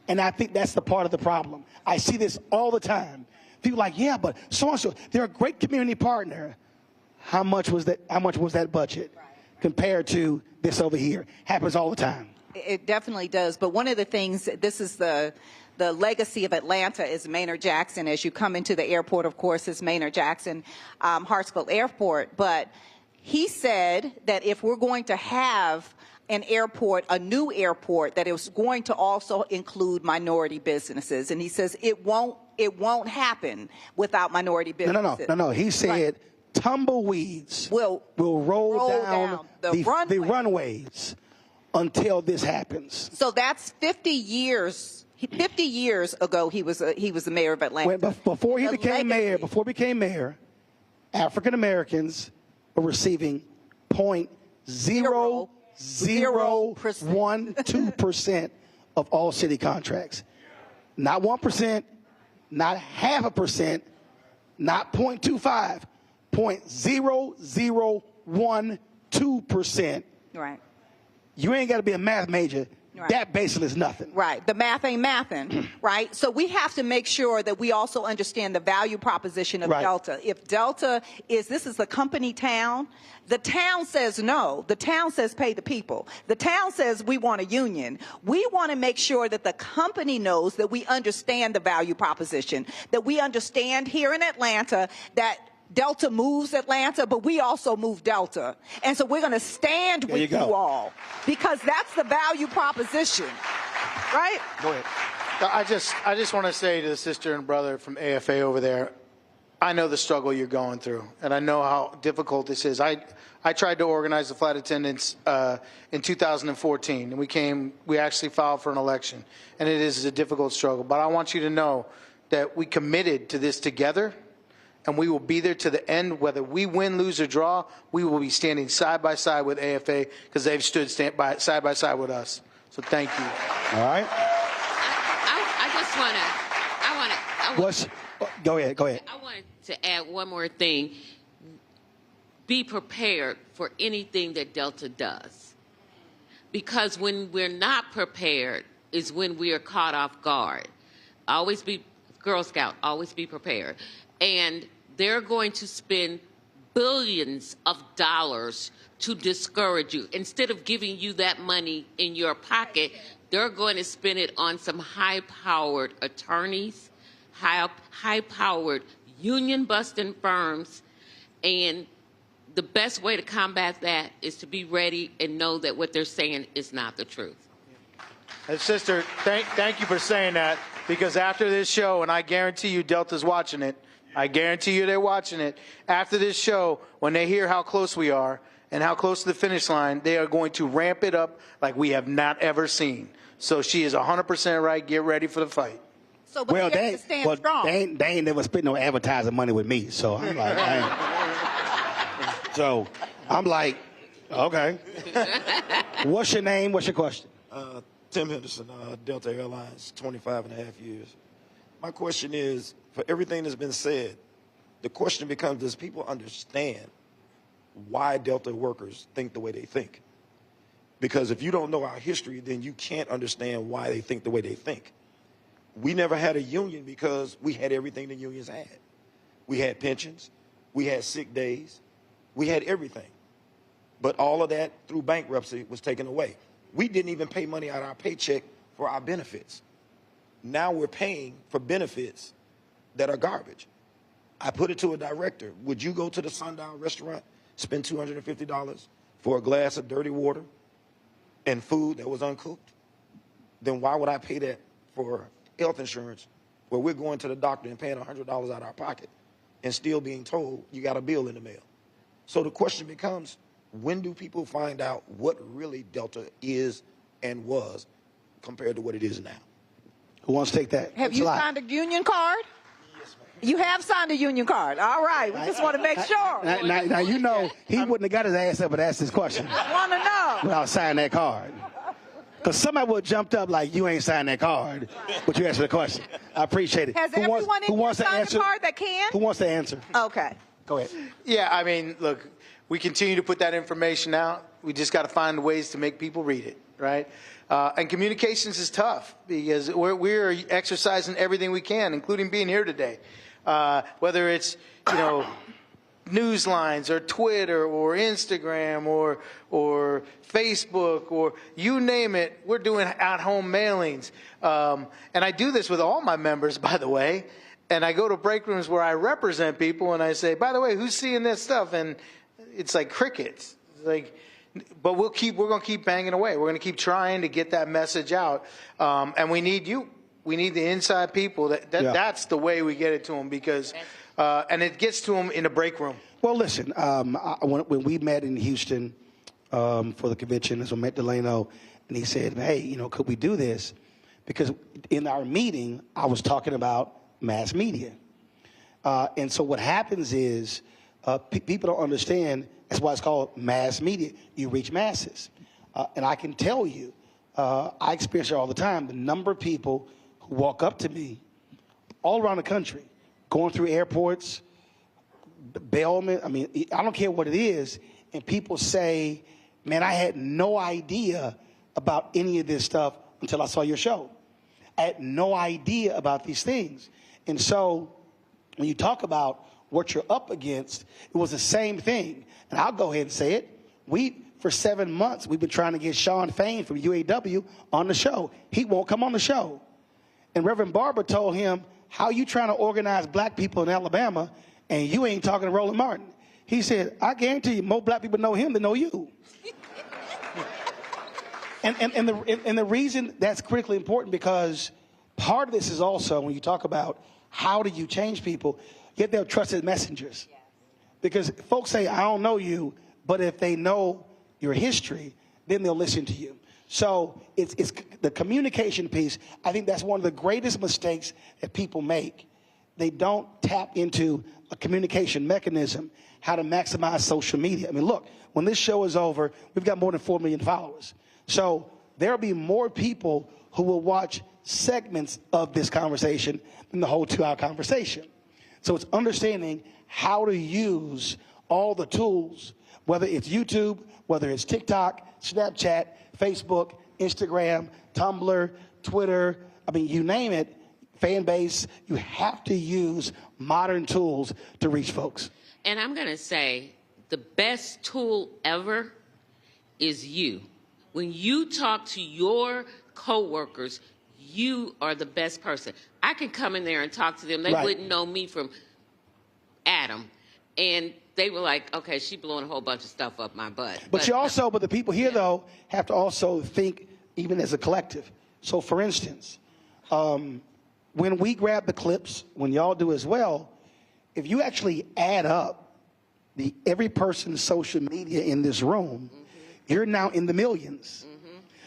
And I think that's the part of the problem. I see this all the time. People are like, yeah, but so-and-so, they're a great community partner. How much was that budget compared to this over here? Happens all the time. It definitely does. But one of the things, this is the legacy of Atlanta is Maynard Jackson. As you come into the airport, of course, is Maynard Jackson Hartsfield Airport. But he said that if we're going to have an airport, a new airport, that it was going to also include minority businesses. And he says it won't happen without minority businesses. No. He said tumbleweeds will roll down the runways until this happens. So that's 50 years. 50 years ago, he was the mayor of Atlanta. Before he became mayor, African Americans were receiving 0.0012% of all city contracts. Not 1%, not 0.5%, not 0.25, 0.0012%. Right. You ain't got to be a math major. Right. That basically is nothing. Right. The math ain't mathin', right? So we have to make sure that we also understand the value proposition of Delta. If Delta this is a company town, the town says no. The town says pay the people. The town says we want a union. We want to make sure that the company knows that we understand the value proposition, that we understand here in Atlanta that Delta moves Atlanta, but we also move Delta. And so we're going to stand with you all because that's the value proposition, right? Go ahead. I just want to say to the sister and brother from AFA over there, I know the struggle you're going through, and I know how difficult this is. I tried to organize the flight attendants in 2014, and we actually filed for an election, and it is a difficult struggle. But I want you to know that we committed to this together, and we will be there to the end. Whether we win, lose, or draw, we will be standing side by side with AFA because they've stood side by side with us. So thank you. All right. I just want to. Go ahead. I wanted to add one more thing. Be prepared for anything that Delta does, because when we're not prepared is when we are caught off guard. Always be Girl Scout. Always be prepared. And they're going to spend billions of dollars to discourage you. Instead of giving you that money in your pocket, they're going to spend it on some high-powered attorneys, high-powered union-busting firms. And the best way to combat that is to be ready and know that what they're saying is not the truth. And sister, thank you for saying that, because after this show, and I guarantee you Delta's watching it, I guarantee you they're watching it. After this show, when they hear how close we are and how close to the finish line, they are going to ramp it up like we have not ever seen. So she is 100% right. Get ready for the fight. So, but they have to stand strong. They ain't never spent no advertising money with me. So I'm like, okay. What's your name? What's your question? Tim Henderson, Delta Airlines, 25 and a half years. My question is, for everything that's been said, the question becomes, does people understand why Delta workers think the way they think? Because if you don't know our history, then you can't understand why they think the way they think. We never had a union because we had everything the unions had. We had pensions, we had sick days, we had everything. But all of that through bankruptcy was taken away. We didn't even pay money out of our paycheck for our benefits. Now we're paying for benefits that are garbage. I put it to a director. Would you go to the Sundown restaurant, spend $250 for a glass of dirty water and food that was uncooked? Then why would I pay that for health insurance where we're going to the doctor and paying $100 out of our pocket and still being told you got a bill in the mail. So the question becomes, when do people find out what really Delta is and was compared to what it is now? Who wants to take that? Have you signed a union card? Yes, ma'am. You have signed a union card. All right. We just want to make sure. Now, you know, he wouldn't have got his ass up and asked this question Want to know. without signing that card. Because somebody would have jumped up like, you ain't signed that card, but you answered the question. I appreciate it. Has who everyone wants, in who here wants to signed answer? a card that can? Who wants to answer? Okay. Go ahead. Yeah, I mean, look, we continue to put that information out. We just got to find ways to make people read it, right? And communications is tough because we're exercising everything we can, including being here today. Whether it's, you know, news lines or Twitter or Instagram or Facebook or you name it, we're doing at-home mailings. And I do this with all my members, by the way. And I go to break rooms where I represent people and I say, by the way, who's seeing this stuff? And it's like crickets. It's like, but we're going to keep banging away. We're going to keep trying to get that message out. And we need you. We need the inside people. That's the way we get it to them because, and it gets to them in the break room. Well, listen, when we met in Houston for the convention, so I met Delano, and he said, hey, you know, could we do this? Because in our meeting, I was talking about mass media. And so what happens is people don't understand, that's why it's called mass media. You reach masses. And I can tell you, I experience it all the time, the number of people who walk up to me all around the country, going through airports, bailment, I mean, I don't care what it is, and people say, man, I had no idea about any of this stuff until I saw your show. I had no idea about these things. And so when you talk about what you're up against, it was the same thing. And I'll go ahead and say it. For 7 months, we've been trying to get Sean Fain from UAW on the show. He won't come on the show. And Reverend Barber told him, how you trying to organize black people in Alabama and you ain't talking to Roland Martin? He said, I guarantee you more black people know him than know you. and the reason that's critically important because part of this is also when you talk about how do you change people, you have to have trusted messengers. Because folks say, I don't know you, but if they know your history, then they'll listen to you. So it's the communication piece. I think that's one of the greatest mistakes that people make. They don't tap into a communication mechanism, how to maximize social media. I mean, look, when this show is over, we've got more than 4 million followers. So there'll be more people who will watch segments of this conversation than the whole 2-hour conversation. So it's understanding how to use all the tools, whether it's YouTube, whether it's TikTok, Snapchat, Facebook, Instagram, Tumblr, Twitter, I mean, you name it, fan base, you have to use modern tools to reach folks. And I'm going to say the best tool ever is you. When you talk to your coworkers, you are the best person. I can come in there and talk to them. They wouldn't know me from Adam. And they were like, okay, she blowing a whole bunch of stuff up my butt. But the people here, though, have to also think even as a collective. So, for instance, when we grab the clips, when y'all do as well, if you actually add up every person's social media in this room, you're now in the millions.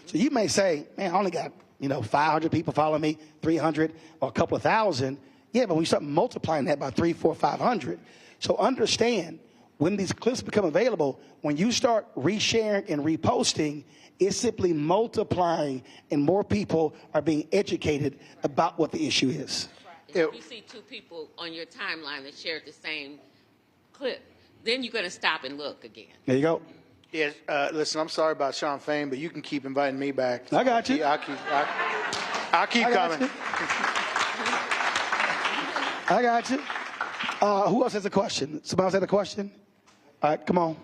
So you may say, man, I only got 500 people follow me, 300, or a couple of thousand. Yeah, but when you start multiplying that by 300, 400, 500, so understand when these clips become available, when you start resharing and reposting, it's simply multiplying and more people are being educated about what the issue is. If you see 2 people on your timeline that shared the same clip, then you're going to stop and look again. There you go. Yeah, listen, I'm sorry about Sean Fain, but you can keep inviting me back. I got you. I'll keep coming. I got you. Who else has a question? Somebody else has a question? All right, come on.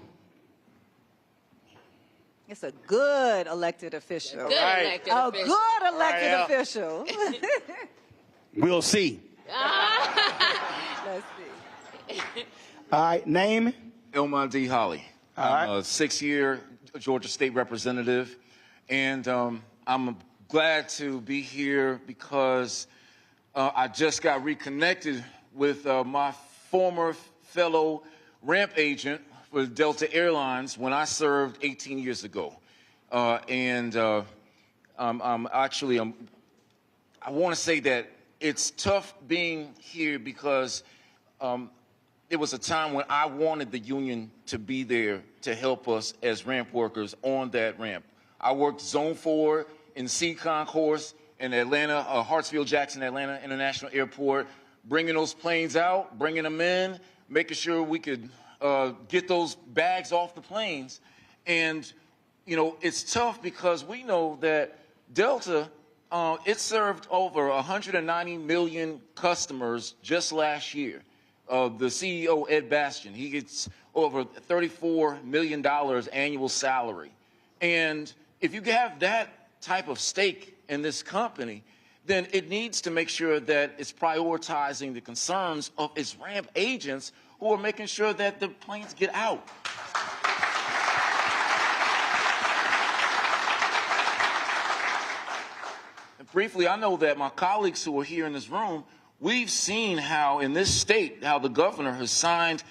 It's a good elected official. Good elected official. We'll see. Let's see. All right, name? Elmon D. Holly. I'm a 6-year Georgia State Representative, and I'm glad to be here because I just got reconnected with my former fellow ramp agent for Delta Airlines when I served 18 years ago. I want to say that it's tough being here because it was a time when I wanted the union to be there to help us as ramp workers on that ramp. I worked Zone 4 in Sea Concourse in Atlanta, Hartsfield-Jackson, Atlanta International Airport, bringing those planes out, bringing them in, making sure we could get those bags off the planes. And, you know, it's tough because we know that Delta, it served over 190 million customers just last year. The CEO, Ed Bastian, he gets over $34 million annual salary. And if you have that type of stake in this company, then it needs to make sure that it's prioritizing the concerns of its ramp agents who are making sure that the planes get out. And briefly, I know that my colleagues who are here in this room, we've seen how in this state, how the governor has signed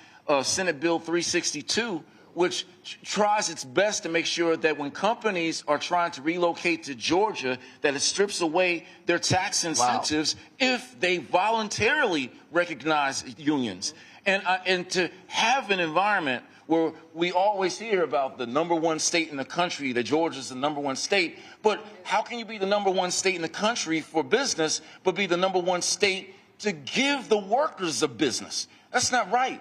Senate Bill 362, which tries its best to make sure that when companies are trying to relocate to Georgia, that it strips away their tax incentives if they voluntarily recognize unions. And to have an environment where we always hear about the #1 state in the country, that Georgia's the #1 state, but how can you be the #1 state in the country for business, but be the #1 state to give the workers a business? That's not right.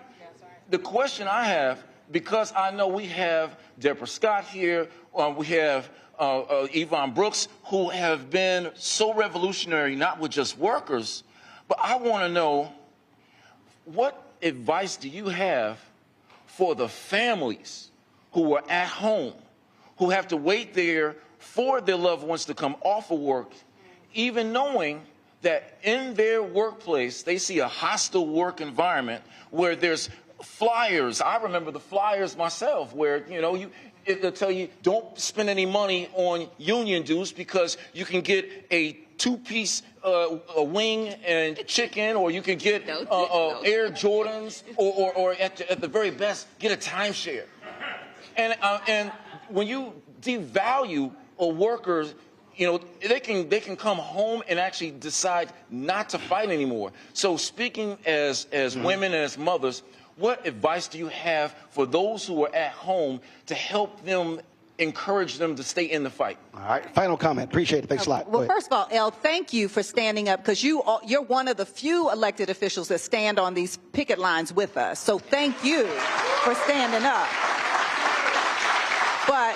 The question I have, because I know we have Deborah Scott here, we have Yvonne Brooks, who have been so revolutionary, not with just workers, but I want to know, what advice do you have for the families who are at home, who have to wait there for their loved ones to come off of work, even knowing that in their workplace they see a hostile work environment where there's flyers? I remember the flyers myself where, you know, they'll tell you don't spend any money on union dues because you can get a two-piece a wing and chicken, or you can get Air Jordans, or at the very best, get a timeshare. And when you devalue a worker, you know, they can come home and actually decide not to fight anymore. So speaking as women and as mothers, what advice do you have for those who are at home to help them, encourage them to stay in the fight? All right, final comment. Appreciate it. Thanks a lot. Well, first of all, El, thank you for standing up, because you're one of the few elected officials that stand on these picket lines with us. So thank you for standing up. But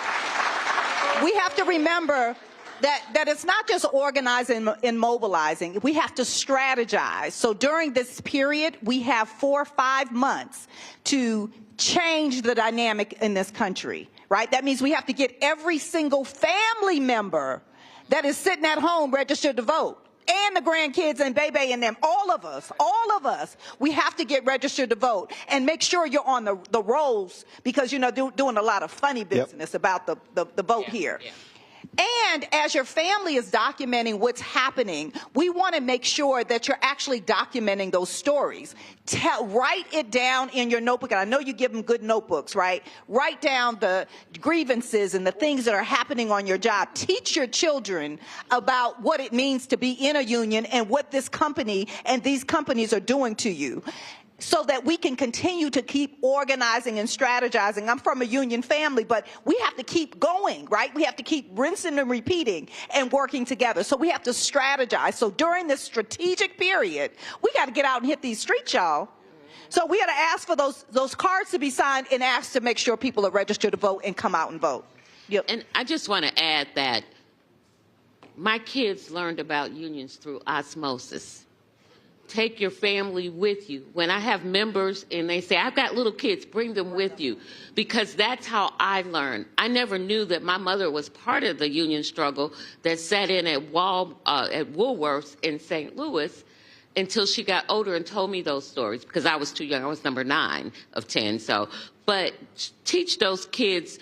we have to remember that it's not just organizing and mobilizing. We have to strategize. So during this period, we have 4 or 5 months to change the dynamic in this country, right? That means we have to get every single family member that is sitting at home registered to vote, and the grandkids and Bebe and them, all of us, we have to get registered to vote and make sure you're on the rolls, because, you know, doing a lot of funny business about the vote here. Yeah. And as your family is documenting what's happening, we want to make sure that you're actually documenting those stories. Write it down in your notebook. And I know you give them good notebooks, right? Write down the grievances and the things that are happening on your job. Teach your children about what it means to be in a union and what this company and these companies are doing to you, so that we can continue to keep organizing and strategizing. I'm from a union family, but we have to keep going, right? We have to keep rinsing and repeating and working together. So we have to strategize. So during this strategic period, we got to get out and hit these streets, y'all. So we got to ask for those cards to be signed and ask to make sure people are registered to vote and come out and vote. Yep. And I just want to add that my kids learned about unions through osmosis. Take your family with you. When I have members and they say, I've got little kids, bring them with you, because that's how I learned. I never knew that my mother was part of the union struggle that sat in at Woolworths in St. Louis until she got older and told me those stories, because I was too young. I was number 9 of 10. So, but teach those kids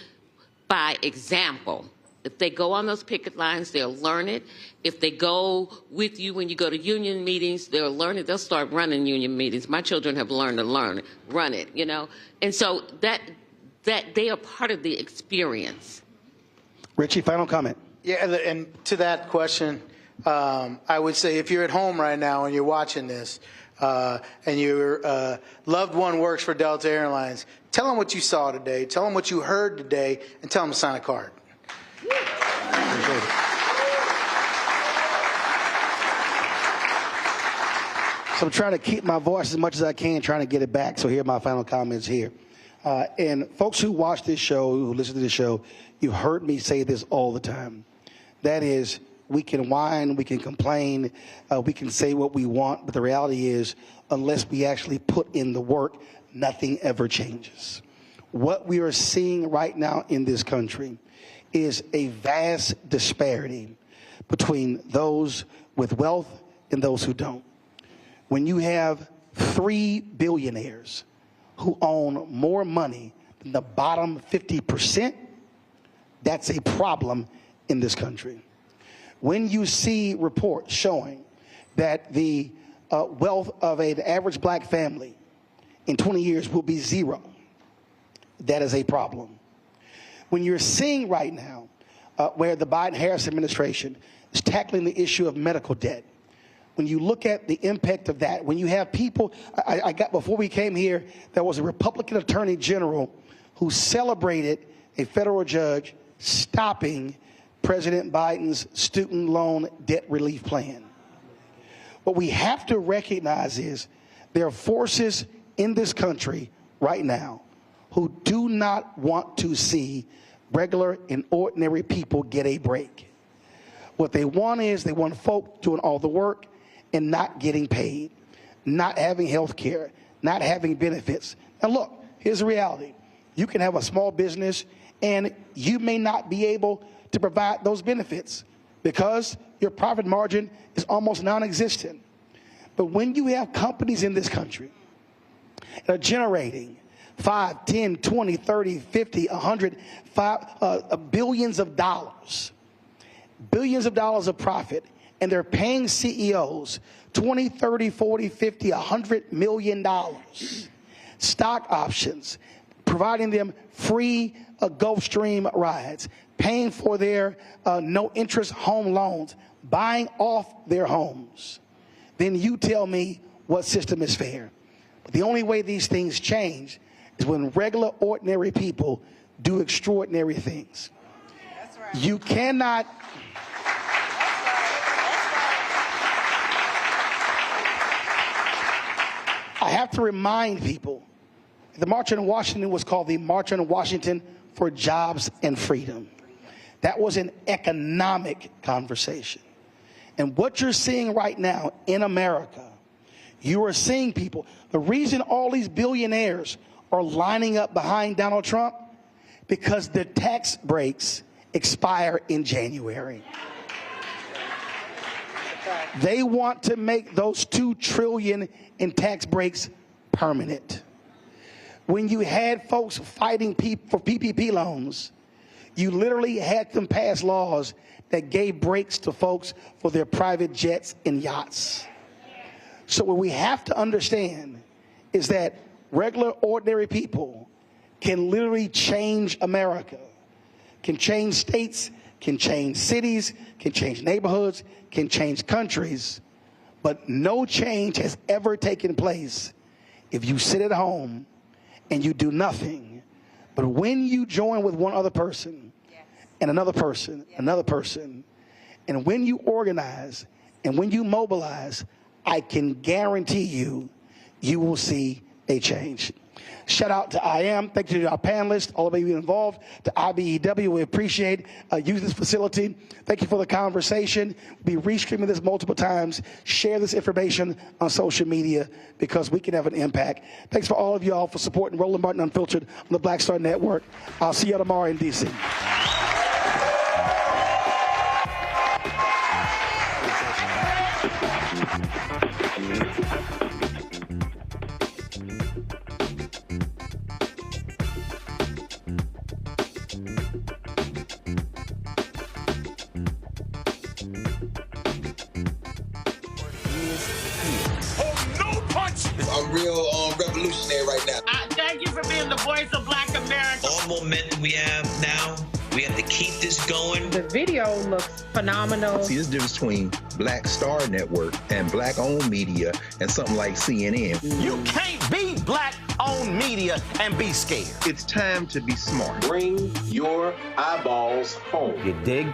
by example. If they go on those picket lines, they'll learn it. If they go with you when you go to union meetings, they'll learn it. They'll start running union meetings. My children have learned to run it, you know. And so that they are part of the experience. Richie, final comment. Yeah, and to that question, I would say if you're at home right now and you're watching this, and your loved one works for Delta Airlines, tell them what you saw today, tell them what you heard today, and tell them to sign a card. So I'm trying to keep my voice as much as I can, trying to get it back. So here are my final comments here. And folks who watch this show, who listen to this show, you've heard me say this all the time. That is, we can whine, we can complain, we can say what we want, but the reality is, unless we actually put in the work, nothing ever changes. What we are seeing right now in this country is a vast disparity between those with wealth and those who don't. When you have 3 billionaires who own more money than the bottom 50%, that's a problem in this country. When you see reports showing that the wealth of an average black family in 20 years will be 0, that is a problem. When you're seeing right now where the Biden-Harris administration is tackling the issue of medical debt, when you look at the impact of that, when you have people, I got before we came here, there was a Republican attorney general who celebrated a federal judge stopping President Biden's student loan debt relief plan. What we have to recognize is there are forces in this country right now who do not want to see regular and ordinary people get a break. What they want is they want folk doing all the work and not getting paid, not having health care, not having benefits. Now look, here's the reality. You can have a small business and you may not be able to provide those benefits because your profit margin is almost non-existent. But when you have companies in this country that are generating 5, 10, 20, 30, 50, 100, billions of dollars of profit, and they're paying CEOs 20, 30, 40, 50, $100 million, stock options, providing them free Gulfstream rides, paying for their no-interest home loans, buying off their homes, then you tell me what system is fair. But the only way these things change is when regular, ordinary people do extraordinary things. That's right. You cannot... I have to remind people, the March on Washington was called the March on Washington for Jobs and Freedom. That was an economic conversation. And what you're seeing right now in America, you are seeing people, the reason all these billionaires are lining up behind Donald Trump, because the tax breaks expire in January. They want to make those $2 trillion in tax breaks permanent. When you had folks fighting for PPP loans, you literally had them pass laws that gave breaks to folks for their private jets and yachts. So what we have to understand is that regular, ordinary people can literally change America, can change states, can change cities, can change neighborhoods, can change countries, but no change has ever taken place if you sit at home and you do nothing. But when you join with one other person, and another person, another person, and when you organize and when you mobilize, I can guarantee you, you will see a change. Shout out to IAM. Thank you to our panelists, all of you involved, to IBEW. We appreciate using this facility. Thank you for the conversation. We'll be restreaming this multiple times. Share this information on social media because we can have an impact. Thanks for all of y'all for supporting Roland Martin Unfiltered on the Black Star Network. I'll see you tomorrow in D.C. real revolutionary right now. Thank you for being the voice of Black America. All momentum we have now, we have to keep this going. The video looks phenomenal. See, there's a difference between Black Star Network and Black-owned media and something like CNN. You can't be Black-owned media and be scared. It's time to be smart. Bring your eyeballs home. You dig?